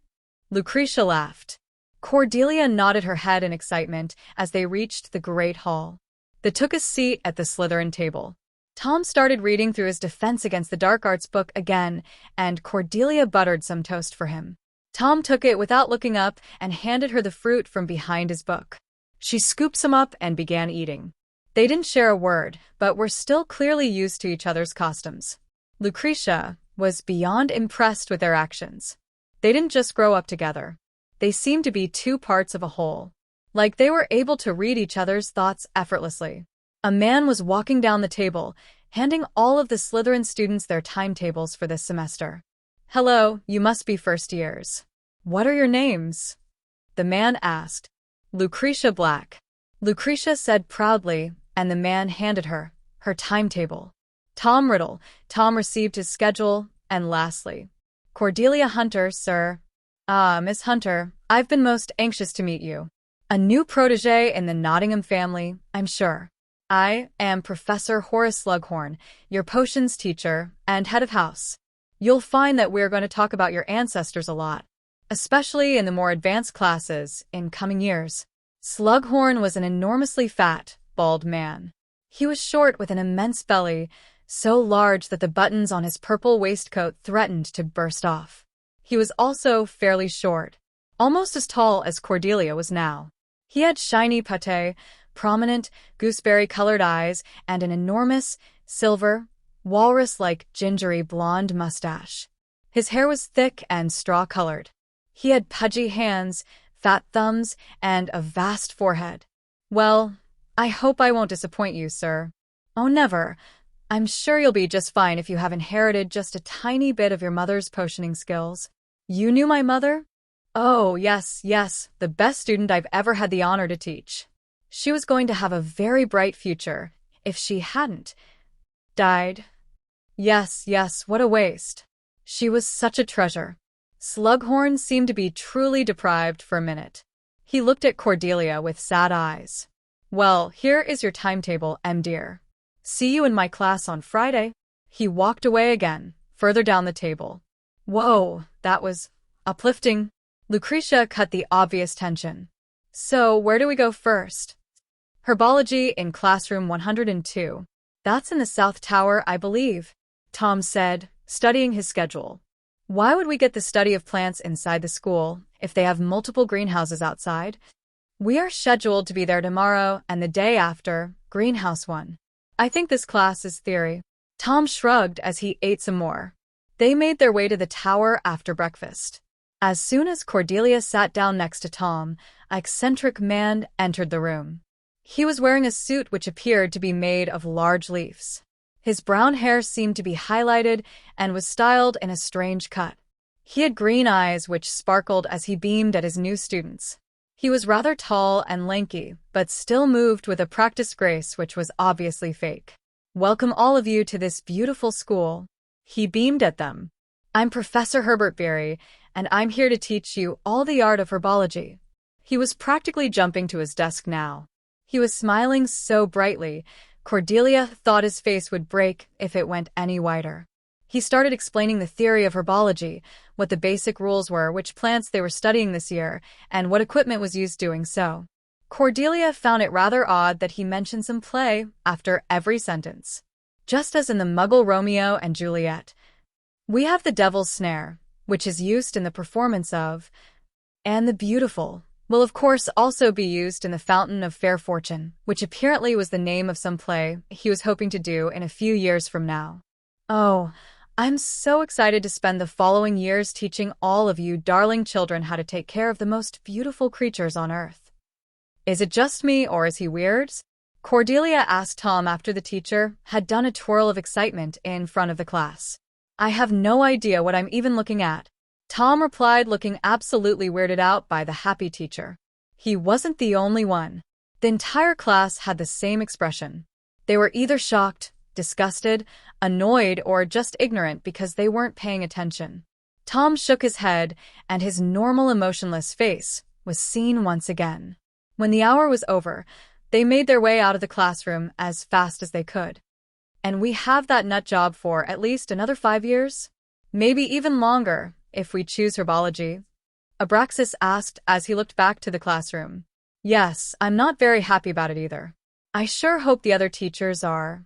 Lucretia laughed. Cordelia nodded her head in excitement as they reached the great hall. They took a seat at the Slytherin table. Tom started reading through his Defense Against the Dark Arts book again, and Cordelia buttered some toast for him. Tom took it without looking up and handed her the fruit from behind his book. She scooped some up and began eating. They didn't share a word, but were still clearly used to each other's costumes. Lucretia was beyond impressed with their actions. They didn't just grow up together. They seemed to be two parts of a whole. Like they were able to read each other's thoughts effortlessly. A man was walking down the table, handing all of the Slytherin students their timetables for this semester. Hello, you must be first years. What are your names? The man asked. Lucretia Black. Lucretia said proudly, and the man handed her her timetable. Tom Riddle. Tom received his schedule, and lastly, Cordelia Hunter, sir. Ah, Miss Hunter, I've been most anxious to meet you. A new protege in the Nottingham family, I'm sure. I am Professor Horace Slughorn, your potions teacher and head of house. You'll find that we're going to talk about your ancestors a lot, especially in the more advanced classes in coming years. Slughorn was an enormously fat, bald man. He was short with an immense belly, so large that the buttons on his purple waistcoat threatened to burst off. He was also fairly short, almost as tall as Cordelia was now. He had shiny pate, prominent, gooseberry-colored eyes, and an enormous, silver, walrus-like gingery blonde mustache. His hair was thick and straw-colored. He had pudgy hands, fat thumbs, and a vast forehead. Well, I hope I won't disappoint you, sir. Oh, never. I'm sure you'll be just fine if you have inherited just a tiny bit of your mother's potioning skills. You knew my mother? Oh, yes, the best student I've ever had the honor to teach. She was going to have a very bright future if she hadn't died. Yes, what a waste. She was such a treasure. Slughorn seemed to be truly deprived for a minute. He looked at Cordelia with sad eyes. Well, here is your timetable, dear. See you in my class on Friday. He walked away again, further down the table. Whoa, that was uplifting. Lucretia cut the obvious tension. So, where do we go first? Herbology in classroom 102. That's in the South Tower, I believe, Tom said, studying his schedule. Why would we get the study of plants inside the school if they have multiple greenhouses outside? We are scheduled to be there tomorrow and the day after, greenhouse 1. I think this class is theory. Tom shrugged as he ate some more. They made their way to the tower after breakfast. As soon as Cordelia sat down next to Tom, an eccentric man entered the room. He was wearing a suit which appeared to be made of large leaves. His brown hair seemed to be highlighted and was styled in a strange cut. He had green eyes which sparkled as he beamed at his new students. He was rather tall and lanky, but still moved with a practiced grace which was obviously fake. "Welcome all of you to this beautiful school." He beamed at them. "I'm Professor Herbert Berry, and I'm here to teach you all the art of herbology." He was practically jumping to his desk now. He was smiling so brightly, Cordelia thought his face would break if it went any wider. He started explaining the theory of herbology, what the basic rules were, which plants they were studying this year, and what equipment was used doing so. Cordelia found it rather odd that he mentioned some play after every sentence. Just as in the Muggle Romeo and Juliet, we have the Devil's Snare, which is used in the performance of, and the Beautiful will of course also be used in the Fountain of Fair Fortune, which apparently was the name of some play he was hoping to do in a few years from now. "Oh, I'm so excited to spend the following years teaching all of you darling children how to take care of the most beautiful creatures on Earth." "Is it just me, or is he weird?" Cordelia asked Tom after the teacher had done a twirl of excitement in front of the class. "I have no idea what I'm even looking at," Tom replied, looking absolutely weirded out by the happy teacher. He wasn't the only one. The entire class had the same expression. They were either shocked, disgusted, annoyed, or just ignorant because they weren't paying attention. Tom shook his head, and his normal emotionless face was seen once again. When the hour was over, they made their way out of the classroom as fast as they could. "And we have that nut job for at least another 5 years? Maybe even longer, if we choose herbology?" Abraxas asked as he looked back to the classroom. "Yes, I'm not very happy about it either. I sure hope the other teachers are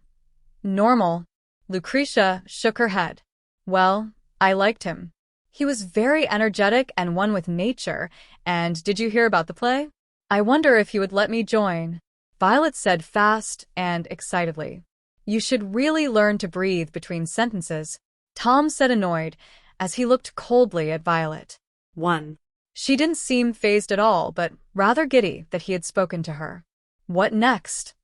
normal." Lucretia shook her head. "Well, I liked him. He was very energetic and one with nature, and did you hear about the play? I wonder if he would let me join," Violet said fast and excitedly. "You should really learn to breathe between sentences," Tom said, annoyed, as he looked coldly at Violet. 1. She didn't seem fazed at all, but rather giddy that he had spoken to her. What next?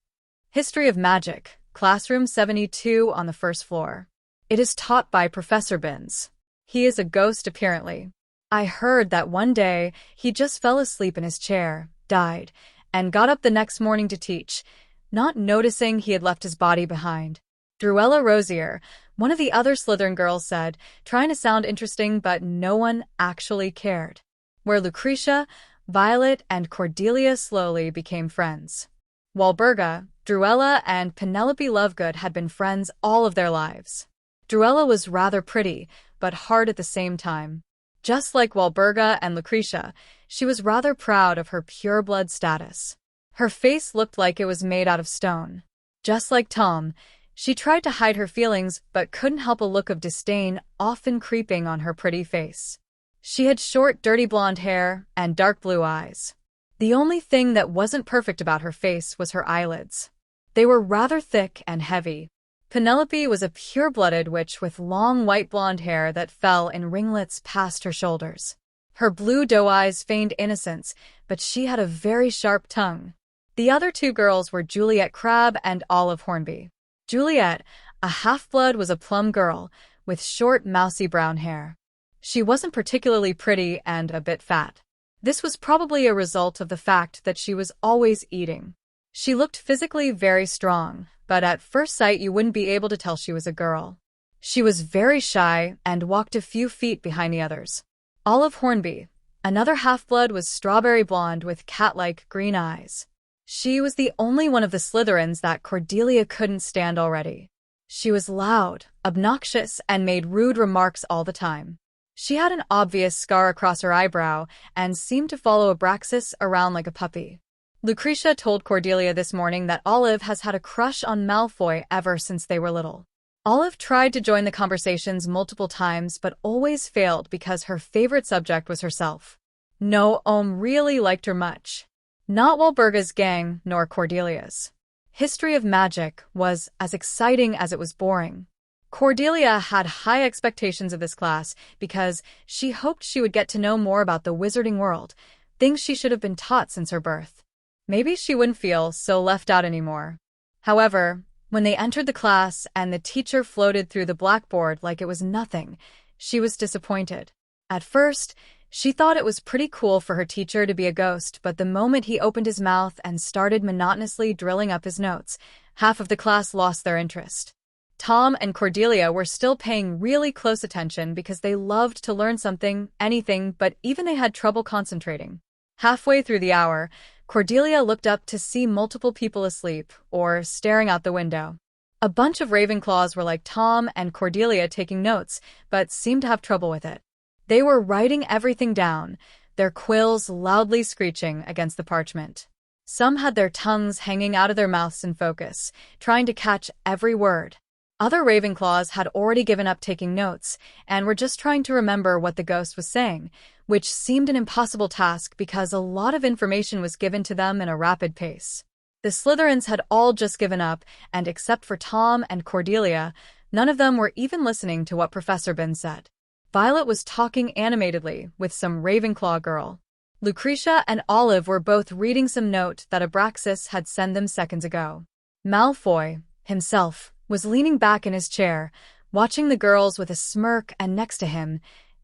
History of Magic, Classroom 72 on the first floor. It is taught by Professor Binns. He is a ghost apparently. I heard that one day he just fell asleep in his chair, died, and got up the next morning to teach, not noticing he had left his body behind. Druella Rosier, one of the other Slytherin girls, said, trying to sound interesting, but no one actually cared. Where Lucretia, Violet, and Cordelia slowly became friends. Walburga, Druella, and Penelope Lovegood had been friends all of their lives. Druella was rather pretty, but hard at the same time. Just like Walburga and Lucretia, she was rather proud of her pureblood status. Her face looked like it was made out of stone. Just like Tom, she tried to hide her feelings but couldn't help a look of disdain often creeping on her pretty face. She had short, dirty blonde hair and dark blue eyes. The only thing that wasn't perfect about her face was her eyelids. They were rather thick and heavy. Penelope was a pure-blooded witch with long white blonde hair that fell in ringlets past her shoulders. Her blue doe eyes feigned innocence, but she had a very sharp tongue. The other two girls were Juliet Crabbe and Olive Hornby. Juliet, a half-blood, was a plum girl with short, mousy brown hair. She wasn't particularly pretty and a bit fat. This was probably a result of the fact that she was always eating. She looked physically very strong, but at first sight you wouldn't be able to tell she was a girl. She was very shy and walked a few feet behind the others. Olive Hornby, another half-blood, was strawberry blonde with cat-like green eyes. She was the only one of the Slytherins that Cordelia couldn't stand already. She was loud, obnoxious, and made rude remarks all the time. She had an obvious scar across her eyebrow and seemed to follow Abraxas around like a puppy. Lucretia told Cordelia this morning that Olive has had a crush on Malfoy ever since they were little. Olive tried to join the conversations multiple times but always failed because her favorite subject was herself. No Ohm really liked her much. Not Walburga's gang, nor Cordelia's. History of Magic was as exciting as it was boring. Cordelia had high expectations of this class because she hoped she would get to know more about the wizarding world, things she should have been taught since her birth. Maybe she wouldn't feel so left out anymore. However, when they entered the class and the teacher floated through the blackboard like it was nothing, she was disappointed. At first, she thought it was pretty cool for her teacher to be a ghost, but the moment he opened his mouth and started monotonously drilling up his notes, half of the class lost their interest. Tom and Cordelia were still paying really close attention because they loved to learn something, anything, but even they had trouble concentrating. Halfway through the hour, Cordelia looked up to see multiple people asleep or staring out the window. A bunch of Ravenclaws were like Tom and Cordelia taking notes, but seemed to have trouble with it. They were writing everything down, their quills loudly screeching against the parchment. Some had their tongues hanging out of their mouths in focus, trying to catch every word. Other Ravenclaws had already given up taking notes and were just trying to remember what the ghost was saying, which seemed an impossible task because a lot of information was given to them in a rapid pace. The Slytherins had all just given up, and except for Tom and Cordelia, none of them were even listening to what Professor Bin said. Violet was talking animatedly with some Ravenclaw girl. Lucretia and Olive were both reading some note that Abraxas had sent them seconds ago. Malfoy, himself, was leaning back in his chair, watching the girls with a smirk, and next to him,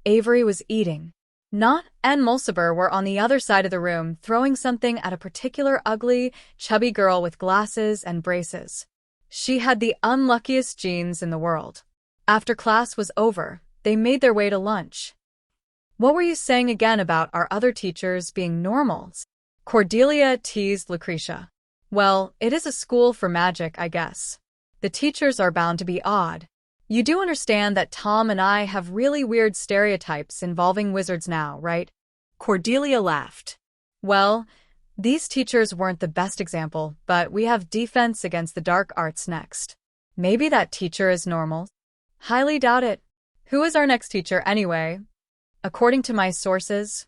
Avery was eating. Nott and Mulciber were on the other side of the room, throwing something at a particular ugly, chubby girl with glasses and braces. She had the unluckiest genes in the world. After class was over, they made their way to lunch. "What were you saying again about our other teachers being normals?" Cordelia teased Lucretia. "Well, it is a school for magic, I guess. The teachers are bound to be odd. You do understand that Tom and I have really weird stereotypes involving wizards now, right?" Cordelia laughed. "Well, these teachers weren't the best example, but we have defense against the dark arts next. Maybe that teacher is normal." "Highly doubt it. Who is our next teacher anyway?" "According to my sources."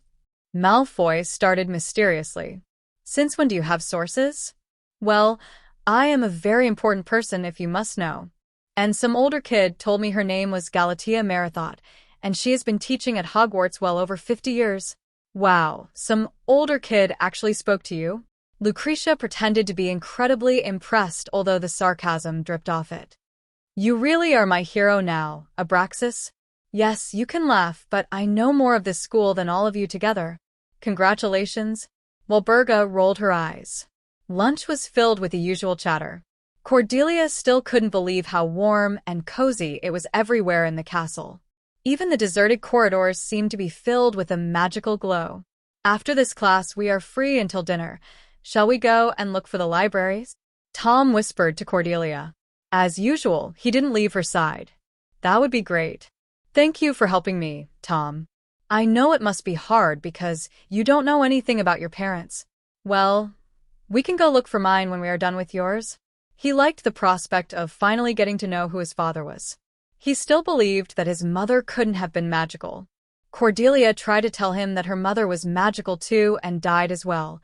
Malfoy started mysteriously. "Since when do you have sources?" "Well, I am a very important person if you must know. And some older kid told me her name was Galatea Marathon, and she has been teaching at Hogwarts well over 50 years. "Wow, some older kid actually spoke to you?" Lucretia pretended to be incredibly impressed, although the sarcasm dripped off it. "You really are my hero now, Abraxas. Yes, you can laugh, but I know more of this school than all of you together. Congratulations." Walburga rolled her eyes. Lunch was filled with the usual chatter. Cordelia still couldn't believe how warm and cozy it was everywhere in the castle. Even the deserted corridors seemed to be filled with a magical glow. "After this class, we are free until dinner. Shall we go and look for the libraries?" Tom whispered to Cordelia. As usual, he didn't leave her side. "That would be great. Thank you for helping me, Tom. I know it must be hard because you don't know anything about your parents." "Well, we can go look for mine when we are done with yours." He liked the prospect of finally getting to know who his father was. He still believed that his mother couldn't have been magical. Cordelia tried to tell him that her mother was magical too and died as well,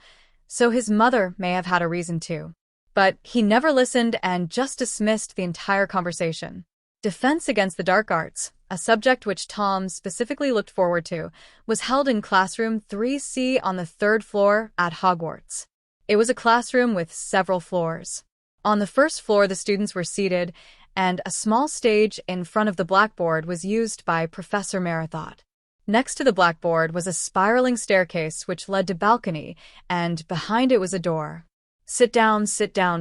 so his mother may have had a reason to. But he never listened and just dismissed the entire conversation. Defense against the dark arts, a subject which Tom specifically looked forward to, was held in classroom 3C on the 3rd floor at Hogwarts. It was a classroom with several floors. On the first floor, the students were seated, and a small stage in front of the blackboard was used by Professor Marathon. Next to the blackboard was a spiraling staircase which led to balcony, and behind it was a door. Sit down,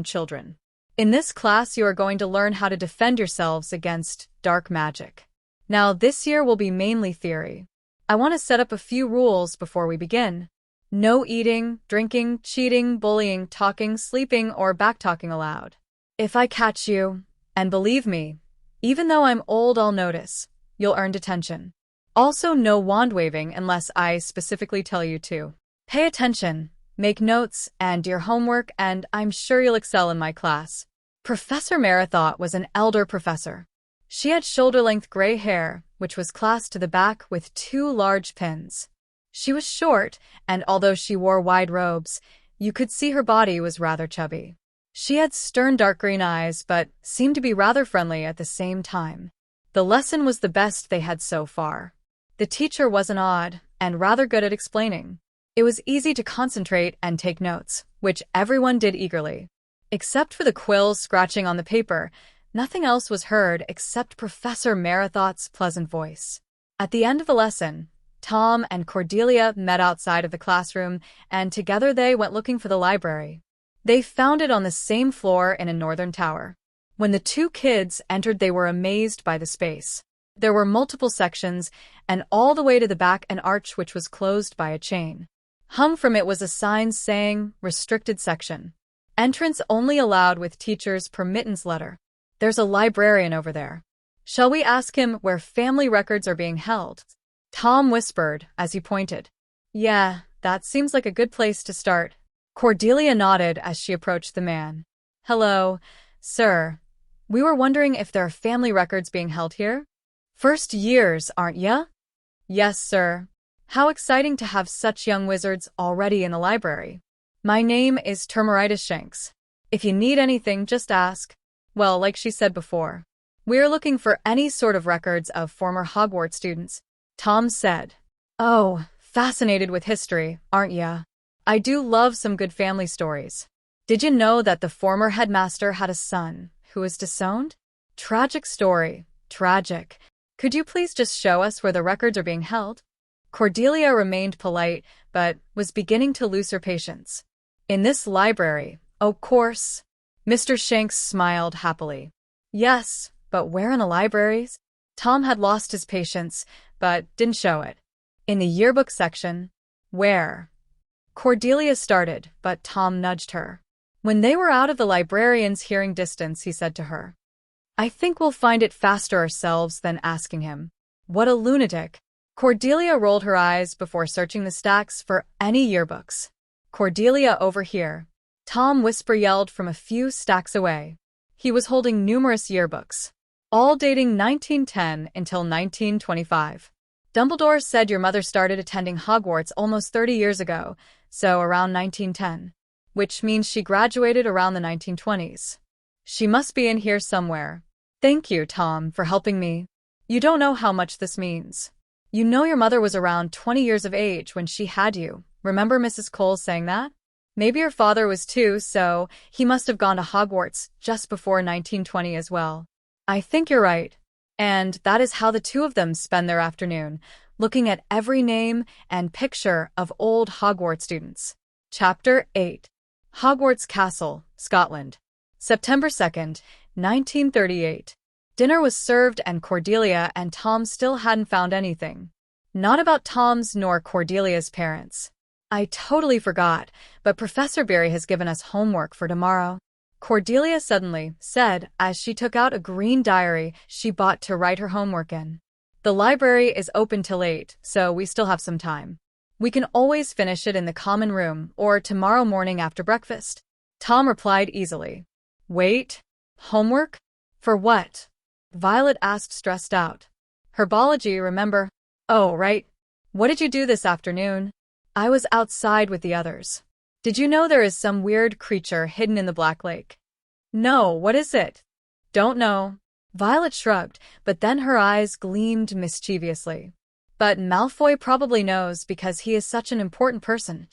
children. In this class, you are going to learn how to defend yourselves against dark magic. Now, this year will be mainly theory. I want to set up a few rules before we begin. No eating, drinking, cheating, bullying, talking, sleeping, or backtalking allowed. If I catch you, and believe me, even though I'm old, I'll notice, you'll earn detention. Also, no wand waving unless I specifically tell you to. Pay attention, make notes, and your homework, and I'm sure you'll excel in my class. Professor Marathon was an elder professor. She had shoulder-length gray hair, which was clasped to the back with 2 large pins. She was short, and although she wore wide robes, you could see her body was rather chubby. She had stern dark green eyes, but seemed to be rather friendly at the same time. The lesson was the best they had so far. The teacher wasn't odd, and rather good at explaining. It was easy to concentrate and take notes, which everyone did eagerly. Except for the quills scratching on the paper, nothing else was heard except Professor Marathot's pleasant voice. At the end of the lesson, Tom and Cordelia met outside of the classroom, and together they went looking for the library. They found it on the same floor in a northern tower. When the two kids entered, they were amazed by the space. There were multiple sections, and all the way to the back an arch which was closed by a chain. Hung from it was a sign saying, "Restricted Section. Entrance only allowed with teacher's permittance letter. There's a librarian over there. Shall we ask him where family records are being held?" Tom whispered as he pointed. "Yeah, that seems like a good place to start." Cordelia nodded as she approached the man. "Hello, sir. We were wondering if there are family records being held here? First years, aren't ya?" "Yes, sir. How exciting to have such young wizards already in the library. My name is Termeritis Shanks. If you need anything, just ask." Well, like she said before, "We're looking for any sort of records of former Hogwarts students," Tom said. "Oh, fascinated with history, aren't ya? I do love some good family stories. Did you know that the former headmaster had a son who was disowned? Tragic story, tragic. Could you please just show us where the records are being held?" Cordelia remained polite, but was beginning to lose her patience. "In this library, of course." Mr. Shanks smiled happily. "Yes, but where in the libraries?" Tom had lost his patience, but didn't show it. "In the yearbook section." "Where?" Cordelia started, but Tom nudged her. When they were out of the librarian's hearing distance, he said to her, "I think we'll find it faster ourselves than asking him." What a lunatic. Cordelia rolled her eyes before searching the stacks for any yearbooks. "Cordelia, over here." Tom whisper yelled from a few stacks away. He was holding numerous yearbooks, all dating 1910 until 1925. "Dumbledore said your mother started attending Hogwarts almost 30 years ago, so around 1910. Which means she graduated around the 1920s. She must be in here somewhere." "Thank you, Tom, for helping me. You don't know how much this means. You know your mother was around 20 years of age when she had you. Remember Mrs. Cole saying that? Maybe your father was too, so he must have gone to Hogwarts just before 1920 as well." "I think you're right." And that is how the two of them spend their afternoon, looking at every name and picture of old Hogwarts students. Chapter 8. Hogwarts Castle, Scotland. September 2nd, 1938. Dinner was served and Cordelia and Tom still hadn't found anything. Not about Tom's nor Cordelia's parents. "I totally forgot, but Professor Barry has given us homework for tomorrow," Cordelia suddenly said as she took out a green diary she bought to write her homework in. "The library is open till 8, so we still have some time. We can always finish it in the common room or tomorrow morning after breakfast." Tom replied easily. "Wait? Homework? For what?" Violet asked, stressed out. "Herbology, remember?" "Oh, right. What did you do this afternoon?" "I was outside with the others." "Did you know there is some weird creature hidden in the Black Lake?" "No, what is it?" "Don't know." Violet shrugged, but then her eyes gleamed mischievously. "But Malfoy probably knows because he is such an important person."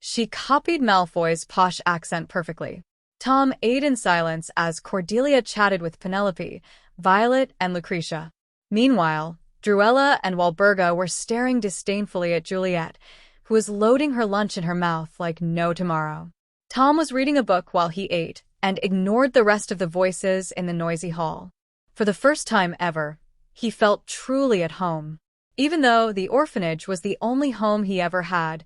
She copied Malfoy's posh accent perfectly. Tom ate in silence as Cordelia chatted with Penelope, Violet, and Lucretia. Meanwhile, Druella and Walburga were staring disdainfully at Juliet, who was loading her lunch in her mouth like no tomorrow. Tom was reading a book while he ate and ignored the rest of the voices in the noisy hall. For the first time ever, he felt truly at home. Even though the orphanage was the only home he ever had,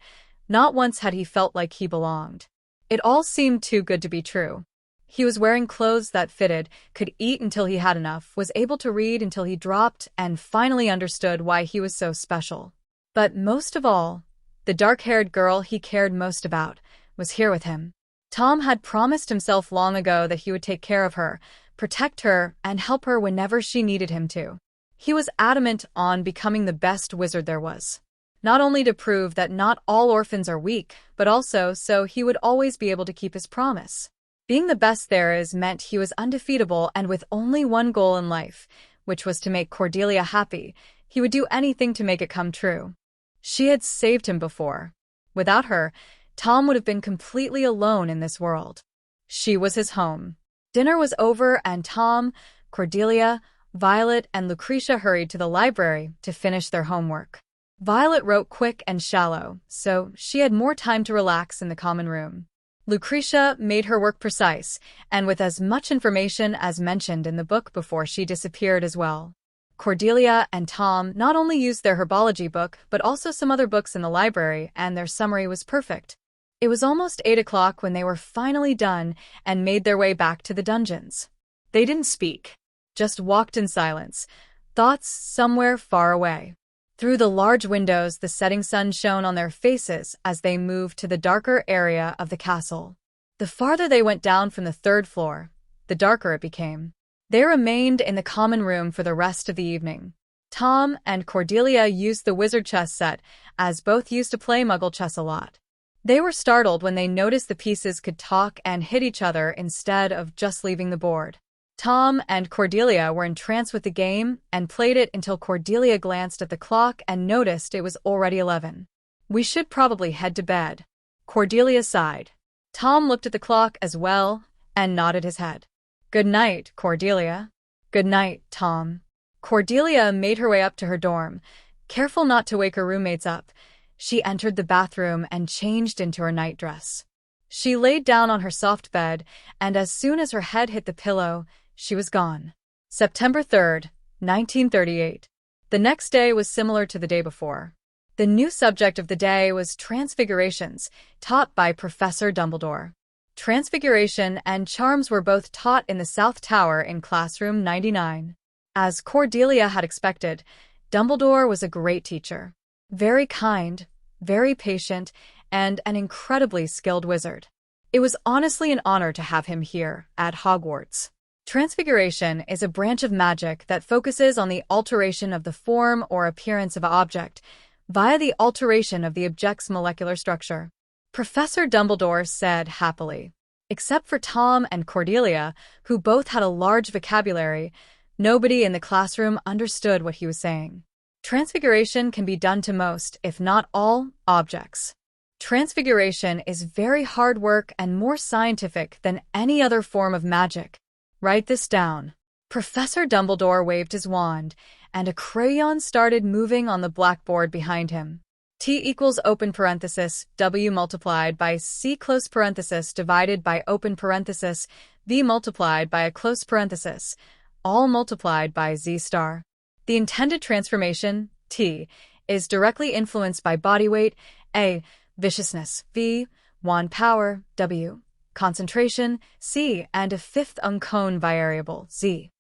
not once had he felt like he belonged. It all seemed too good to be true. He was wearing clothes that fitted, could eat until he had enough, was able to read until he dropped, and finally understood why he was so special. But most of all, the dark-haired girl he cared most about was here with him. Tom had promised himself long ago that he would take care of her, protect her, and help her whenever she needed him to. He was adamant on becoming the best wizard there was. Not only to prove that not all orphans are weak, but also so he would always be able to keep his promise. Being the best there is meant he was undefeatable, and with only one goal in life, which was to make Cordelia happy, he would do anything to make it come true. She had saved him before. Without her, Tom would have been completely alone in this world. She was his home. Dinner was over and Tom, Cordelia, Violet, and Lucretia hurried to the library to finish their homework. Violet wrote quick and shallow, so she had more time to relax in the common room. Lucretia made her work precise, and with as much information as mentioned in the book before she disappeared as well. Cordelia and Tom not only used their herbology book, but also some other books in the library, and their summary was perfect. It was almost 8 o'clock when they were finally done and made their way back to the dungeons. They didn't speak, just walked in silence, thoughts somewhere far away. Through the large windows, the setting sun shone on their faces as they moved to the darker area of the castle. The farther they went down from the 3rd floor, the darker it became. They remained in the common room for the rest of the evening. Tom and Cordelia used the wizard chess set, as both used to play Muggle chess a lot. They were startled when they noticed the pieces could talk and hit each other instead of just leaving the board. Tom and Cordelia were entranced with the game and played it until Cordelia glanced at the clock and noticed it was already 11. "We should probably head to bed," Cordelia sighed. Tom looked at the clock as well and nodded his head. "Good night, Cordelia." "Good night, Tom." Cordelia made her way up to her dorm. Careful not to wake her roommates up, she entered the bathroom and changed into her nightdress. She laid down on her soft bed, and as soon as her head hit the pillow, she was gone. September 3rd, 1938. The next day was similar to the day before. The new subject of the day was Transfigurations, taught by Professor Dumbledore. Transfiguration and charms were both taught in the South Tower in classroom 99. As Cordelia had expected, Dumbledore was a great teacher. Very kind, very patient, and an incredibly skilled wizard. It was honestly an honor to have him here at Hogwarts. Transfiguration is a branch of magic that focuses on the alteration of the form or appearance of an object via the alteration of the object's molecular structure. Professor Dumbledore said happily. Except for Tom and Cordelia, who both had a large vocabulary, nobody in the classroom understood what he was saying. Transfiguration can be done to most, if not all, objects. Transfiguration is very hard work and more scientific than any other form of magic. Write this down. Professor Dumbledore waved his wand, and a crayon started moving on the blackboard behind him. T equals open parenthesis, W multiplied by C close parenthesis divided by open parenthesis, V multiplied by a close parenthesis, all multiplied by Z star. The intended transformation, T, is directly influenced by body weight, A, viciousness, V, wand power, W, concentration, C, and a fifth unknown variable, Z.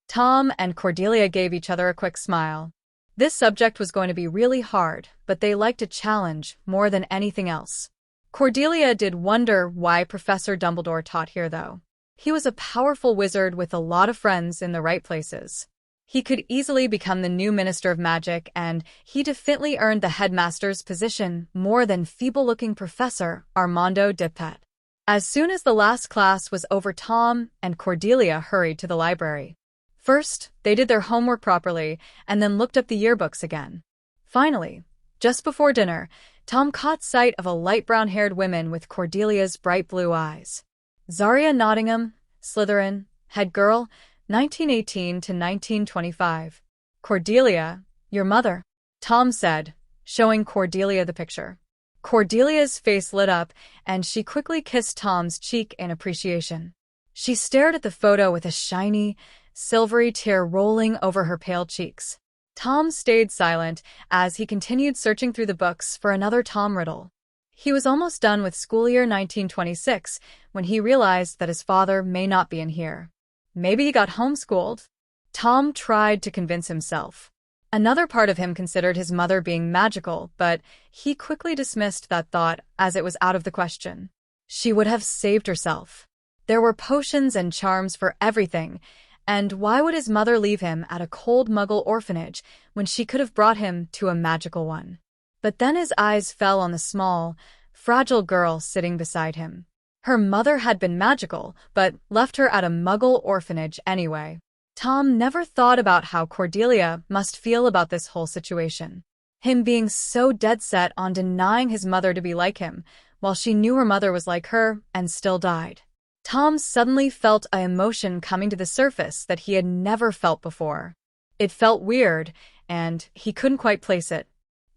Tom and Cordelia gave each other a quick smile. This subject was going to be really hard, but they liked a challenge more than anything else. Cordelia did wonder why Professor Dumbledore taught here, though. He was a powerful wizard with a lot of friends in the right places. He could easily become the new Minister of Magic, and he definitely earned the headmaster's position more than feeble-looking Professor Armando Dipet. As soon as the last class was over, Tom and Cordelia hurried to the library. First, they did their homework properly and then looked up the yearbooks again. Finally, just before dinner, Tom caught sight of a light brown-haired woman with Cordelia's bright blue eyes. Zaria Nottingham, Slytherin, head girl, 1918 to 1925. "Cordelia, your mother," Tom said, showing Cordelia the picture. Cordelia's face lit up, and she quickly kissed Tom's cheek in appreciation. She stared at the photo with a shiny, silvery tear rolling over her pale cheeks. Tom stayed silent as he continued searching through the books for another Tom Riddle. He was almost done with school year 1926 when he realized that his father may not be in here. Maybe he got homeschooled? Tom tried to convince himself. Another part of him considered his mother being magical, but he quickly dismissed that thought as it was out of the question. She would have saved herself. There were potions and charms for everything, and why would his mother leave him at a cold Muggle orphanage when she could have brought him to a magical one? But then his eyes fell on the small, fragile girl sitting beside him. Her mother had been magical, but left her at a Muggle orphanage anyway. Tom never thought about how Cordelia must feel about this whole situation. Him being so dead set on denying his mother to be like him, while she knew her mother was like her and still died. Tom suddenly felt an emotion coming to the surface that he had never felt before. It felt weird, and he couldn't quite place it.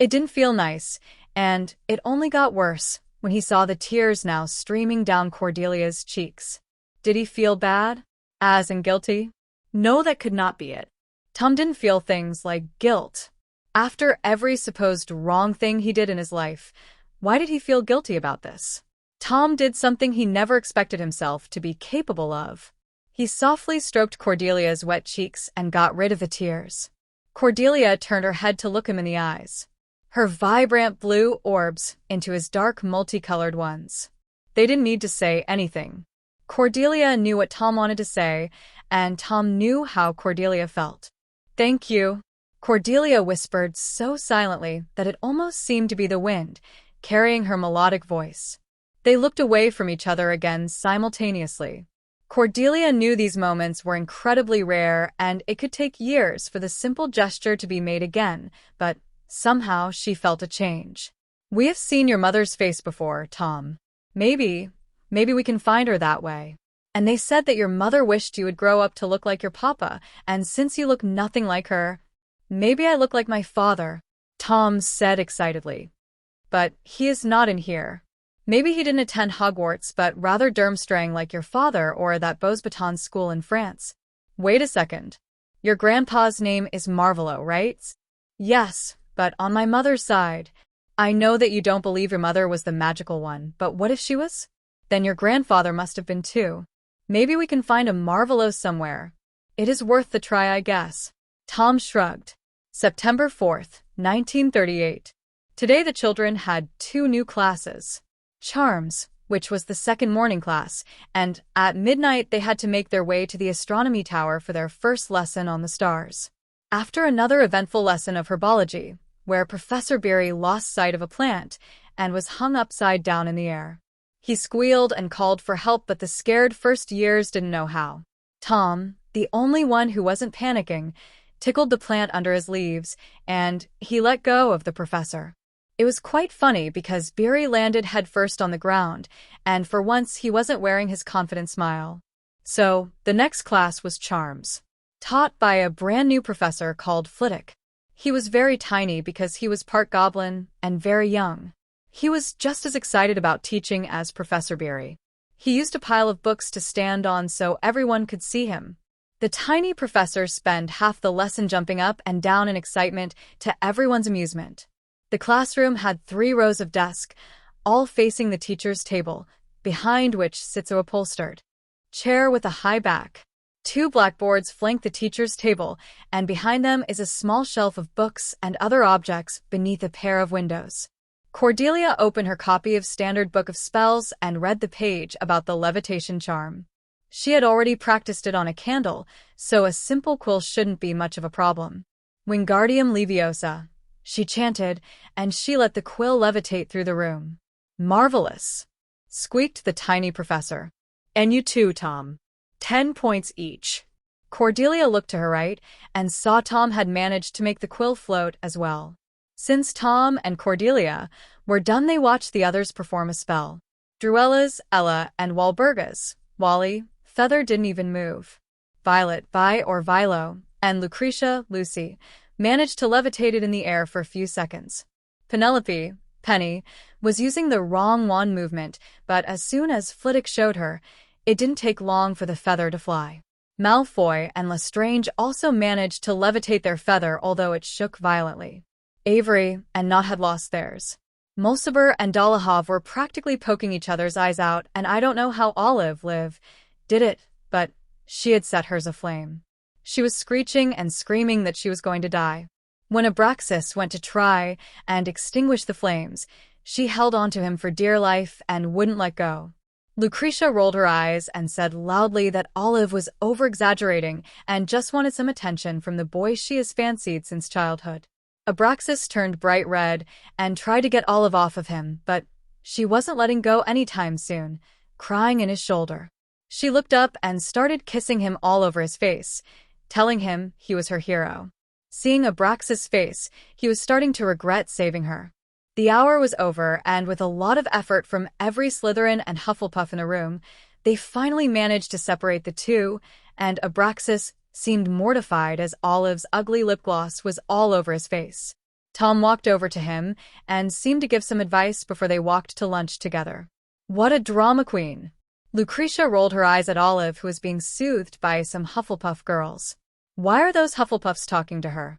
It didn't feel nice, and it only got worse when he saw the tears now streaming down Cordelia's cheeks. Did he feel bad? As in guilty? No, that could not be it. Tom didn't feel things like guilt. After every supposed wrong thing he did in his life, why did he feel guilty about this? Tom did something he never expected himself to be capable of. He softly stroked Cordelia's wet cheeks and got rid of the tears. Cordelia turned her head to look him in the eyes. Her vibrant blue orbs into his dark multicolored ones. They didn't need to say anything. Cordelia knew what Tom wanted to say, and Tom knew how Cordelia felt. "Thank you," Cordelia whispered so silently that it almost seemed to be the wind, carrying her melodic voice. They looked away from each other again simultaneously. Cordelia knew these moments were incredibly rare and it could take years for the simple gesture to be made again, but somehow she felt a change. "We have seen your mother's face before, Tom. Maybe we can find her that way. And they said that your mother wished you would grow up to look like your papa, and since you look nothing like her, maybe I look like my father," Tom said excitedly. "But he is not in here. Maybe he didn't attend Hogwarts but rather Durmstrang like your father or that Beauxbatons school in France. Wait a second. Your grandpa's name is Marvolo, right?" "Yes, but on my mother's side. I know that you don't believe your mother was the magical one, but what if she was? Then your grandfather must have been too. Maybe we can find a Marvolo somewhere. It is worth the try, I guess." Tom shrugged. September 4th, 1938. Today the children had 2 new classes. Charms, which was the second morning class, and at midnight they had to make their way to the astronomy tower for their first lesson on the stars. After another eventful lesson of herbology, where Professor Beery lost sight of a plant and was hung upside down in the air. He squealed and called for help, but the scared first years didn't know how. Tom, the only one who wasn't panicking, tickled the plant under his leaves, and he let go of the professor. It was quite funny because Beery landed headfirst on the ground, and for once he wasn't wearing his confident smile. So, the next class was Charms, taught by a brand new professor called Flitwick. He was very tiny because he was part goblin and very young. He was just as excited about teaching as Professor Beery. He used a pile of books to stand on so everyone could see him. The tiny professor spent half the lesson jumping up and down in excitement to everyone's amusement. The classroom had 3 rows of desks, all facing the teacher's table, behind which sits a upholstered chair with a high back. 2 blackboards flank the teacher's table, and behind them is a small shelf of books and other objects beneath a pair of windows. Cordelia opened her copy of Standard Book of Spells and read the page about the levitation charm. She had already practiced it on a candle, so a simple quill shouldn't be much of a problem. "Wingardium Leviosa," she chanted, and she let the quill levitate through the room. "Marvelous," squeaked the tiny professor. "And you too, Tom. 10 points each." Cordelia looked to her right and saw Tom had managed to make the quill float as well. Since Tom and Cordelia were done, they watched the others perform a spell. Druella's, Ella, and Walburga's, Wally, Feather didn't even move. Violet, Vi or Vilo, and Lucretia, Lucy, managed to levitate it in the air for a few seconds. Penelope, Penny, was using the wrong wand movement, but as soon as Flitwick showed her, it didn't take long for the feather to fly. Malfoy and Lestrange also managed to levitate their feather, although it shook violently. Avery and Nott had lost theirs. Mulciber and Dolohov were practically poking each other's eyes out, and I don't know how Olive did it, but she had set hers aflame. She was screeching and screaming that she was going to die. When Abraxas went to try and extinguish the flames, she held onto him for dear life and wouldn't let go. Lucretia rolled her eyes and said loudly that Olive was over-exaggerating and just wanted some attention from the boy she has fancied since childhood. Abraxas turned bright red and tried to get Olive off of him, but she wasn't letting go anytime soon, crying in his shoulder. She looked up and started kissing him all over his face, telling him he was her hero. Seeing Abraxas' face, he was starting to regret saving her. The hour was over, and with a lot of effort from every Slytherin and Hufflepuff in the room, they finally managed to separate the two, and Abraxas seemed mortified as Olive's ugly lip gloss was all over his face. Tom walked over to him and seemed to give some advice before they walked to lunch together. What a drama queen! Lucretia rolled her eyes at Olive, who was being soothed by some Hufflepuff girls. Why are those Hufflepuffs talking to her?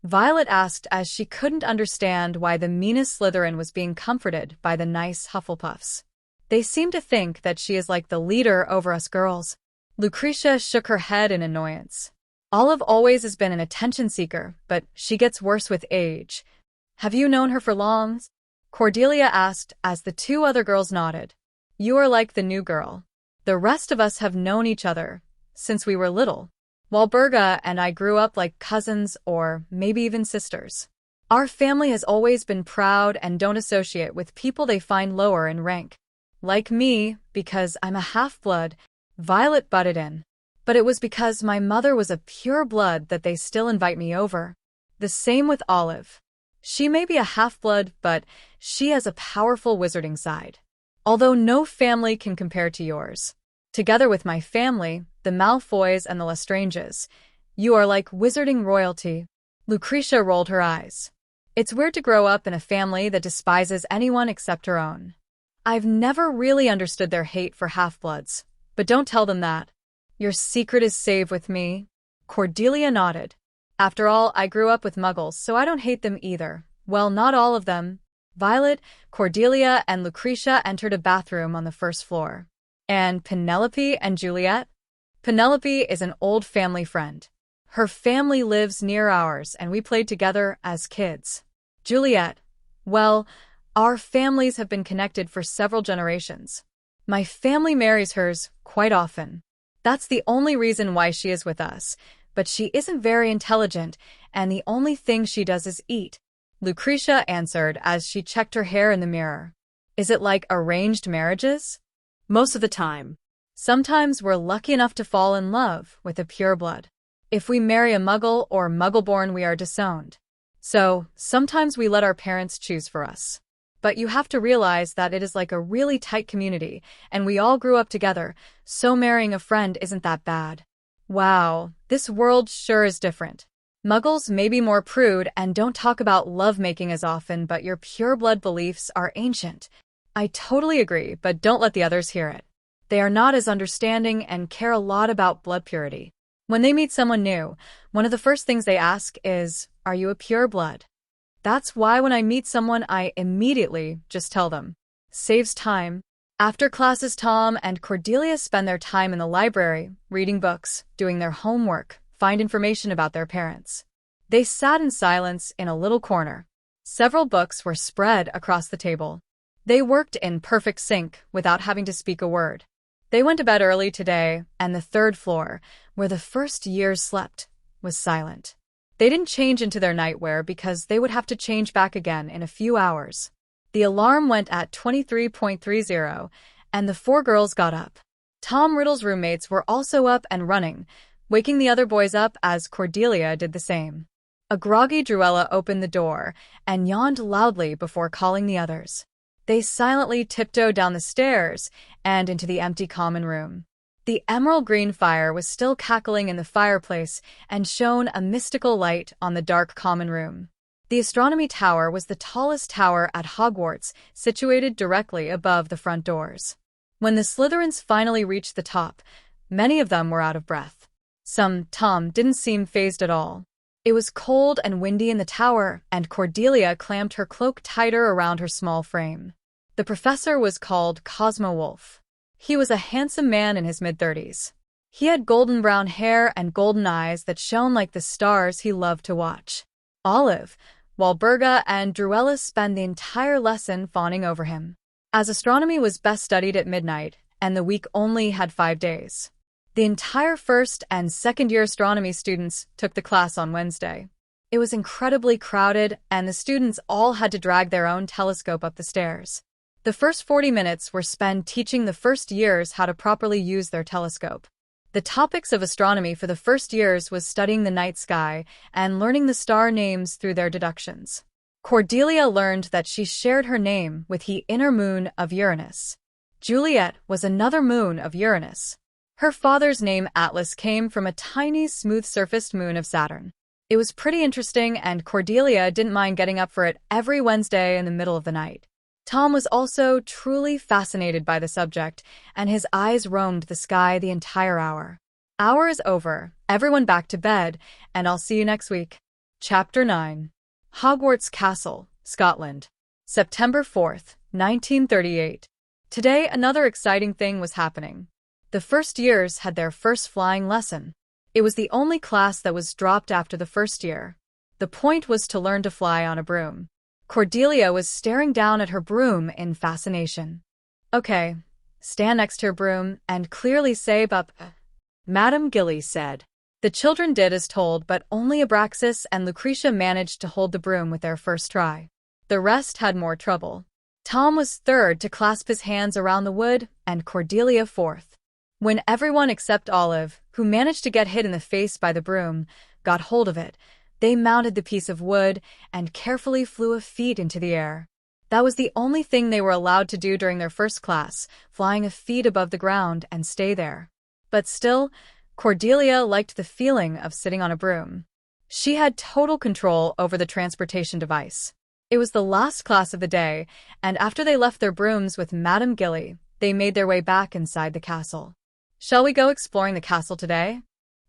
Violet asked, as she couldn't understand why the meanest Slytherin was being comforted by the nice Hufflepuffs. They seem to think that she is like the leader over us girls. Lucretia shook her head in annoyance. Olive always has been an attention seeker, but she gets worse with age. Have you known her for long? Cordelia asked, as the two other girls nodded. You are like the new girl. The rest of us have known each other since we were little. Walburga and I grew up like cousins or maybe even sisters. Our family has always been proud and don't associate with people they find lower in rank. Like me, because I'm a half-blood, Violet butted in. But it was because my mother was a pure blood that they still invite me over. The same with Olive. She may be a half-blood, but she has a powerful wizarding side. Although no family can compare to yours. Together with my family, the Malfoys and the Lestranges, you are like wizarding royalty. Lucretia rolled her eyes. It's weird to grow up in a family that despises anyone except her own. I've never really understood their hate for half-bloods, but don't tell them that. Your secret is safe with me. Cordelia nodded. After all, I grew up with Muggles, so I don't hate them either. Well, not all of them. Violet, Cordelia, and Lucretia entered a bathroom on the first floor. And Penelope and Juliet? Penelope is an old family friend. Her family lives near ours, and we played together as kids. Juliet, well, our families have been connected for several generations. My family marries hers quite often. That's the only reason why she is with us, but she isn't very intelligent, and the only thing she does is eat. Lucretia answered as she checked her hair in the mirror. Is it like arranged marriages? Most of the time. Sometimes we're lucky enough to fall in love with a pureblood. If we marry a Muggle or Muggleborn, we are disowned. So, sometimes we let our parents choose for us. But you have to realize that it is like a really tight community, and we all grew up together, so marrying a friend isn't that bad. Wow, this world sure is different. Muggles may be more prude and don't talk about lovemaking as often, but your pureblood beliefs are ancient. I totally agree, but don't let the others hear it. They are not as understanding and care a lot about blood purity. When they meet someone new, one of the first things they ask is, are you a pureblood? That's why when I meet someone, I immediately just tell them. Saves time. After classes, Tom and Cordelia spend their time in the library, reading books, doing their homework, find information about their parents. They sat in silence in a little corner. Several books were spread across the table. They worked in perfect sync without having to speak a word. They went to bed early today, and the third floor, where the first years slept, was silent. They didn't change into their nightwear because they would have to change back again in a few hours. The alarm went at 23:30, and the four girls got up. Tom Riddle's roommates were also up and running, waking the other boys up as Cordelia did the same. A groggy Druella opened the door and yawned loudly before calling the others. They silently tiptoed down the stairs and into the empty common room. The emerald green fire was still cackling in the fireplace and shone a mystical light on the dark common room. The astronomy tower was the tallest tower at Hogwarts, situated directly above the front doors. When the Slytherins finally reached the top, many of them were out of breath. Tom didn't seem fazed at all. It was cold and windy in the tower, and Cordelia clamped her cloak tighter around her small frame. The professor was called Cosmo Wolf. He was a handsome man in his mid-30s. He had golden brown hair and golden eyes that shone like the stars he loved to watch. Olive, Walburga, and Druella spent the entire lesson fawning over him. As astronomy was best studied at midnight, and the week only had 5 days. The entire first and second-year astronomy students took the class on Wednesday. It was incredibly crowded, and the students all had to drag their own telescope up the stairs. The first 40 minutes were spent teaching the first years how to properly use their telescope. The topics of astronomy for the first years was studying the night sky and learning the star names through their deductions. Cordelia learned that she shared her name with the inner moon of Uranus. Juliet was another moon of Uranus. Her father's name Atlas came from a tiny smooth-surfaced moon of Saturn. It was pretty interesting, and Cordelia didn't mind getting up for it every Wednesday in the middle of the night. Tom was also truly fascinated by the subject, and his eyes roamed the sky the entire hour. Hour is over, everyone back to bed, and I'll see you next week. Chapter 9. Hogwarts Castle, Scotland. September 4th, 1938. Today, another exciting thing was happening. The first years had their first flying lesson. It was the only class that was dropped after the first year. The point was to learn to fly on a broom. Cordelia was staring down at her broom in fascination. Okay, stand next to her broom and clearly say "Bup," Madame Gilly said. The children did as told, but only Abraxas and Lucretia managed to hold the broom with their first try. The rest had more trouble. Tom was third to clasp his hands around the wood, and Cordelia fourth. When everyone except Olive, who managed to get hit in the face by the broom, got hold of it, they mounted the piece of wood and carefully flew a feet into the air. That was the only thing they were allowed to do during their first class, flying a feet above the ground and stay there. But still, Cordelia liked the feeling of sitting on a broom. She had total control over the transportation device. It was the last class of the day, and after they left their brooms with Madame Gilly, they made their way back inside the castle. Shall we go exploring the castle today?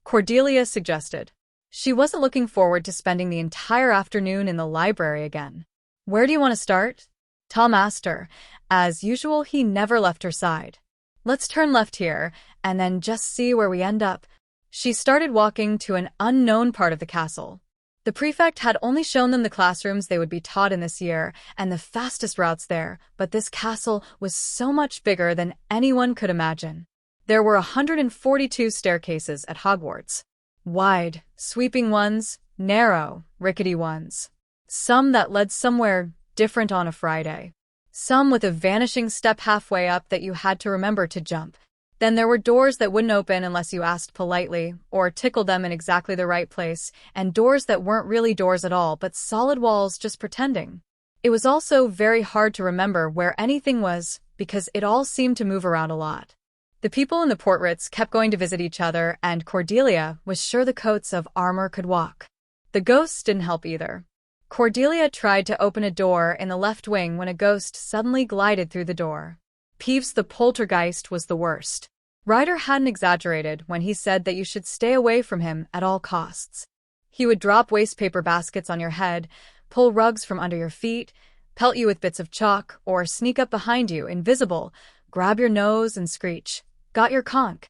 Cordelia suggested. She wasn't looking forward to spending the entire afternoon in the library again. Where do you want to start? Tom asked her. As usual, he never left her side. Let's turn left here, and then just see where we end up. She started walking to an unknown part of the castle. The prefect had only shown them the classrooms they would be taught in this year, and the fastest routes there, but this castle was so much bigger than anyone could imagine. There were 142 staircases at Hogwarts. Wide, sweeping ones, narrow, rickety ones. Some that led somewhere different on a Friday. Some with a vanishing step halfway up that you had to remember to jump. Then there were doors that wouldn't open unless you asked politely, or tickled them in exactly the right place, and doors that weren't really doors at all but solid walls just pretending. It was also very hard to remember where anything was, because it all seemed to move around a lot. The people in the portraits kept going to visit each other, and Cordelia was sure the coats of armor could walk. The ghosts didn't help either. Cordelia tried to open a door in the left wing when a ghost suddenly glided through the door. Peeves the poltergeist was the worst. Ryder hadn't exaggerated when he said that you should stay away from him at all costs. He would drop wastepaper baskets on your head, pull rugs from under your feet, pelt you with bits of chalk, or sneak up behind you, invisible, grab your nose and screech, "Got your conch."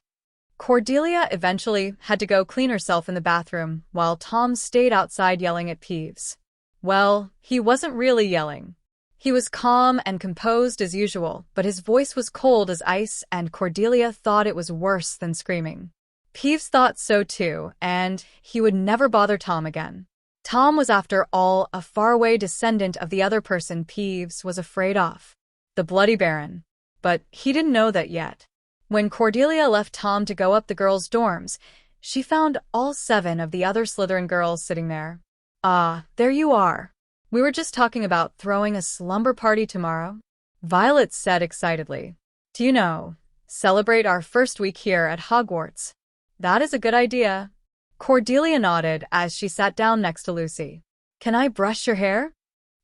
Cordelia eventually had to go clean herself in the bathroom, while Tom stayed outside yelling at Peeves. Well, he wasn't really yelling. He was calm and composed as usual, but his voice was cold as ice, and Cordelia thought it was worse than screaming. Peeves thought so too, and he would never bother Tom again. Tom was, after all, a faraway descendant of the other person Peeves was afraid of, the Bloody Baron. But he didn't know that yet. When Cordelia left Tom to go up the girls' dorms, she found all 7 of the other Slytherin girls sitting there. "Ah, there you are. We were just talking about throwing a slumber party tomorrow," Violet said excitedly. "Do you know, celebrate our first week here at Hogwarts." "That is a good idea." Cordelia nodded as she sat down next to Lucy. "Can I brush your hair?"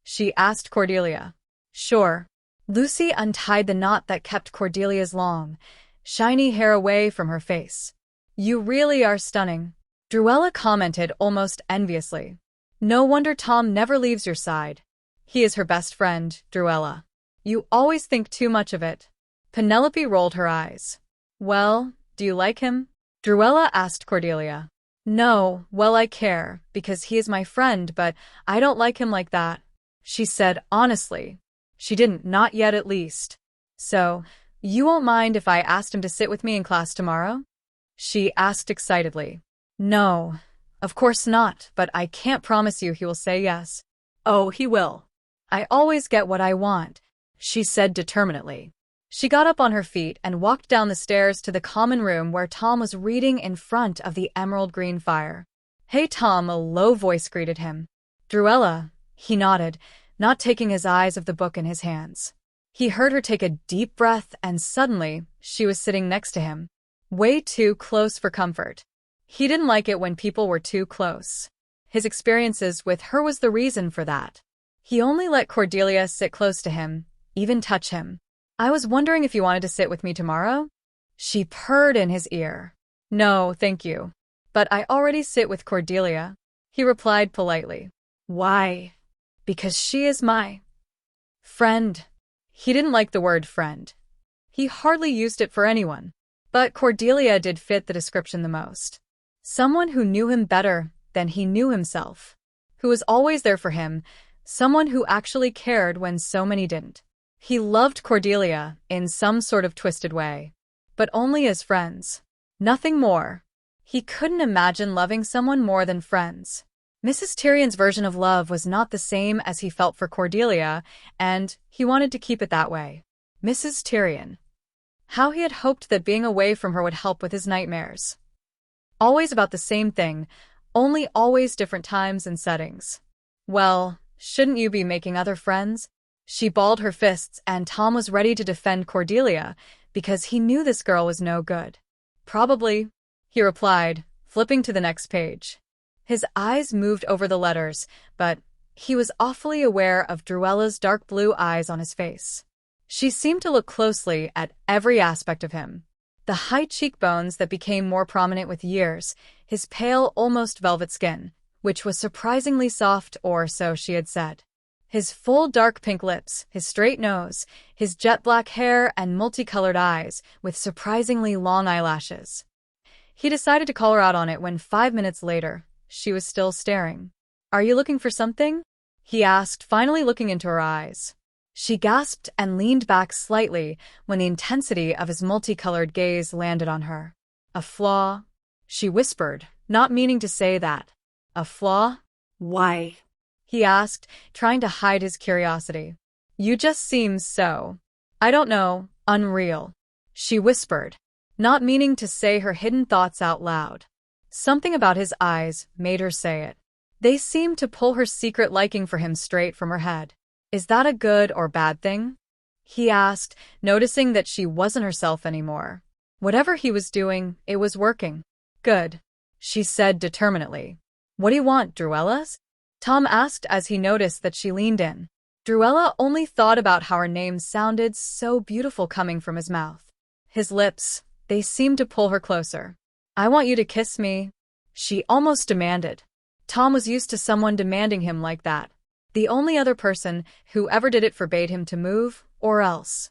she asked Cordelia. "Sure." Lucy untied the knot that kept Cordelia's long, shiny hair away from her face. "You really are stunning," Druella commented almost enviously. "No wonder Tom never leaves your side. He is her best friend, Druella. You always think too much of it." Penelope rolled her eyes. "Well, do you like him?" Druella asked Cordelia. "No, well, I care, because he is my friend, but I don't like him like that," she said honestly. She didn't, not yet at least. "So, you won't mind if I asked him to sit with me in class tomorrow?" she asked excitedly. "No, of course not, but I can't promise you he will say yes." "Oh, he will. I always get what I want," she said determinedly. She got up on her feet and walked down the stairs to the common room where Tom was reading in front of the emerald green fire. "Hey, Tom," a low voice greeted him. "Druella," he nodded, not taking his eyes off the book in his hands. He heard her take a deep breath, and suddenly, she was sitting next to him. Way too close for comfort. He didn't like it when people were too close. His experiences with her was the reason for that. He only let Cordelia sit close to him, even touch him. "I was wondering if you wanted to sit with me tomorrow?" She purred in his ear. "No, thank you. But I already sit with Cordelia," he replied politely. "Why?" "Because she is my friend." He didn't like the word friend. He hardly used it for anyone. But Cordelia did fit the description the most. Someone who knew him better than he knew himself. Who was always there for him. Someone who actually cared when so many didn't. He loved Cordelia in some sort of twisted way. But only as friends. Nothing more. He couldn't imagine loving someone more than friends. Mrs. Tyrion's version of love was not the same as he felt for Cordelia, and he wanted to keep it that way. Mrs. Tyrion. How he had hoped that being away from her would help with his nightmares. Always about the same thing, only always different times and settings. "Well, shouldn't you be making other friends?" She balled her fists, and Tom was ready to defend Cordelia because he knew this girl was no good. "Probably," he replied, flipping to the next page. His eyes moved over the letters, but he was awfully aware of Druella's dark blue eyes on his face. She seemed to look closely at every aspect of him. The high cheekbones that became more prominent with years, his pale, almost velvet skin, which was surprisingly soft, or so she had said. His full dark pink lips, his straight nose, his jet black hair, and multicolored eyes with surprisingly long eyelashes. He decided to call her out on it when 5 minutes later, she was still staring. "Are you looking for something?" he asked, finally looking into her eyes. She gasped and leaned back slightly when the intensity of his multicolored gaze landed on her. "A flaw?" she whispered, not meaning to say that. "A flaw? Why?" he asked, trying to hide his curiosity. "You just seem so, I don't know, unreal," she whispered, not meaning to say her hidden thoughts out loud. Something about his eyes made her say it. They seemed to pull her secret liking for him straight from her head. "Is that a good or bad thing?" he asked, noticing that she wasn't herself anymore. Whatever he was doing, it was working. "Good," she said determinedly. "What do you want, Druella's?" Tom asked as he noticed that she leaned in. Druella only thought about how her name sounded so beautiful coming from his mouth. His lips, they seemed to pull her closer. "I want you to kiss me," she almost demanded. Tom was used to someone demanding him like that. The only other person who ever did it forbade him to move, or else.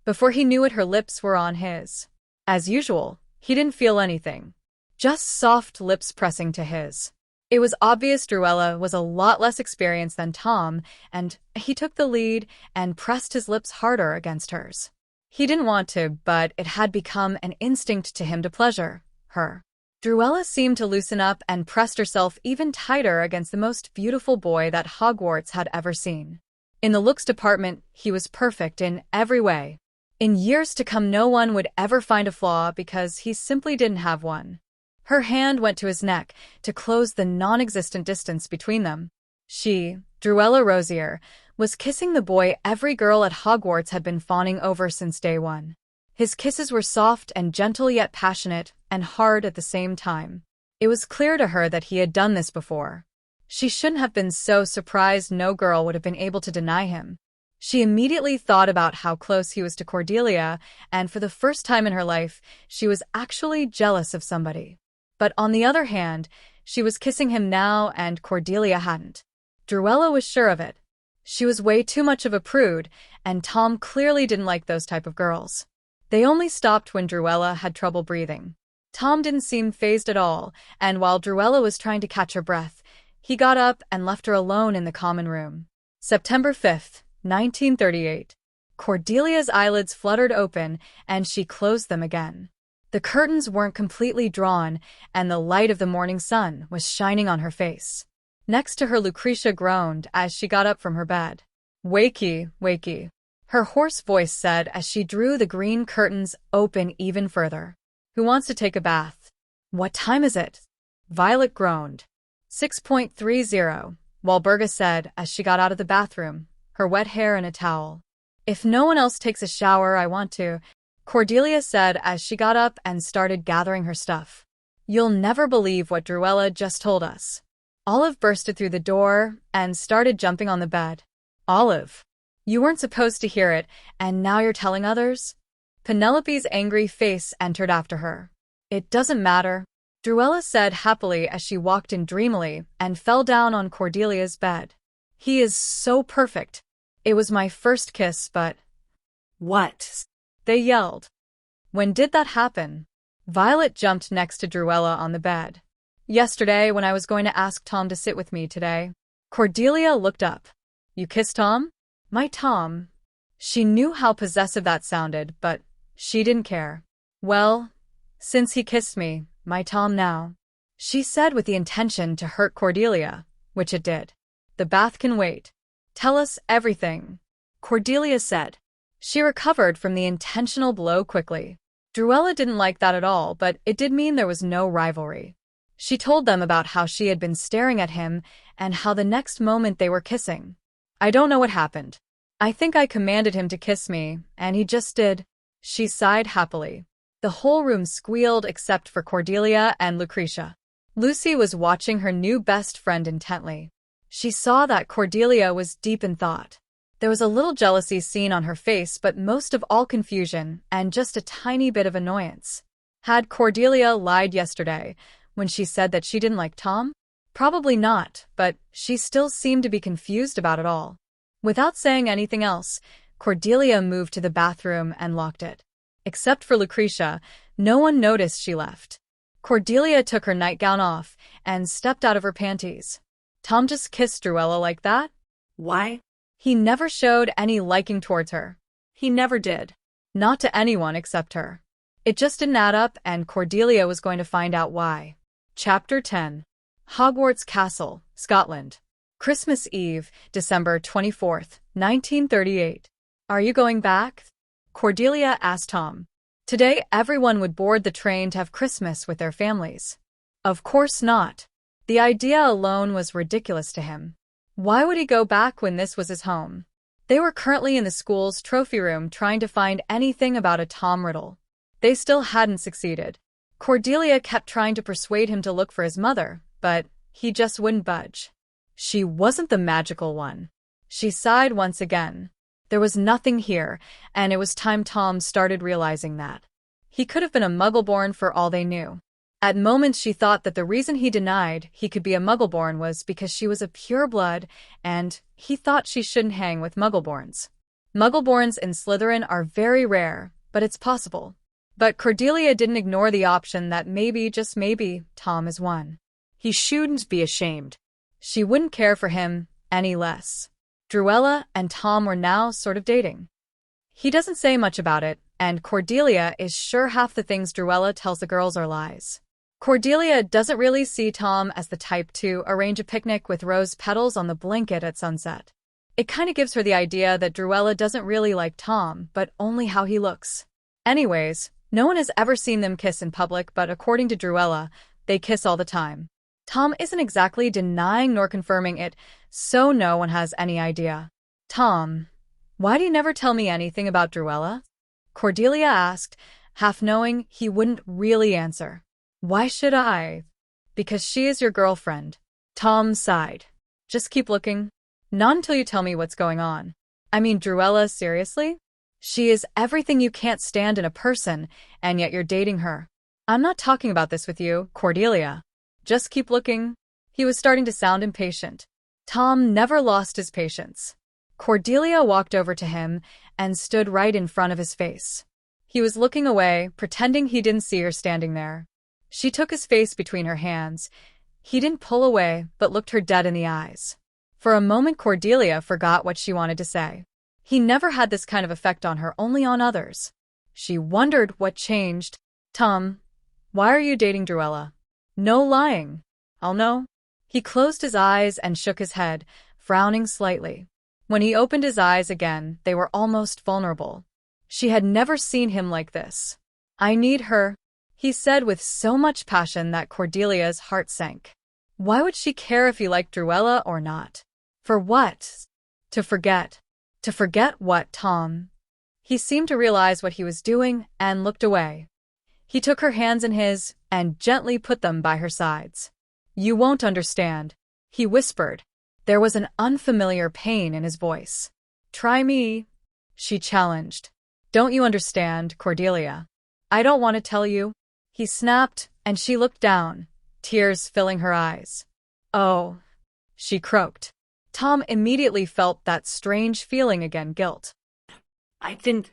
Before he knew it, her lips were on his. As usual, he didn't feel anything. Just soft lips pressing to his. It was obvious Druella was a lot less experienced than Tom, and he took the lead and pressed his lips harder against hers. He didn't want to, but it had become an instinct to him to pleasure her. Druella seemed to loosen up and pressed herself even tighter against the most beautiful boy that Hogwarts had ever seen. In the looks department, he was perfect in every way. In years to come, no one would ever find a flaw because he simply didn't have one. Her hand went to his neck to close the non-existent distance between them. She, Druella Rosier, was kissing the boy every girl at Hogwarts had been fawning over since day one. His kisses were soft and gentle, yet passionate and hard at the same time. It was clear to her that he had done this before. She shouldn't have been so surprised no girl would have been able to deny him. She immediately thought about how close he was to Cordelia, and for the first time in her life, she was actually jealous of somebody. But on the other hand, she was kissing him now and Cordelia hadn't. Druella was sure of it. She was way too much of a prude, and Tom clearly didn't like those type of girls. They only stopped when Druella had trouble breathing. Tom didn't seem fazed at all, and while Druella was trying to catch her breath, he got up and left her alone in the common room. September 5th, 1938. Cordelia's eyelids fluttered open, and she closed them again. The curtains weren't completely drawn, and the light of the morning sun was shining on her face. Next to her, Lucretia groaned as she got up from her bed. "Wakey, wakey." her hoarse voice said as she drew the green curtains open even further. Who wants to take a bath? What time is it? Violet groaned. 6:30, Walburga said as she got out of the bathroom, her wet hair in a towel. If no one else takes a shower, I want to, Cordelia said as she got up and started gathering her stuff. You'll never believe what Druella just told us. Olive bursted through the door and started jumping on the bed. Olive, you weren't supposed to hear it, and now you're telling others? Penelope's angry face entered after her. It doesn't matter, Druella said happily as she walked in dreamily and fell down on Cordelia's bed. He is so perfect. It was my first kiss, but… What? They yelled. When did that happen? Violet jumped next to Druella on the bed. Yesterday, when I was going to ask Tom to sit with me today. Cordelia looked up. You kissed Tom? My Tom. She knew how possessive that sounded, but she didn't care. Well, since he kissed me, my Tom now, she said with the intention to hurt Cordelia, which it did. The bath can wait. Tell us everything, Cordelia said. She recovered from the intentional blow quickly. Druella didn't like that at all, but it did mean there was no rivalry. She told them about how she had been staring at him and how the next moment they were kissing. I don't know what happened. I think I commanded him to kiss me, and he just did. She sighed happily. The whole room squealed except for Cordelia and Lucretia. Lucy was watching her new best friend intently. She saw that Cordelia was deep in thought. There was a little jealousy seen on her face, but most of all confusion and just a tiny bit of annoyance. Had Cordelia lied yesterday when she said that she didn't like Tom? Probably not, but she still seemed to be confused about it all. Without saying anything else, Cordelia moved to the bathroom and locked it. Except for Lucretia, no one noticed she left. Cordelia took her nightgown off and stepped out of her panties. Tom just kissed Druella like that? Why? He never showed any liking towards her. He never did. Not to anyone except her. It just didn't add up, and Cordelia was going to find out why. Chapter 10. Hogwarts Castle, Scotland. Christmas Eve, December 24th, 1938. Are you going back? Cordelia asked Tom. Today everyone would board the train to have Christmas with their families. Of course not. The idea alone was ridiculous to him. Why would he go back when this was his home? They were currently in the school's trophy room trying to find anything about a Tom Riddle. They still hadn't succeeded. Cordelia kept trying to persuade him to look for his mother, but he just wouldn't budge. She wasn't the magical one. She sighed once again. There was nothing here, and it was time Tom started realizing that. He could have been a Muggleborn for all they knew. At moments she thought that the reason he denied he could be a Muggleborn was because she was a pureblood, and he thought she shouldn't hang with Muggleborns. Muggleborns in Slytherin are very rare, but it's possible. But Cordelia didn't ignore the option that maybe, just maybe, Tom is one. He shouldn't be ashamed. She wouldn't care for him any less. Druella and Tom were now sort of dating. He doesn't say much about it, and Cordelia is sure half the things Druella tells the girls are lies. Cordelia doesn't really see Tom as the type to arrange a picnic with rose petals on the blanket at sunset. It kind of gives her the idea that Druella doesn't really like Tom, but only how he looks. Anyways, no one has ever seen them kiss in public, but according to Druella, they kiss all the time. Tom isn't exactly denying nor confirming it, so no one has any idea. Tom, why do you never tell me anything about Druella? Cordelia asked, half knowing he wouldn't really answer. Why should I? Because she is your girlfriend. Tom sighed. Just keep looking. Not until you tell me what's going on. I mean, Druella, seriously? She is everything you can't stand in a person, and yet you're dating her. I'm not talking about this with you, Cordelia. Just keep looking. He was starting to sound impatient. Tom never lost his patience. Cordelia walked over to him and stood right in front of his face. He was looking away, pretending he didn't see her standing there. She took his face between her hands. He didn't pull away, but looked her dead in the eyes. For a moment, Cordelia forgot what she wanted to say. He never had this kind of effect on her, only on others. She wondered what changed. Tom, why are you dating Druella? No lying. I'll know. He closed his eyes and shook his head, frowning slightly. When he opened his eyes again, they were almost vulnerable. She had never seen him like this. "I need her," he said with so much passion that Cordelia's heart sank. Why would she care if he liked Druella or not? For what? To forget. To forget what, Tom? He seemed to realize what he was doing and looked away. He took her hands in his and gently put them by her sides. "You won't understand," he whispered. There was an unfamiliar pain in his voice. "Try me," she challenged. "Don't you understand, Cordelia? I don't want to tell you," he snapped, and she looked down, tears filling her eyes. "Oh," she croaked. Tom immediately felt that strange feeling again, guilt. I didn't.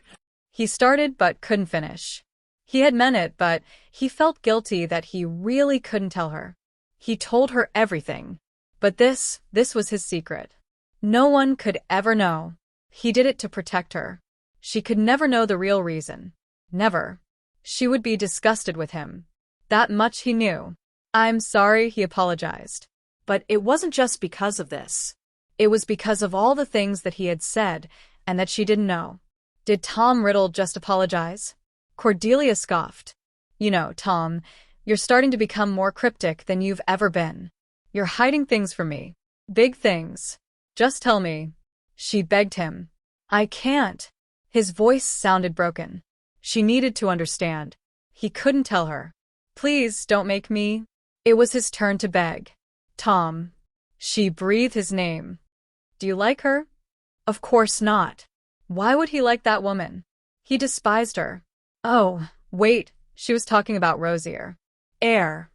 He started but couldn't finish. He had meant it, but he felt guilty that he really couldn't tell her. He told her everything. But this was his secret. No one could ever know. He did it to protect her. She could never know the real reason. Never. She would be disgusted with him. That much he knew. "I'm sorry," he apologized. But it wasn't just because of this. It was because of all the things that he had said and that she didn't know. Did Tom Riddle just apologize? Cordelia scoffed. "You know, Tom, you're starting to become more cryptic than you've ever been. You're hiding things from me. Big things. Just tell me," she begged him. "I can't." His voice sounded broken. She needed to understand. He couldn't tell her. "Please don't make me." It was his turn to beg. "Tom." She breathed his name. "Do you like her?" Of course not. Why would he like that woman? He despised her. Oh, wait, she was talking about Rosier. Air.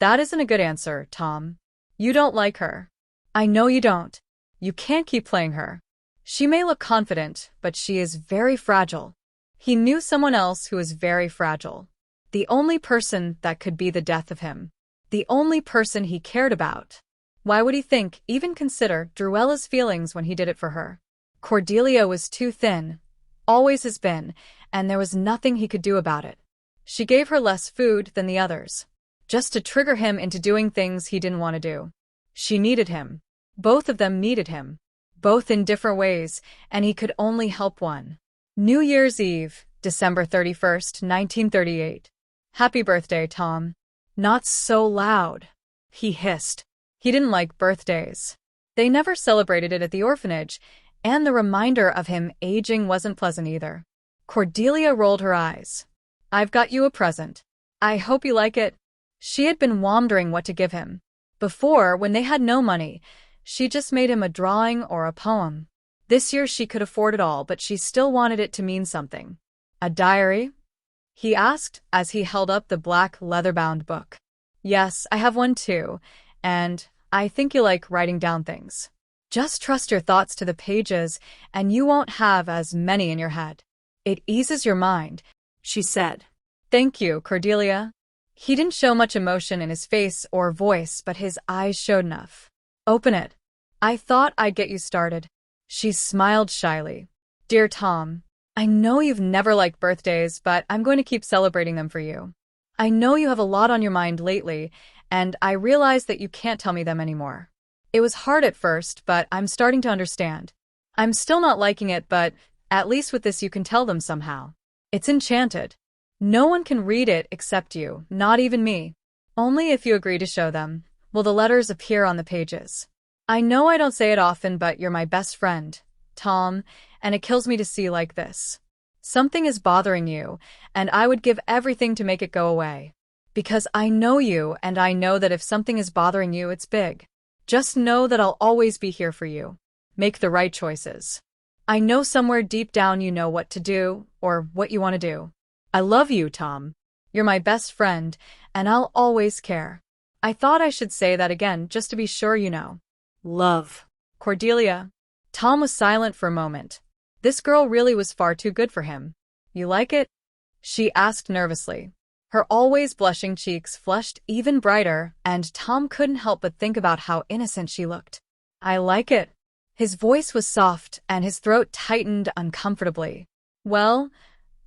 That isn't a good answer, Tom. You don't like her. I know you don't. You can't keep playing her. She may look confident, but she is very fragile. He knew someone else who is very fragile. The only person that could be the death of him. The only person he cared about. Why would he think, even consider, Druella's feelings when he did it for her? Cordelia was too thin. Always has been, and there was nothing he could do about it. She gave her less food than the others, just to trigger him into doing things he didn't want to do. She needed him. Both of them needed him. Both in different ways, and he could only help one. New Year's Eve, December 31st, 1938. Happy birthday, Tom. Not so loud, he hissed. He didn't like birthdays. They never celebrated it at the orphanage, and the reminder of him aging wasn't pleasant either. Cordelia rolled her eyes. I've got you a present. I hope you like it. She had been wondering what to give him. Before, when they had no money, she just made him a drawing or a poem. This year she could afford it all, but she still wanted it to mean something. A diary? He asked as he held up the black leather-bound book. Yes, I have one too, and I think you like writing down things. Just trust your thoughts to the pages, and you won't have as many in your head. It eases your mind, she said. Thank you, Cordelia. He didn't show much emotion in his face or voice, but his eyes showed enough. Open it. I thought I'd get you started. She smiled shyly. Dear Tom, I know you've never liked birthdays, but I'm going to keep celebrating them for you. I know you have a lot on your mind lately, and I realize that you can't tell me them anymore. It was hard at first, but I'm starting to understand. I'm still not liking it, but at least with this you can tell them somehow. It's enchanted. No one can read it except you, not even me. Only if you agree to show them will the letters appear on the pages. I know I don't say it often, but you're my best friend, Tom, and it kills me to see like this. Something is bothering you, and I would give everything to make it go away. Because I know you, and I know that if something is bothering you, it's big. Just know that I'll always be here for you. Make the right choices. I know somewhere deep down you know what to do, or what you want to do. I love you, Tom. You're my best friend, and I'll always care. I thought I should say that again, just to be sure you know. Love. Cordelia. Tom was silent for a moment. This girl really was far too good for him. You like it? She asked nervously. Her always blushing cheeks flushed even brighter, and Tom couldn't help but think about how innocent she looked. I like it. His voice was soft, and his throat tightened uncomfortably. Well,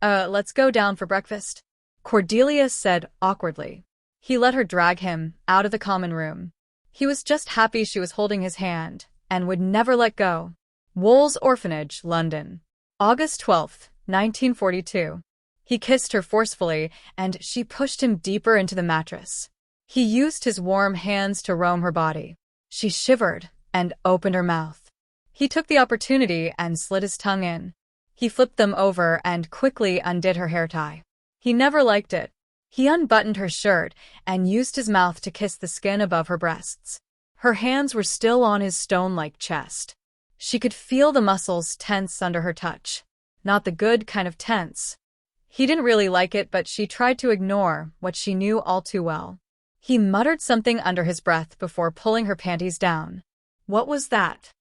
let's go down for breakfast, Cordelia said awkwardly. He let her drag him out of the common room. He was just happy she was holding his hand, and would never let go. Wool's Orphanage, London. August 12, 1942. He kissed her forcefully, and she pushed him deeper into the mattress. He used his warm hands to roam her body. She shivered and opened her mouth. He took the opportunity and slid his tongue in. He flipped them over and quickly undid her hair tie. He never liked it. He unbuttoned her shirt and used his mouth to kiss the skin above her breasts. Her hands were still on his stone-like chest. She could feel the muscles tense under her touch. Not the good kind of tense. He didn't really like it, but she tried to ignore what she knew all too well. He muttered something under his breath before pulling her panties down. What was that?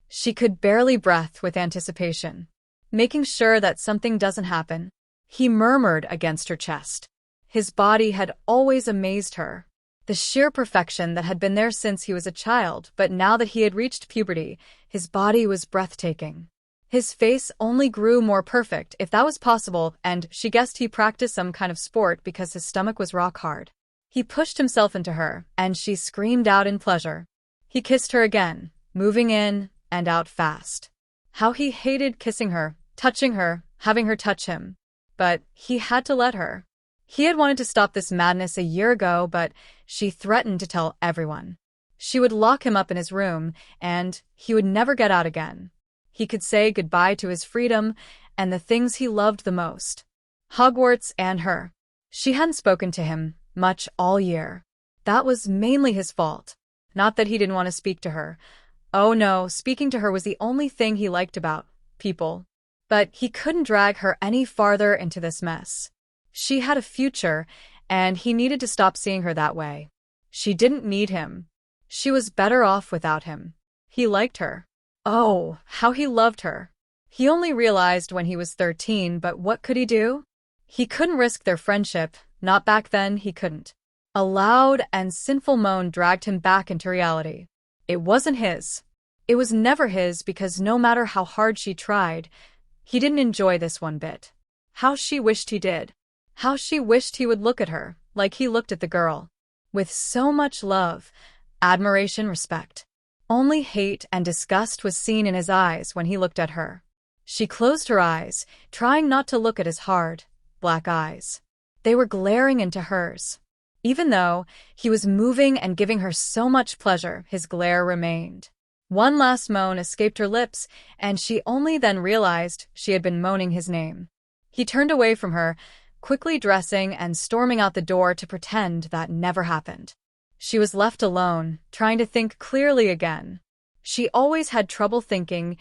She could barely breathe with anticipation. Making sure that something doesn't happen, he murmured against her chest. His body had always amazed her. The sheer perfection that had been there since he was a child, but now that he had reached puberty, his body was breathtaking. His face only grew more perfect, if that was possible, and she guessed he practiced some kind of sport because his stomach was rock hard. He pushed himself into her, and she screamed out in pleasure. He kissed her again, moving in and out fast. How he hated kissing her, touching her, having her touch him. But he had to let her. He had wanted to stop this madness a year ago, but she threatened to tell everyone. She would lock him up in his room, and he would never get out again. He could say goodbye to his freedom and the things he loved the most. Hogwarts and her. She hadn't spoken to him much all year. That was mainly his fault. Not that he didn't want to speak to her. Oh no, speaking to her was the only thing he liked about people. But he couldn't drag her any farther into this mess. She had a future, and he needed to stop seeing her that way. She didn't need him. She was better off without him. He liked her. Oh, how he loved her. He only realized when he was 13, but what could he do? He couldn't risk their friendship. Not back then, he couldn't. A loud and sinful moan dragged him back into reality. It wasn't his. It was never his because no matter how hard she tried, he didn't enjoy this one bit. How she wished he did. How she wished he would look at her like he looked at the girl. With so much love, admiration, respect. Only hate and disgust was seen in his eyes when he looked at her. She closed her eyes, trying not to look at his hard, black eyes. They were glaring into hers. Even though he was moving and giving her so much pleasure, his glare remained. One last moan escaped her lips, and she only then realized she had been moaning his name. He turned away from her, quickly dressing and storming out the door to pretend that never happened. She was left alone, trying to think clearly again. She always had trouble thinking,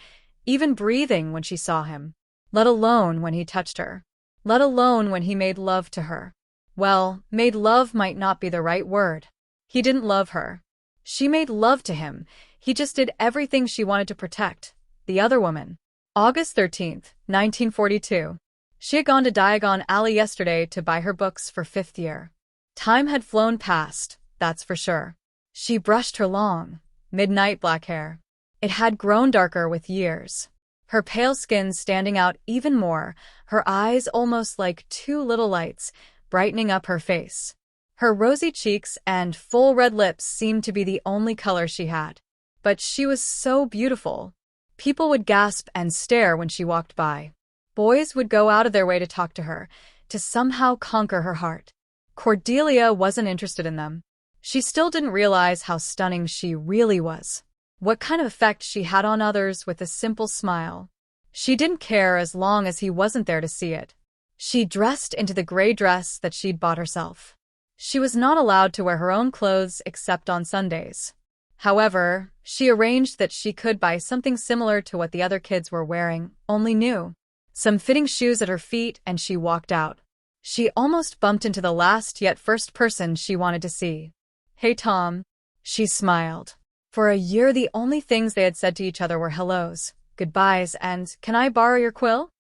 even breathing when she saw him, let alone when he touched her, let alone when he made love to her. Well, made love might not be the right word. He didn't love her. She made love to him. He just did everything she wanted to protect. The other woman. August 13th, 1942. She had gone to Diagon Alley yesterday to buy her books for 5th year. Time had flown past, that's for sure. She brushed her long, midnight black hair. It had grown darker with years. Her pale skin standing out even more, her eyes almost like two little lights, brightening up her face. Her rosy cheeks and full red lips seemed to be the only color she had. But she was so beautiful. People would gasp and stare when she walked by. Boys would go out of their way to talk to her, to somehow conquer her heart. Cordelia wasn't interested in them. She still didn't realize how stunning she really was. What kind of effect she had on others with a simple smile. She didn't care as long as he wasn't there to see it. She dressed into the gray dress that she'd bought herself. She was not allowed to wear her own clothes except on Sundays. However, she arranged that she could buy something similar to what the other kids were wearing, only new. Some fitting shoes at her feet, and she walked out. She almost bumped into the last yet first person she wanted to see. "Hey, Tom." She smiled. For a year, the only things they had said to each other were hellos, goodbyes, and "Can I borrow your quill?"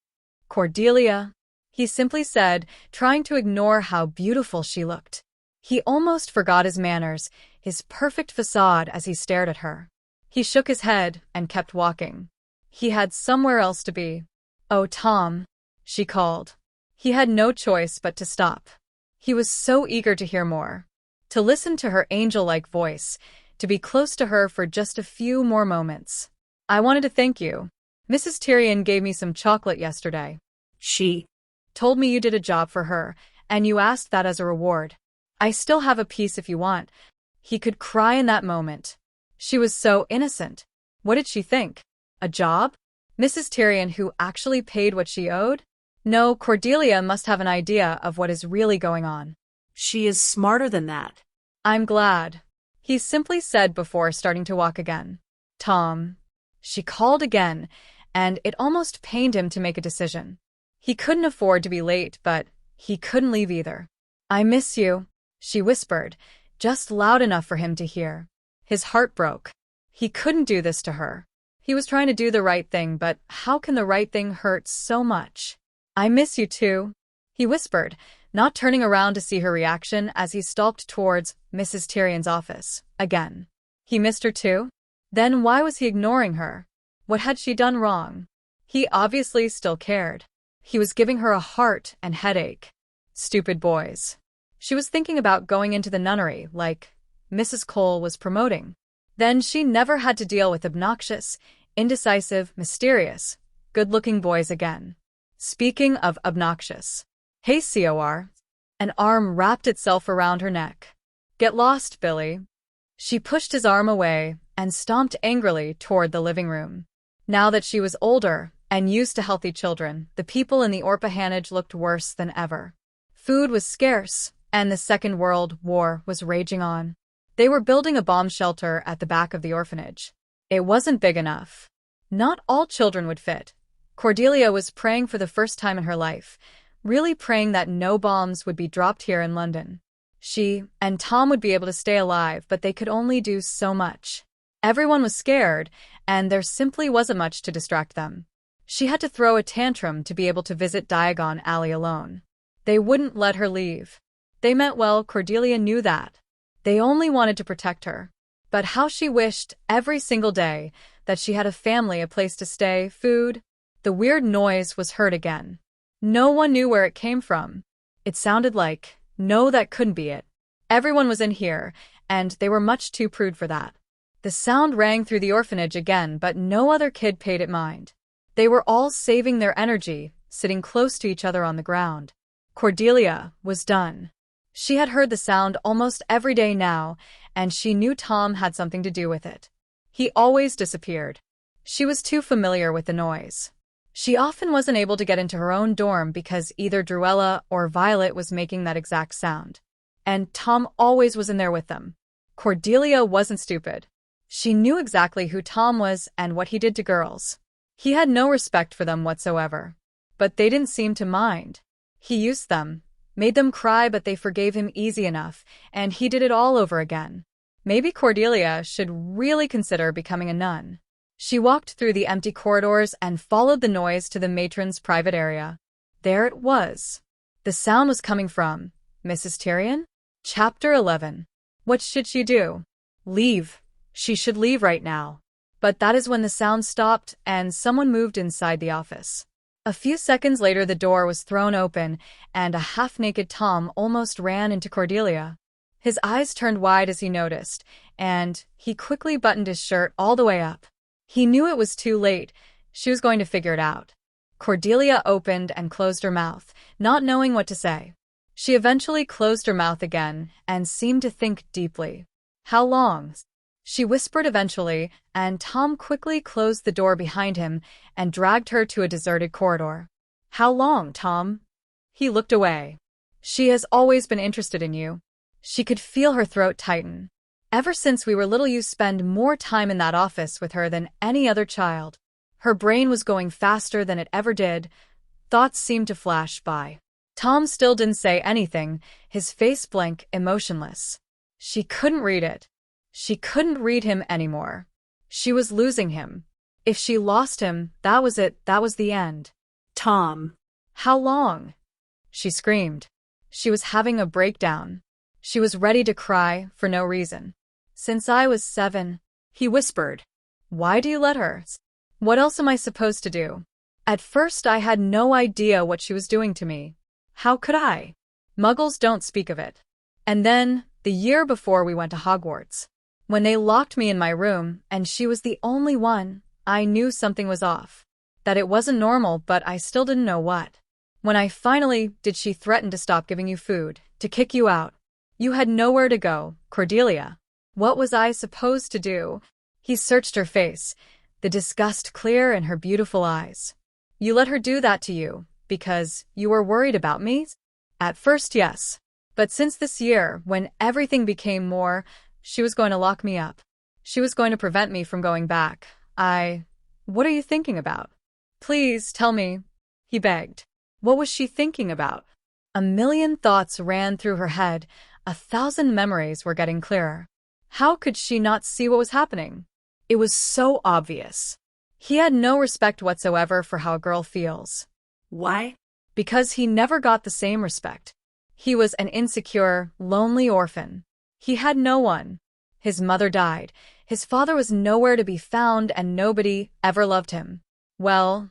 "Cordelia," he simply said, trying to ignore how beautiful she looked. He almost forgot his manners, his perfect facade as he stared at her. He shook his head and kept walking. He had somewhere else to be. "Oh, Tom," she called. He had no choice but to stop. He was so eager to hear more, to listen to her angel-like voice, to be close to her for just a few more moments. "I wanted to thank you," Mrs. Tyrion gave me some chocolate yesterday. She Told me you did a job for her, and you asked that as a reward. I still have a piece if you want. He could cry in that moment. She was so innocent. What did she think? A job? Mrs. Tyrion who actually paid what she owed? No, Cordelia must have an idea of what is really going on. She is smarter than that. I'm glad. He simply said before starting to walk again. Tom. She called again, and it almost pained him to make a decision. He couldn't afford to be late, but he couldn't leave either. I miss you, she whispered, just loud enough for him to hear. His heart broke. He couldn't do this to her. He was trying to do the right thing, but how can the right thing hurt so much? I miss you too, he whispered, not turning around to see her reaction as he stalked towards Mrs. Tyrion's office. Again. He missed her too? Then why was he ignoring her? What had she done wrong? He obviously still cared. He was giving her a heart and headache. Stupid boys. She was thinking about going into the nunnery, like Mrs. Cole was promoting. Then she never had to deal with obnoxious, indecisive, mysterious, good-looking boys again. Speaking of obnoxious. Hey, Cor. An arm wrapped itself around her neck. Get lost, Billy. She pushed his arm away and stomped angrily toward the living room. Now that she was older and used to healthy children, the people in the orphanage looked worse than ever. Food was scarce, and the Second World War was raging on. They were building a bomb shelter at the back of the orphanage. It wasn't big enough. Not all children would fit. Cordelia was praying for the first time in her life, really praying that no bombs would be dropped here in London. She and Tom would be able to stay alive, but they could only do so much. Everyone was scared, and there simply wasn't much to distract them. She had to throw a tantrum to be able to visit Diagon Alley alone. They wouldn't let her leave. They meant well, Cordelia knew that. They only wanted to protect her. But how she wished every single day that she had a family, a place to stay, food. The weird noise was heard again. No one knew where it came from. It sounded like, no, that couldn't be it. Everyone was in here, and they were much too prude for that. The sound rang through the orphanage again, but no other kid paid it mind. They were all saving their energy, sitting close to each other on the ground. Cordelia was done. She had heard the sound almost every day now, and she knew Tom had something to do with it. He always disappeared. She was too familiar with the noise. She often wasn't able to get into her own dorm because either Druella or Violet was making that exact sound. And Tom always was in there with them. Cordelia wasn't stupid. She knew exactly who Tom was and what he did to girls. He had no respect for them whatsoever. But they didn't seem to mind. He used them, made them cry, but they forgave him easy enough, and he did it all over again. Maybe Cordelia should really consider becoming a nun. She walked through the empty corridors and followed the noise to the matron's private area. There it was. The sound was coming from Mrs. Tyrion? Chapter 11. What should she do? Leave. She should leave right now. But that is when the sound stopped and someone moved inside the office. A few seconds later, the door was thrown open, and a half-naked Tom almost ran into Cordelia. His eyes turned wide as he noticed, and he quickly buttoned his shirt all the way up. He knew it was too late. She was going to figure it out. Cordelia opened and closed her mouth, not knowing what to say. She eventually closed her mouth again and seemed to think deeply. How long? She whispered eventually, and Tom quickly closed the door behind him and dragged her to a deserted corridor. How long, Tom? He looked away. She has always been interested in you. She could feel her throat tighten. Ever since we were little, you spend more time in that office with her than any other child. Her brain was going faster than it ever did. Thoughts seemed to flash by. Tom still didn't say anything, his face blank, emotionless. She couldn't read it. She couldn't read him anymore. She was losing him. If she lost him, that was it, that was the end. Tom. How long? She screamed. She was having a breakdown. She was ready to cry for no reason. Since I was 7, he whispered. Why do you let her? What else am I supposed to do? At first I had no idea what she was doing to me. How could I? Muggles don't speak of it. And then, the year before we went to Hogwarts. When they locked me in my room, and she was the only one, I knew something was off. That it wasn't normal, but I still didn't know what. When I finally did, she threatened to stop giving you food, to kick you out. You had nowhere to go, Cordelia. What was I supposed to do? He searched her face, the disgust clear in her beautiful eyes. You let her do that to you, because you were worried about me? At first, yes. But since this year, when everything became more, she was going to lock me up. She was going to prevent me from going back. What are you thinking about? Please tell me, he begged. What was she thinking about? A million thoughts ran through her head. 1,000 memories were getting clearer. How could she not see what was happening? It was so obvious. He had no respect whatsoever for how a girl feels. Why? Because he never got the same respect. He was an insecure, lonely orphan. He had no one. His mother died. His father was nowhere to be found, and nobody ever loved him. Well,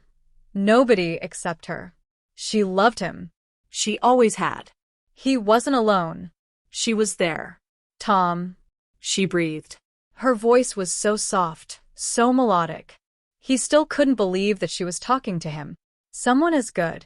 nobody except her. She loved him. She always had. He wasn't alone. She was there. Tom. She breathed. Her voice was so soft, so melodic. He still couldn't believe that she was talking to him. Someone as good,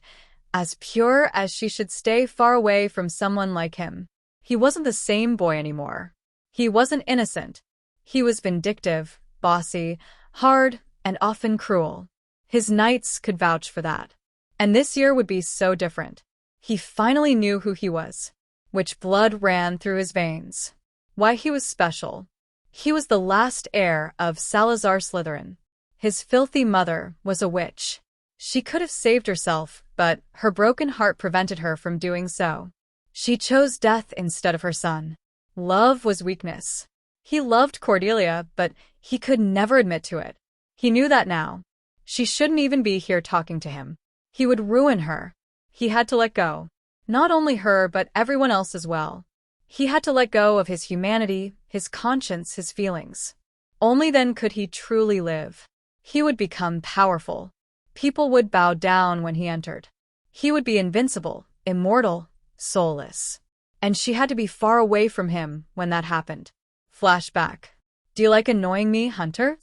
as pure as she should stay far away from someone like him. He wasn't the same boy anymore. He wasn't innocent. He was vindictive, bossy, hard, and often cruel. His knights could vouch for that. And this year would be so different. He finally knew who he was, which blood ran through his veins. Why he was special. He was the last heir of Salazar Slytherin. His filthy mother was a witch. She could have saved herself, but her broken heart prevented her from doing so. She chose death instead of her son. Love was weakness. He loved Cordelia, but he could never admit to it. He knew that now. She shouldn't even be here talking to him. He would ruin her. He had to let go. Not only her, but everyone else as well. He had to let go of his humanity, his conscience, his feelings. Only then could he truly live. He would become powerful. People would bow down when he entered. He would be invincible, immortal, soulless. And she had to be far away from him when that happened. Flashback. Do you like annoying me, Hunter?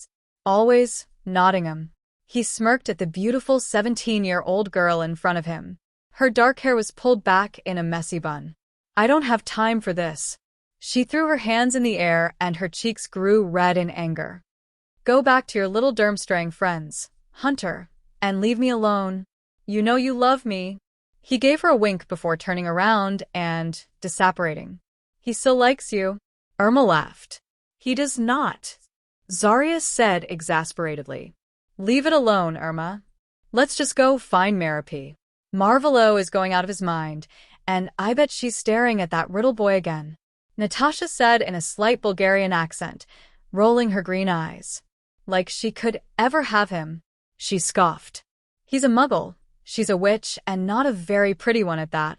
Always, Nottingham. He smirked at the beautiful 17-year-old girl in front of him. Her dark hair was pulled back in a messy bun. I don't have time for this. She threw her hands in the air and her cheeks grew red in anger. Go back to your little Durmstrang friends, Hunter, and leave me alone. You know you love me. He gave her a wink before turning around and disapparating. He still likes you. Irma laughed. He does not, Zarya said exasperatedly. Leave it alone, Irma. Let's just go find Merope. Marvolo is going out of his mind, and I bet she's staring at that Riddle boy again, Natasha said in a slight Bulgarian accent, rolling her green eyes. Like she could ever have him. She scoffed. He's a muggle. She's a witch, and not a very pretty one at that.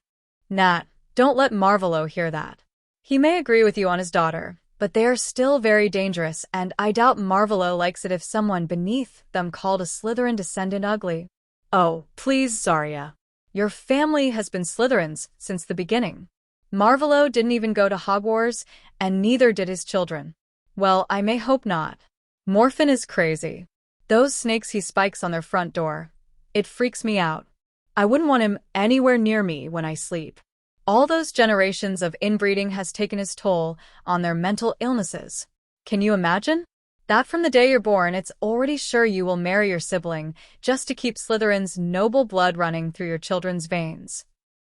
Nat, don't let Marvolo hear that. He may agree with you on his daughter, but they are still very dangerous, and I doubt Marvolo likes it if someone beneath them called a Slytherin descendant ugly. Oh, please, Zarya. Your family has been Slytherins since the beginning. Marvolo didn't even go to Hogwarts, and neither did his children. Well, I may hope not. Morphin is crazy. Those snakes he spikes on their front door. It freaks me out. I wouldn't want him anywhere near me when I sleep. All those generations of inbreeding has taken its toll on their mental illnesses. Can you imagine? That from the day you're born, it's already sure you will marry your sibling just to keep Slytherin's noble blood running through your children's veins.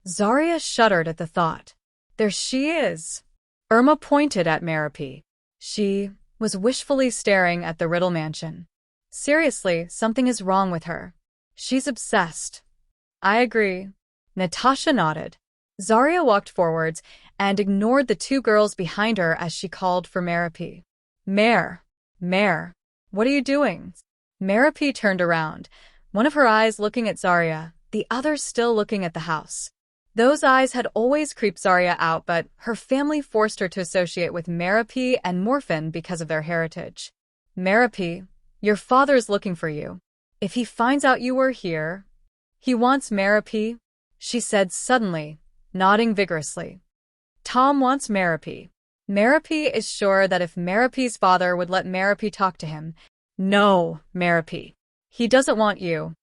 Zarya shuddered at the thought. There she is. Irma pointed at Merope. She was wishfully staring at the Riddle mansion. Seriously, something is wrong with her. She's obsessed. I agree. Natasha nodded. Zarya walked forwards and ignored the two girls behind her as she called for Merope. Mare, what are you doing? Merope turned around, one of her eyes looking at Zarya, the other still looking at the house. Those eyes had always creeped Zarya out, but her family forced her to associate with Merope and Morphin because of their heritage. Merope, your father's looking for you. If he finds out you were here, he wants Merope, she said suddenly, nodding vigorously. Tom wants Merope. Merope is sure that if Merope's father would let Merope talk to him. No, Merope. He doesn't want you.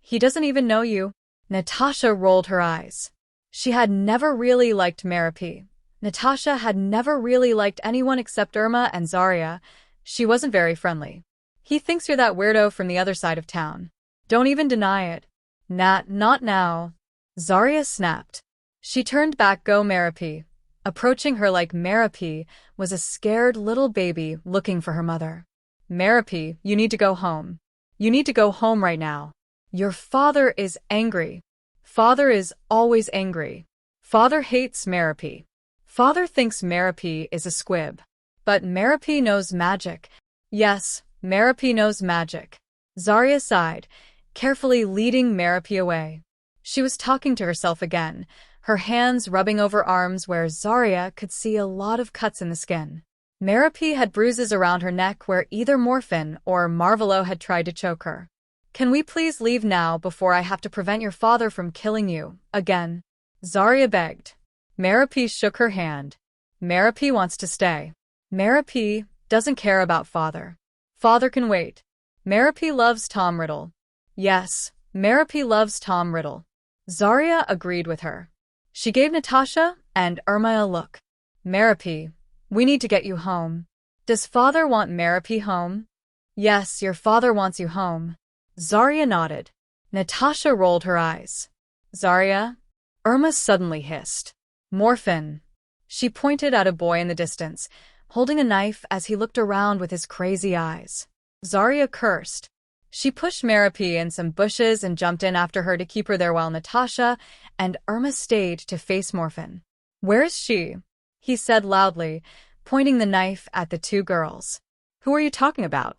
He doesn't even know you. Natasha rolled her eyes. She had never really liked Merope. Natasha had never really liked anyone except Irma and Zarya. She wasn't very friendly. He thinks you're that weirdo from the other side of town. Don't even deny it. Not now. Zarya snapped. She turned back go Merope, approaching her like Merope was a scared little baby looking for her mother. Merope, you need to go home. You need to go home right now. Your father is angry. Father is always angry. Father hates Merope. Father thinks Merope is a squib. But Merope knows magic. Yes, Merope knows magic. Zarya sighed, carefully leading Merope away. She was talking to herself again, her hands rubbing over arms where Zarya could see a lot of cuts in the skin. Merope had bruises around her neck where either Morphin or Marvolo had tried to choke her. Can we please leave now before I have to prevent your father from killing you, again? Zarya begged. Merope shook her hand. Merope wants to stay. Merope doesn't care about father. Father can wait. Merope loves Tom Riddle. Yes, Merope loves Tom Riddle. Zarya agreed with her. She gave Natasha and Irma a look. Merope, we need to get you home. Does father want Merope home? Yes, your father wants you home. Zarya nodded. Natasha rolled her eyes. Zarya? Irma suddenly hissed. Morphin. She pointed at a boy in the distance, holding a knife as he looked around with his crazy eyes. Zarya cursed. She pushed Merope in some bushes and jumped in after her to keep her there while Natasha and Irma stayed to face Morphin. Where is she? He said loudly, pointing the knife at the two girls. Who are you talking about?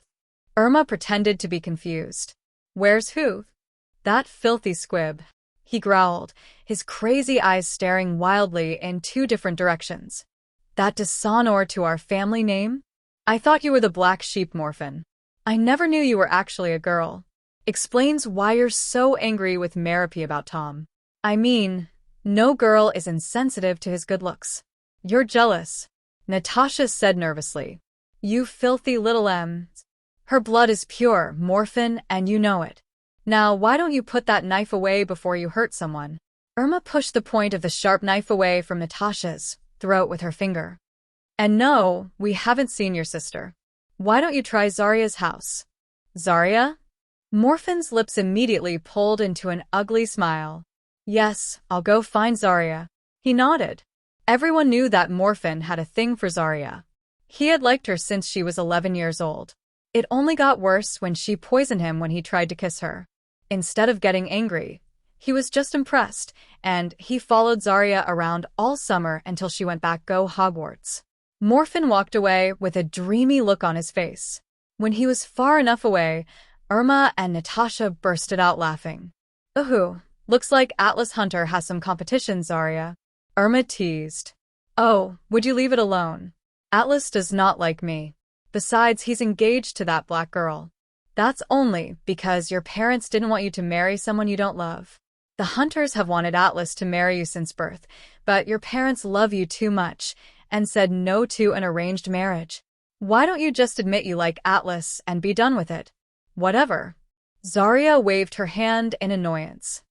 Irma pretended to be confused. Where's who? That filthy squib. He growled, his crazy eyes staring wildly in two different directions. That dishonor to our family name? I thought you were the black sheep, Morphin. I never knew you were actually a girl. Explains why you're so angry with Merope about Tom. I mean, no girl is insensitive to his good looks. You're jealous, Natasha said nervously. You filthy little M. Her blood is pure, Morphin, and you know it. Now why don't you put that knife away before you hurt someone? Irma pushed the point of the sharp knife away from Natasha's throat with her finger. And no, we haven't seen your sister. Why don't you try Zarya's house? Zarya? Morphin's lips immediately pulled into an ugly smile. Yes, I'll go find Zarya. He nodded. Everyone knew that Morphin had a thing for Zarya. He had liked her since she was 11 years old. It only got worse when she poisoned him when he tried to kiss her. Instead of getting angry, he was just impressed, and he followed Zarya around all summer until she went back go Hogwarts. Morphin walked away with a dreamy look on his face. When he was far enough away, Irma and Natasha bursted out laughing. Ooh, looks like Atlas Hunter has some competition, Zarya. Irma teased. Oh, would you leave it alone? Atlas does not like me. Besides, he's engaged to that black girl. That's only because your parents didn't want you to marry someone you don't love. The Hunters have wanted Atlas to marry you since birth, but your parents love you too much and said no to an arranged marriage. Why don't you just admit you like Atlas and be done with it? Whatever. Zarya waved her hand in annoyance.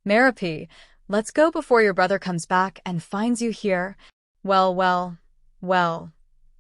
Merope, let's go before your brother comes back and finds you here. Well.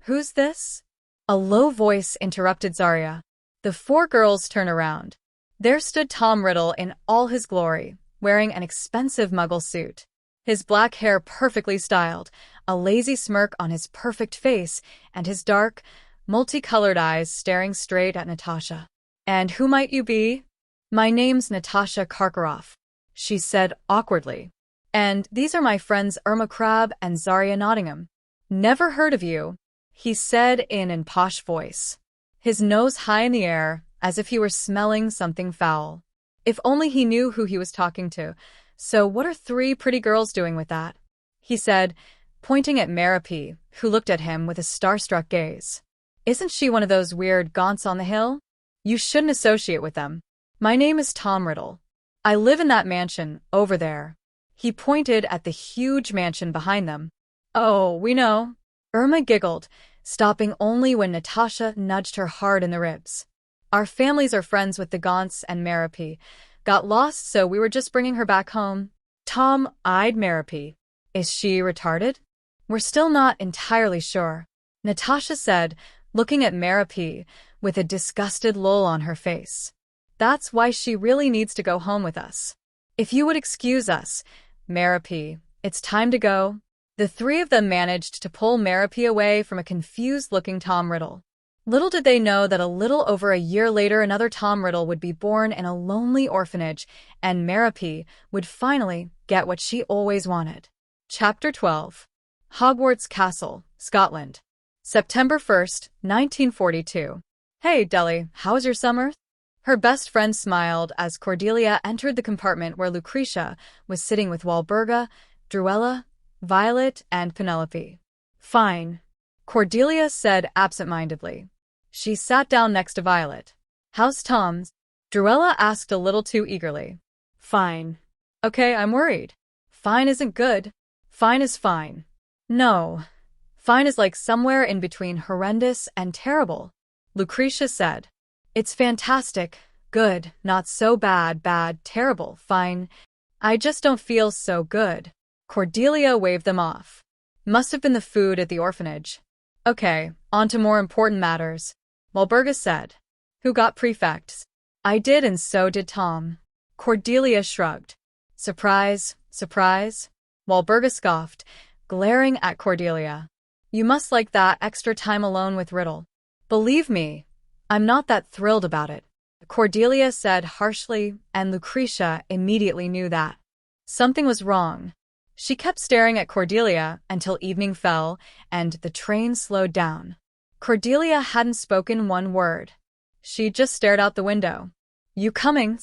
Who's this? A low voice interrupted Zarya. The four girls turned around. There stood Tom Riddle in all his glory, wearing an expensive muggle suit. His black hair perfectly styled, a lazy smirk on his perfect face, and his dark, multicolored eyes staring straight at Natasha. And who might you be? My name's Natasha Karkaroff, she said awkwardly. And these are my friends Irma Crabbe and Zarya Nottingham. Never heard of you, he said in a posh voice, his nose high in the air, as if he were smelling something foul. If only he knew who he was talking to. So what are three pretty girls doing with that? He said, pointing at Merope, who looked at him with a starstruck gaze. Isn't she one of those weird gaunts on the hill? You shouldn't associate with them. My name is Tom Riddle. I live in that mansion, over there. He pointed at the huge mansion behind them. Oh, we know. Irma giggled, stopping only when Natasha nudged her hard in the ribs. Our families are friends with the Gaunts and Merope, Got lost, so we were just bringing her back home. Tom eyed Merope. Is she retarded? We're still not entirely sure, Natasha said, looking at Merope with a disgusted lull on her face. That's why she really needs to go home with us. If you would excuse us, Merope, it's time to go. The three of them managed to pull Merope away from a confused-looking Tom Riddle. Little did they know that a little over a year later another Tom Riddle would be born in a lonely orphanage, and Merope would finally get what she always wanted. Chapter 12. Hogwarts Castle, Scotland. September 1st, 1942. Hey, Deli, how was your summer? Her best friend smiled as Cordelia entered the compartment where Lucretia was sitting with Walburga, Druella, Violet, and Penelope. Fine, Cordelia said absent-mindedly. She sat down next to Violet. How's Tom's? Druella asked a little too eagerly. Fine. Okay, I'm worried. Fine isn't good. Fine is fine. No. Fine is like somewhere in between horrendous and terrible, Lucretia said. It's fantastic, good, not so bad, bad, terrible, fine. I just don't feel so good. Cordelia waved them off. Must have been the food at the orphanage. Okay, on to more important matters, Walburga said. Who got prefects? I did, and so did Tom. Cordelia shrugged. Surprise, surprise, Walburga scoffed, glaring at Cordelia. You must like that extra time alone with Riddle. Believe me, I'm not that thrilled about it, Cordelia said harshly, and Lucretia immediately knew that. Something was wrong. She kept staring at Cordelia until evening fell and the train slowed down. Cordelia hadn't spoken one word. She just stared out the window. You coming?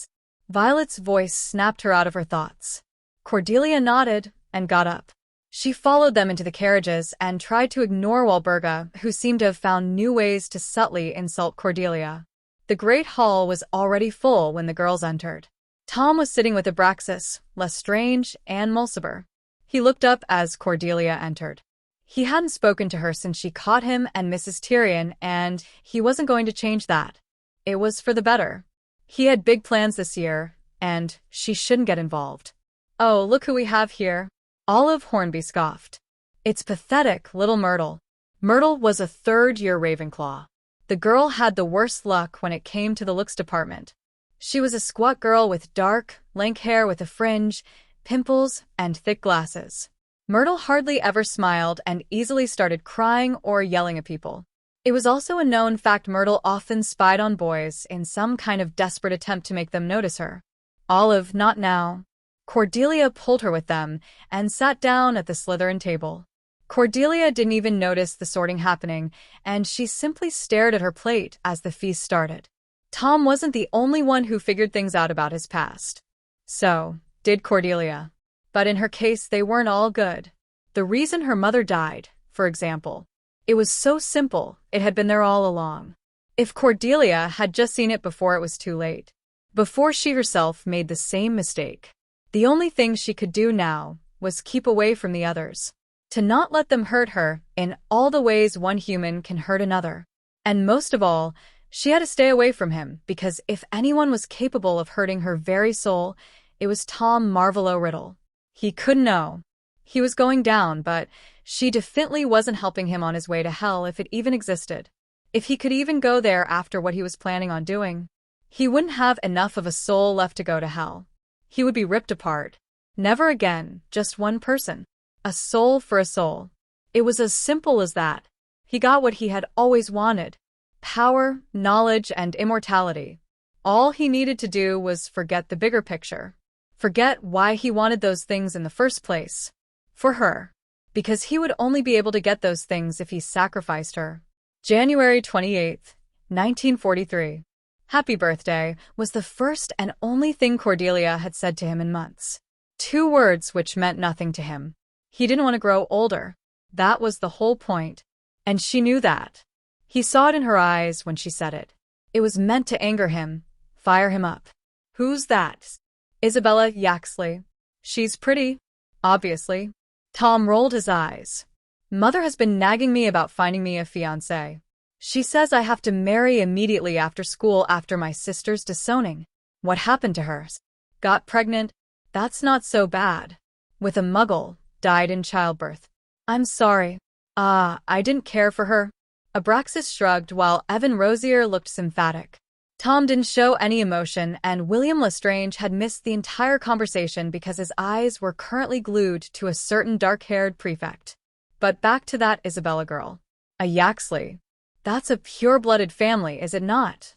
Violet's voice snapped her out of her thoughts. Cordelia nodded and got up. She followed them into the carriages and tried to ignore Walburga, who seemed to have found new ways to subtly insult Cordelia. The great hall was already full when the girls entered. Tom was sitting with Abraxas, Lestrange, and Mulciber. He looked up as Cordelia entered. He hadn't spoken to her since she caught him and Mrs. Tyrion, and he wasn't going to change that. It was for the better. He had big plans this year, and she shouldn't get involved. Oh, look who we have here. Olive Hornby scoffed. It's pathetic, little Myrtle. Myrtle was a third-year Ravenclaw. The girl had the worst luck when it came to the looks department. She was a squat girl with dark, lank hair with a fringe, pimples, and thick glasses. Myrtle hardly ever smiled and easily started crying or yelling at people. It was also a known fact Myrtle often spied on boys in some kind of desperate attempt to make them notice her. Olive, not now. Cordelia pulled her with them and sat down at the Slytherin table. Cordelia didn't even notice the sorting happening, and she simply stared at her plate as the feast started. Tom wasn't the only one who figured things out about his past. So did Cordelia. But in her case, they weren't all good. The reason her mother died, for example. It was so simple, it had been there all along. If Cordelia had just seen it before it was too late. Before she herself made the same mistake. The only thing she could do now was keep away from the others. To not let them hurt her in all the ways one human can hurt another. And most of all, she had to stay away from him, because if anyone was capable of hurting her very soul, it was Tom Marvolo Riddle. He couldn't know. He was going down, but she definitely wasn't helping him on his way to hell if it even existed. If he could even go there after what he was planning on doing. He wouldn't have enough of a soul left to go to hell. He would be ripped apart. Never again, just one person. A soul for a soul. It was as simple as that. He got what he had always wanted. Power, knowledge, and immortality. All he needed to do was forget the bigger picture. Forget why he wanted those things in the first place. For her. Because he would only be able to get those things if he sacrificed her. January 28th, 1943. Happy birthday was the first and only thing Cordelia had said to him in months. 2 words which meant nothing to him. He didn't want to grow older. That was the whole point. And she knew that. He saw it in her eyes when she said it. It was meant to anger him, fire him up. Who's that? Isabella Yaxley. She's pretty, obviously. Tom rolled his eyes. Mother has been nagging me about finding me a fiancé. She says I have to marry immediately after school after my sister's disowning. What happened to her? Got pregnant? That's not so bad. With a muggle, died in childbirth. I'm sorry. I didn't care for her. Abraxas shrugged while Evan Rosier looked sympathetic. Tom didn't show any emotion, and William Lestrange had missed the entire conversation because his eyes were currently glued to a certain dark-haired prefect. But back to that Isabella girl. A Yaxley. That's a pure-blooded family, is it not?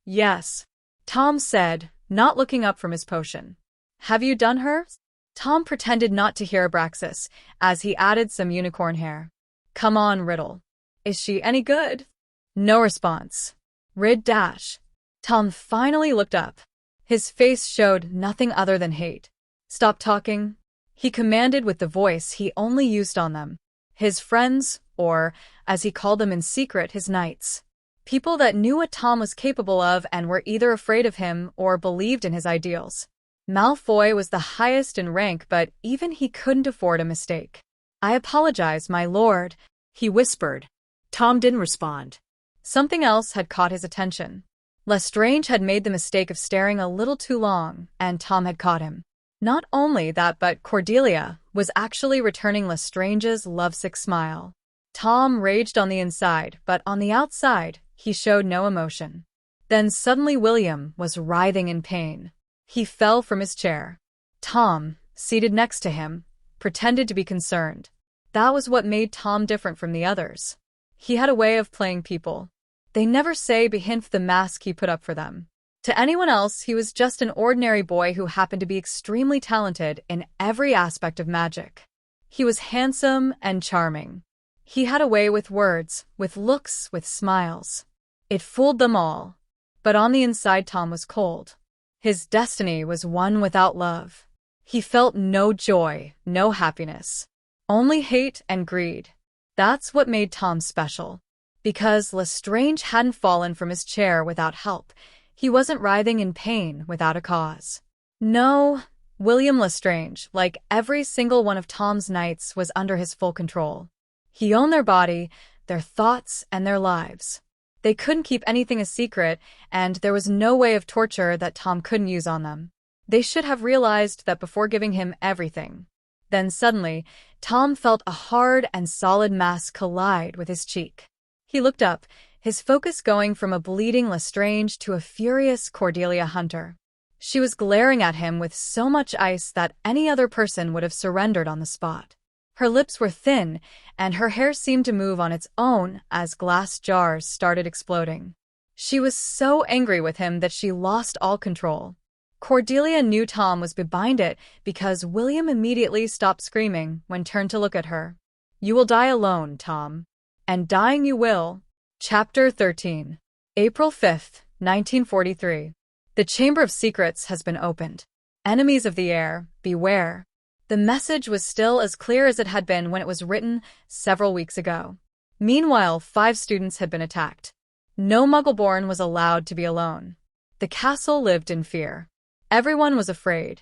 Yes, Tom said, not looking up from his potion. Have you done her? Tom pretended not to hear Abraxas, as he added some unicorn hair. Come on, Riddle. Is she any good? No response. Rid dash. Tom finally looked up. His face showed nothing other than hate. Stop talking, he commanded with the voice he only used on them. His friends, or, as he called them in secret, his knights. People that knew what Tom was capable of and were either afraid of him or believed in his ideals. Malfoy was the highest in rank, but even he couldn't afford a mistake. I apologize, my lord, he whispered. Tom didn't respond. Something else had caught his attention. Lestrange had made the mistake of staring a little too long, and Tom had caught him. Not only that, but Cordelia was actually returning Lestrange's lovesick smile. Tom raged on the inside, but on the outside, he showed no emotion. Then suddenly William was writhing in pain. He fell from his chair. Tom, seated next to him, pretended to be concerned. That was what made Tom different from the others. He had a way of playing people. They never say behind the mask he put up for them. To anyone else, he was just an ordinary boy who happened to be extremely talented in every aspect of magic. He was handsome and charming. He had a way with words, with looks, with smiles. It fooled them all. But on the inside, Tom was cold. His destiny was one without love. He felt no joy, no happiness. Only hate and greed. That's what made Tom special. Because Lestrange hadn't fallen from his chair without help, he wasn't writhing in pain without a cause. No, William Lestrange, like every single one of Tom's knights, was under his full control. He owned their body, their thoughts, and their lives. They couldn't keep anything a secret, and there was no way of torture that Tom couldn't use on them. They should have realized that before giving him everything. Then suddenly, Tom felt a hard and solid mass collide with his cheek. He looked up, his focus going from a bleeding Lestrange to a furious Cordelia Hunter. She was glaring at him with so much ice that any other person would have surrendered on the spot. Her lips were thin, and her hair seemed to move on its own as glass jars started exploding. She was so angry with him that she lost all control. Cordelia knew Tom was behind it because William immediately stopped screaming when turned to look at her. You will die alone, Tom. And dying you will. Chapter 13. April 5th, 1943. The Chamber of Secrets has been opened. Enemies of the air, beware. The message was still as clear as it had been when it was written several weeks ago. Meanwhile, 5 students had been attacked. No Muggleborn was allowed to be alone. The castle lived in fear. Everyone was afraid.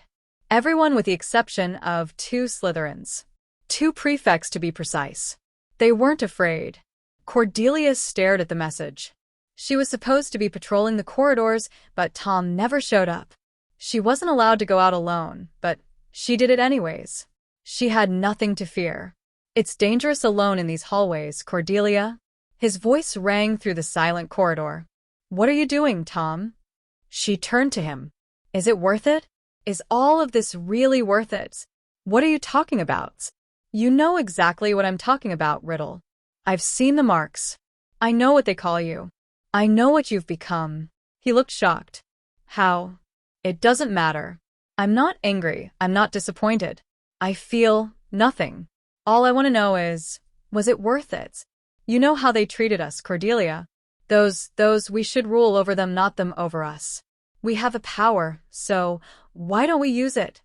Everyone with the exception of 2 Slytherins. 2 prefects to be precise. They weren't afraid. Cordelia stared at the message. She was supposed to be patrolling the corridors, but Tom never showed up. She wasn't allowed to go out alone, but she did it anyways. She had nothing to fear. It's dangerous alone in these hallways, Cordelia. His voice rang through the silent corridor. What are you doing, Tom? She turned to him. Is it worth it? Is all of this really worth it? What are you talking about? You know exactly what I'm talking about, Riddle. I've seen the marks. I know what they call you. I know what you've become. He looked shocked. How? It doesn't matter. I'm not angry. I'm not disappointed. I feel nothing. All I want to know is, was it worth it? You know how they treated us, Cordelia. Those, we should rule over them, not them over us. We have a power, so why don't we use it?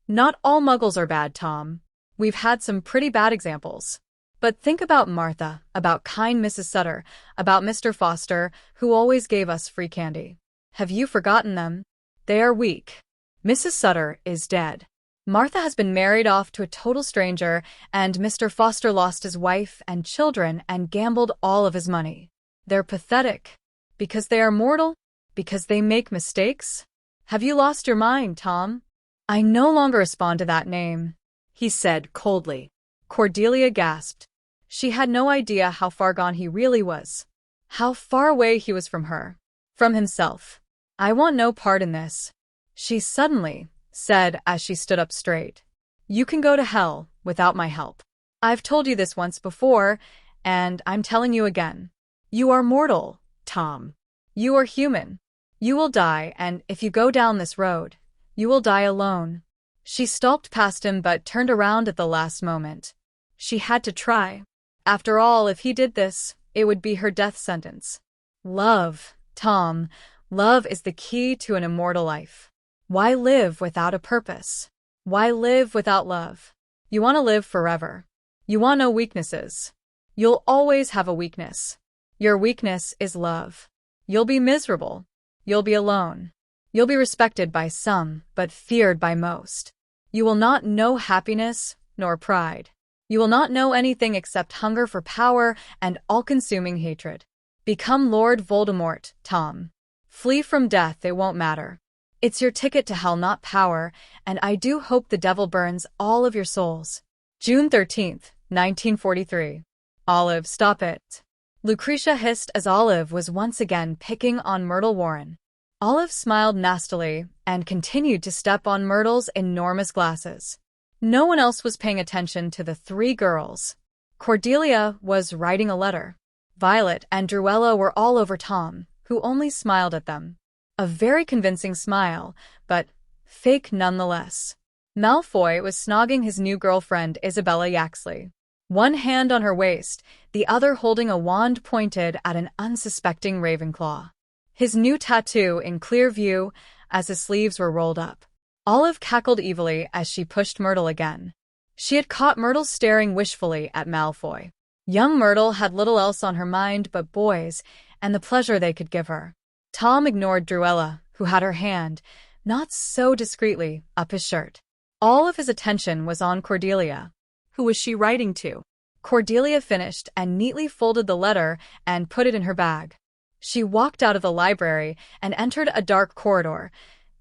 Not all Muggles are bad, Tom. We've had some pretty bad examples. But think about Martha, about kind Mrs. Sutter, about Mr. Foster, who always gave us free candy. Have you forgotten them? They are weak. Mrs. Sutter is dead. Martha has been married off to a total stranger, and Mr. Foster lost his wife and children and gambled all of his money. They're pathetic. Because they are mortal? Because they make mistakes? Have you lost your mind, Tom? I no longer respond to that name, he said coldly. Cordelia gasped. She had no idea how far gone he really was. How far away he was from her. From himself. I want no part in this, she suddenly said as she stood up straight. You can go to hell without my help. I've told you this once before, and I'm telling you again. You are mortal, Tom. You are human. You will die, and if you go down this road, you will die alone. She stalked past him but turned around at the last moment. She had to try. After all, if he did this, it would be her death sentence. Love, Tom. Love is the key to an immortal life. Why live without a purpose? Why live without love? You want to live forever. You want no weaknesses. You'll always have a weakness. Your weakness is love. You'll be miserable. You'll be alone. You'll be respected by some, but feared by most. You will not know happiness nor pride. You will not know anything except hunger for power and all-consuming hatred. Become Lord Voldemort, Tom. Flee from death, it won't matter. It's your ticket to hell, not power, and I do hope the devil burns all of your souls. June 13th, 1943. Olive, stop it. Lucretia hissed as Olive was once again picking on Myrtle Warren. Olive smiled nastily and continued to step on Myrtle's enormous glasses. No one else was paying attention to the three girls. Cordelia was writing a letter. Violet and Druella were all over Tom, who only smiled at them. A very convincing smile, but fake nonetheless. Malfoy was snogging his new girlfriend Isabella Yaxley. One hand on her waist, the other holding a wand pointed at an unsuspecting Ravenclaw. His new tattoo in clear view as his sleeves were rolled up. Olive cackled evilly as she pushed Myrtle again. She had caught Myrtle staring wishfully at Malfoy. Young Myrtle had little else on her mind but boys and the pleasure they could give her. Tom ignored Druella, who had her hand, not so discreetly, up his shirt. All of his attention was on Cordelia. Who was she writing to? Cordelia finished and neatly folded the letter and put it in her bag. She walked out of the library and entered a dark corridor,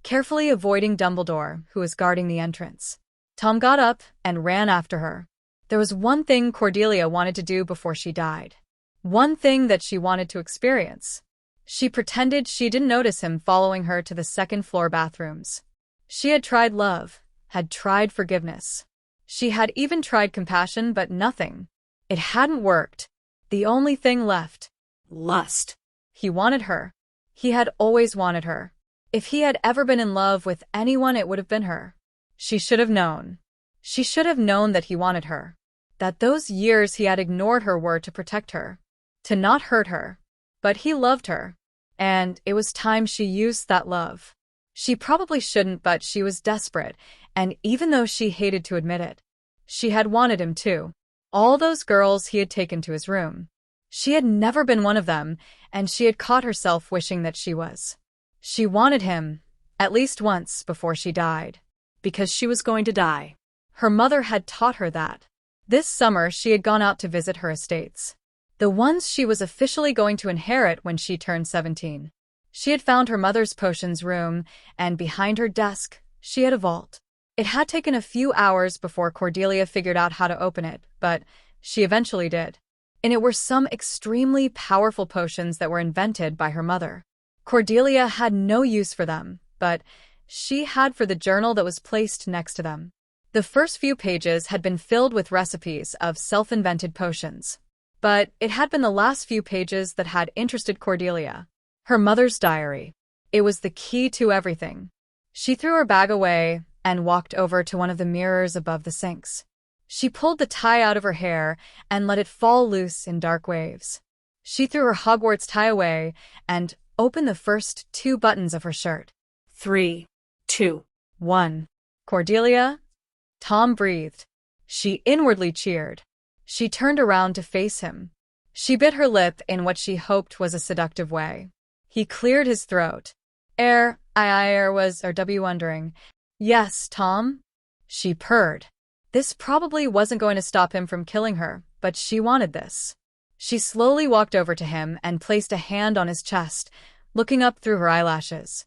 carefully avoiding Dumbledore, who was guarding the entrance. Tom got up and ran after her. There was one thing Cordelia wanted to do before she died. One thing that she wanted to experience. She pretended she didn't notice him following her to the second-floor bathrooms. She had tried love, had tried forgiveness. She had even tried compassion, but nothing. It hadn't worked. The only thing left. Lust. He wanted her. He had always wanted her. If he had ever been in love with anyone, it would have been her. She should have known. She should have known that he wanted her. That those years he had ignored her were to protect her. To not hurt her. But he loved her. And it was time she used that love. She probably shouldn't, but she was desperate, and even though she hated to admit it, she had wanted him too. All those girls he had taken to his room. She had never been one of them, and she had caught herself wishing that she was. She wanted him, at least once before she died. Because she was going to die. Her mother had taught her that. This summer she had gone out to visit her estates. The ones she was officially going to inherit when she turned 17. She had found her mother's potions room, and behind her desk, she had a vault. It had taken a few hours before Cordelia figured out how to open it, but she eventually did. In it were some extremely powerful potions that were invented by her mother. Cordelia had no use for them, but she had for the journal that was placed next to them. The first few pages had been filled with recipes of self-invented potions. But it had been the last few pages that had interested Cordelia. Her mother's diary. It was the key to everything. She threw her bag away and walked over to one of the mirrors above the sinks. She pulled the tie out of her hair and let it fall loose in dark waves. She threw her Hogwarts tie away and opened the first 2 buttons of her shirt. 3, 2, 1. Cordelia? Tom breathed. She inwardly cheered. She turned around to face him. She bit her lip in what she hoped was a seductive way. He cleared his throat. W wondering. Yes, Tom? She purred. This probably wasn't going to stop him from killing her, but she wanted this. She slowly walked over to him and placed a hand on his chest, looking up through her eyelashes.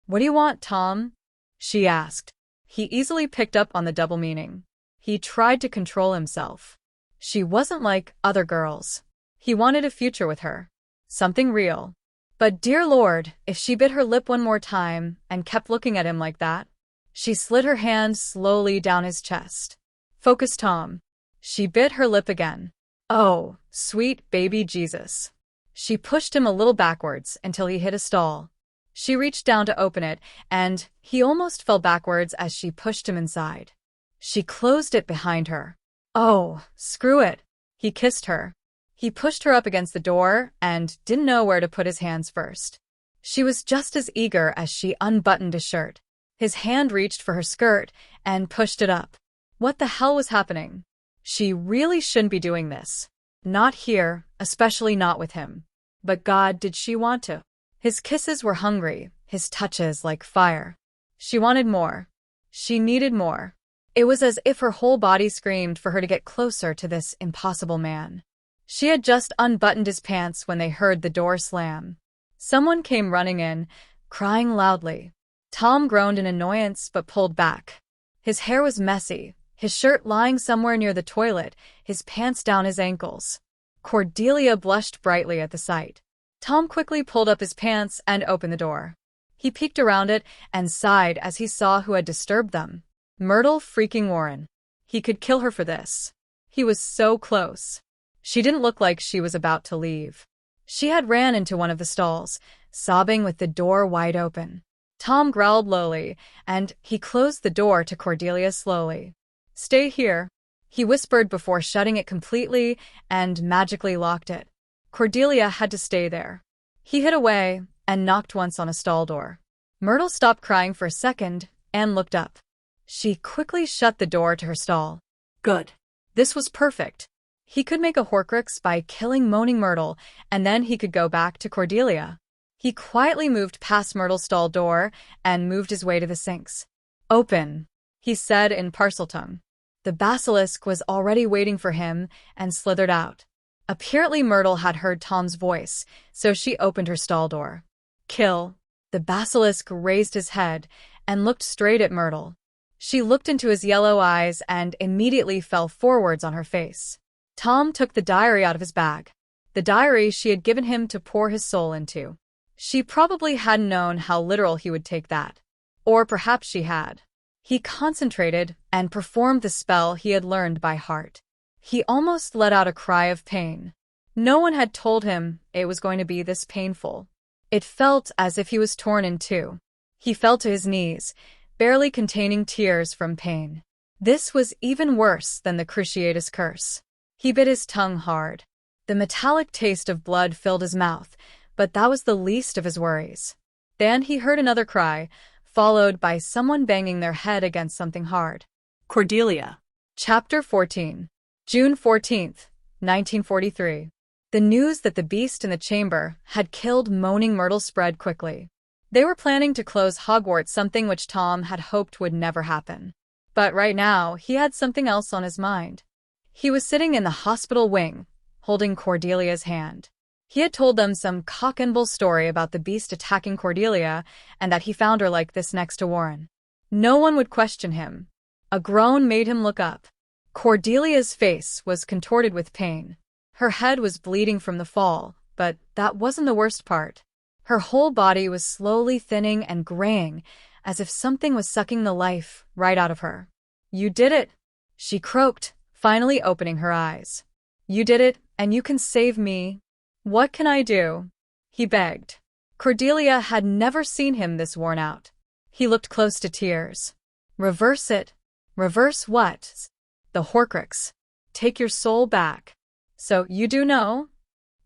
"What do you want, Tom?" she asked. He easily picked up on the double meaning. He tried to control himself. She wasn't like other girls. He wanted a future with her. Something real. But dear Lord, if she bit her lip one more time and kept looking at him like that. She slid her hand slowly down his chest. "Focus, Tom." She bit her lip again. "Oh, sweet baby Jesus." She pushed him a little backwards until he hit a stall. She reached down to open it, and he almost fell backwards as she pushed him inside. She closed it behind her. "Oh, screw it." He kissed her. He pushed her up against the door and didn't know where to put his hands first. She was just as eager as she unbuttoned his shirt. His hand reached for her skirt and pushed it up. What the hell was happening? She really shouldn't be doing this. Not here, especially not with him. But God, did she want to? His kisses were hungry, his touches like fire. She wanted more. She needed more. It was as if her whole body screamed for her to get closer to this impossible man. She had just unbuttoned his pants when they heard the door slam. Someone came running in, crying loudly. Tom groaned in annoyance but pulled back. His hair was messy, his shirt lying somewhere near the toilet, his pants down his ankles. Cordelia blushed brightly at the sight. Tom quickly pulled up his pants and opened the door. He peeked around it and sighed as he saw who had disturbed them. Myrtle freaking Warren. He could kill her for this. He was so close. She didn't look like she was about to leave. She had ran into one of the stalls, sobbing with the door wide open. Tom growled lowly, and he closed the door to Cordelia slowly. "Stay here," he whispered before shutting it completely and magically locked it. Cordelia had to stay there. He hid away and knocked once on a stall door. Myrtle stopped crying for a second and looked up. She quickly shut the door to her stall. Good. This was perfect. He could make a Horcrux by killing moaning Myrtle, and then he could go back to Cordelia. He quietly moved past Myrtle's stall door and moved his way to the sinks. "Open," he said in Parseltongue. The basilisk was already waiting for him and slithered out. Apparently Myrtle had heard Tom's voice, so she opened her stall door. "Kill." The basilisk raised his head and looked straight at Myrtle. She looked into his yellow eyes and immediately fell forwards on her face. Tom took the diary out of his bag. The diary she had given him to pour his soul into. She probably hadn't known how literal he would take that. Or perhaps she had. He concentrated and performed the spell he had learned by heart. He almost let out a cry of pain. No one had told him it was going to be this painful. It felt as if he was torn in two. He fell to his knees, barely containing tears from pain. This was even worse than the Cruciatus curse. He bit his tongue hard. The metallic taste of blood filled his mouth, but that was the least of his worries. Then he heard another cry, followed by someone banging their head against something hard. Cordelia. Chapter 14. June 14th, 1943. The news that the beast in the chamber had killed moaning Myrtle spread quickly. They were planning to close Hogwarts, something which Tom had hoped would never happen. But right now, he had something else on his mind. He was sitting in the hospital wing, holding Cordelia's hand. He had told them some cock-and-bull story about the beast attacking Cordelia and that he found her like this next to Warren. No one would question him. A groan made him look up. Cordelia's face was contorted with pain. Her head was bleeding from the fall, but that wasn't the worst part. Her whole body was slowly thinning and graying, as if something was sucking the life right out of her. "You did it," she croaked, finally opening her eyes. "You did it, and you can save me." "What can I do?" he begged. Cordelia had never seen him this worn out. He looked close to tears. "Reverse it." "Reverse what?" "The Horcrux. Take your soul back." "So you do know?"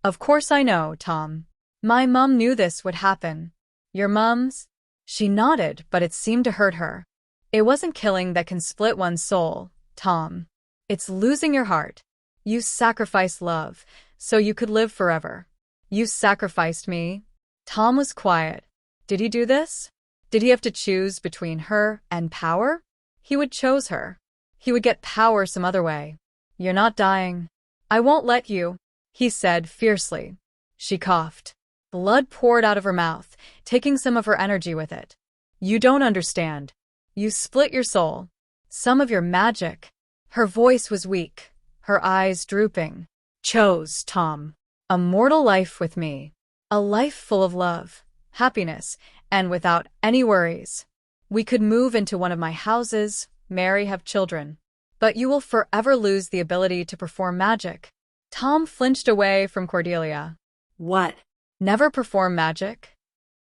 "Of course I know, Tom. My mum knew this would happen." "Your mum's?" She nodded, but it seemed to hurt her. "It wasn't killing that can split one's soul, Tom. It's losing your heart. You sacrificed love, so you could live forever. You sacrificed me." Tom was quiet. Did he do this? Did he have to choose between her and power? He would choose her. He would get power some other way. "You're not dying." "I won't let you," he said fiercely. She coughed. Blood poured out of her mouth, taking some of her energy with it. You don't understand. You split your soul. Some of your magic. Her voice was weak, her eyes drooping. Chose, Tom. A mortal life with me. A life full of love, happiness, and without any worries. We could move into one of my houses, marry, have children. But you will forever lose the ability to perform magic. Tom flinched away from Cordelia. What? Never perform magic?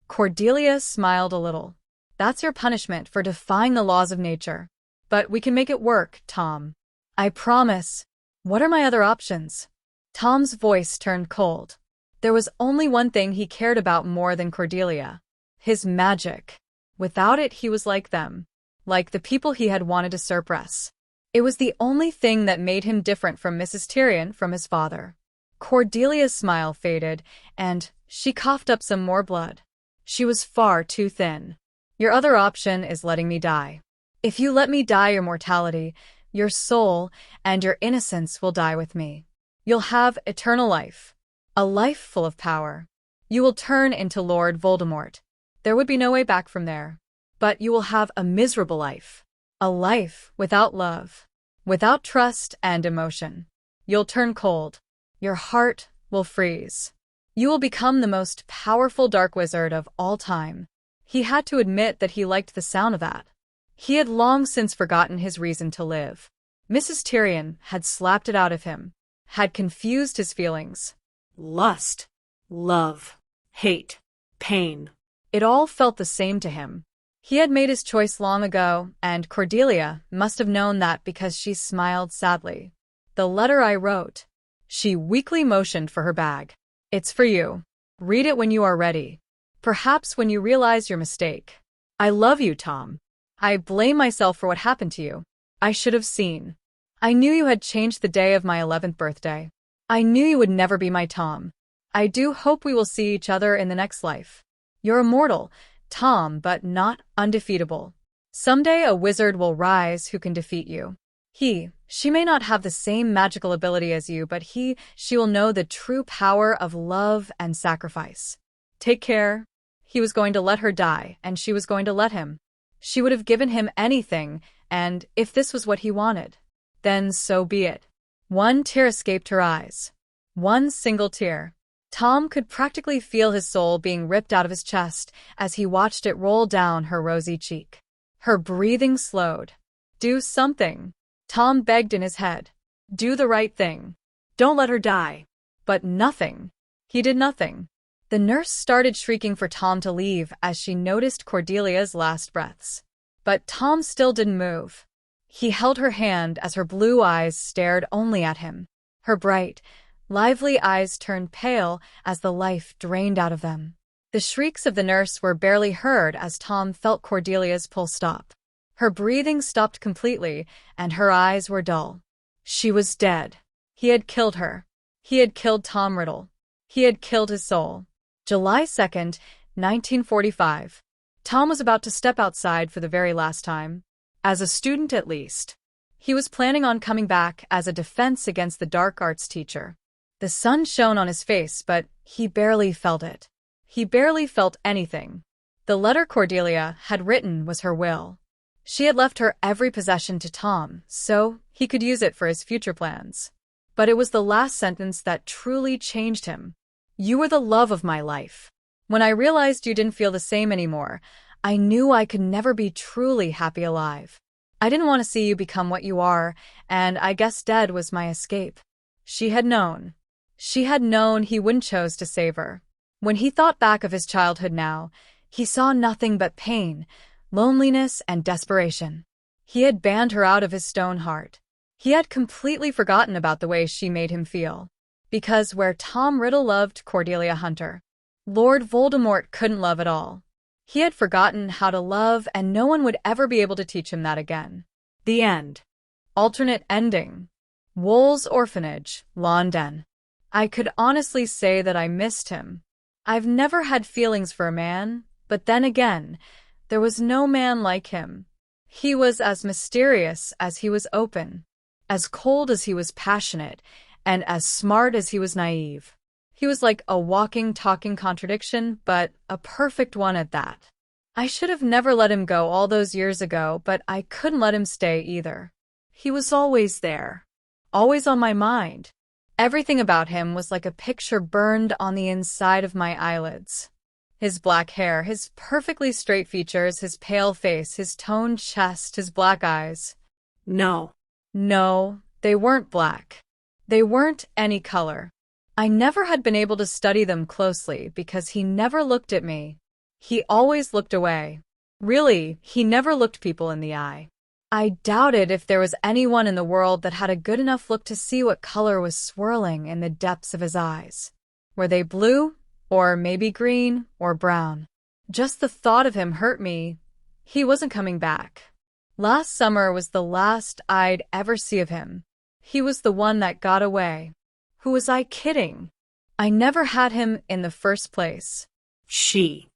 Cordelia smiled a little. That's your punishment for defying the laws of nature. But we can make it work, Tom. I promise. What are my other options? Tom's voice turned cold. There was only one thing he cared about more than Cordelia. His magic. Without it, he was like them. Like the people he had wanted to suppress. It was the only thing that made him different from Mrs. Tyrion from his father. Cordelia's smile faded, and she coughed up some more blood. She was far too thin. Your other option is letting me die. If you let me die, your mortality, your soul, and your innocence will die with me. You'll have eternal life. A life full of power. You will turn into Lord Voldemort. There would be no way back from there. But you will have a miserable life. A life without love. Without trust and emotion. You'll turn cold. Your heart will freeze. You will become the most powerful dark wizard of all time. He had to admit that he liked the sound of that. He had long since forgotten his reason to live. Mrs. Tyrion had slapped it out of him, had confused his feelings. Lust, love, hate, pain. It all felt the same to him. He had made his choice long ago, and Cordelia must have known that because she smiled sadly. The letter I wrote. She weakly motioned for her bag. It's for you. Read it when you are ready. Perhaps when you realize your mistake. I love you, Tom. I blame myself for what happened to you. I should have seen. I knew you had changed the day of my 11th birthday. I knew you would never be my Tom. I do hope we will see each other in the next life. You're immortal, Tom, but not undefeatable. Someday a wizard will rise who can defeat you. She may not have the same magical ability as you, but she will know the true power of love and sacrifice. Take care. He was going to let her die, and she was going to let him. She would have given him anything, and if this was what he wanted, then so be it. One tear escaped her eyes. One single tear. Tom could practically feel his soul being ripped out of his chest as he watched it roll down her rosy cheek. Her breathing slowed. Do something. Tom begged in his head. Do the right thing. Don't let her die. But nothing. He did nothing. The nurse started shrieking for Tom to leave as she noticed Cordelia's last breaths. But Tom still didn't move. He held her hand as her blue eyes stared only at him. Her bright, lively eyes turned pale as the life drained out of them. The shrieks of the nurse were barely heard as Tom felt Cordelia's pulse stop. Her breathing stopped completely, and her eyes were dull. She was dead. He had killed her. He had killed Tom Riddle. He had killed his soul. July 2nd, 1945. Tom was about to step outside for the very last time. As a student, at least. He was planning on coming back as a defense against the dark arts teacher. The sun shone on his face, but he barely felt it. He barely felt anything. The letter Cordelia had written was her will. She had left her every possession to Tom, so he could use it for his future plans. But it was the last sentence that truly changed him. You were the love of my life. When I realized you didn't feel the same anymore, I knew I could never be truly happy alive. I didn't want to see you become what you are, and I guess dead was my escape. She had known. She had known he wouldn't choose to save her. When he thought back of his childhood now, he saw nothing but pain, loneliness, and desperation. He had banned her out of his stone heart. He had completely forgotten about the way she made him feel. Because where Tom Riddle loved Cordelia Hunter, Lord Voldemort couldn't love at all. He had forgotten how to love, and no one would ever be able to teach him that again. The end. Alternate ending. Wool's Orphanage, London. I could honestly say that I missed him. I've never had feelings for a man, but then again, there was no man like him. He was as mysterious as he was open, as cold as he was passionate, and as smart as he was naive. He was like a walking, talking contradiction, but a perfect one at that. I should have never let him go all those years ago, but I couldn't let him stay either. He was always there. Always on my mind. Everything about him was like a picture burned on the inside of my eyelids. His black hair, his perfectly straight features, his pale face, his toned chest, his black eyes. No. No, they weren't black. They weren't any color. I never had been able to study them closely because he never looked at me. He always looked away. Really, he never looked people in the eye. I doubted if there was anyone in the world that had a good enough look to see what color was swirling in the depths of his eyes. Were they blue? Or maybe green or brown? Just the thought of him hurt me. He wasn't coming back. Last summer was the last I'd ever see of him. He was the one that got away. Who was I kidding? I never had him in the first place. She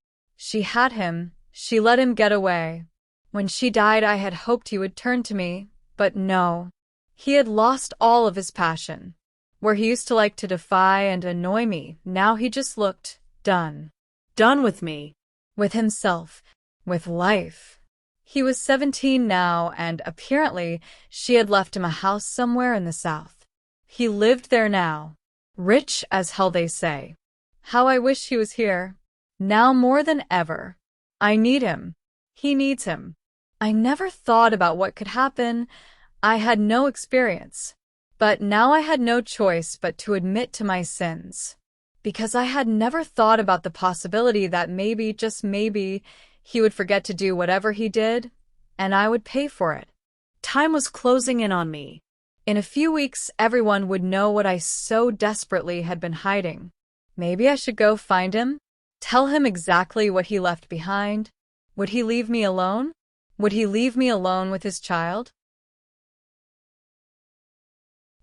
had him. She let him get away. When she died, I had hoped he would turn to me, but no. He had lost all of his passion. Where he used to like to defy and annoy me, now he just looked done. Done with me. With himself. With life. He was 17 now, and apparently she had left him a house somewhere in the South. He lived there now. Rich as hell, they say. How I wish he was here. Now more than ever. I need him. He needs him. I never thought about what could happen. I had no experience. But now I had no choice but to admit to my sins. Because I had never thought about the possibility that maybe, just maybe, he would forget to do whatever he did, and I would pay for it. Time was closing in on me. In a few weeks, everyone would know what I so desperately had been hiding. Maybe I should go find him? Tell him exactly what he left behind? Would he leave me alone? Would he leave me alone with his child?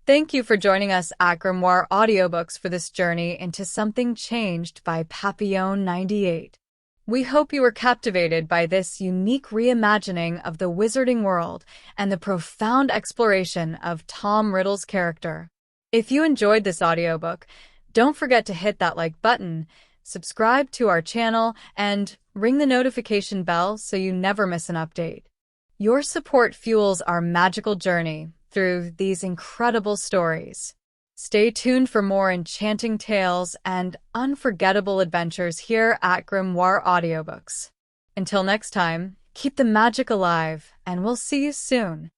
Thank you for joining us at Grimoire Audiobooks for this journey into Something Changed by Papillon98. We hope you were captivated by this unique reimagining of the wizarding world and the profound exploration of Tom Riddle's character. If you enjoyed this audiobook, don't forget to hit that like button, subscribe to our channel, and ring the notification bell so you never miss an update. Your support fuels our magical journey through these incredible stories. Stay tuned for more enchanting tales and unforgettable adventures here at Grimoire Audiobooks. Until next time, keep the magic alive, and we'll see you soon.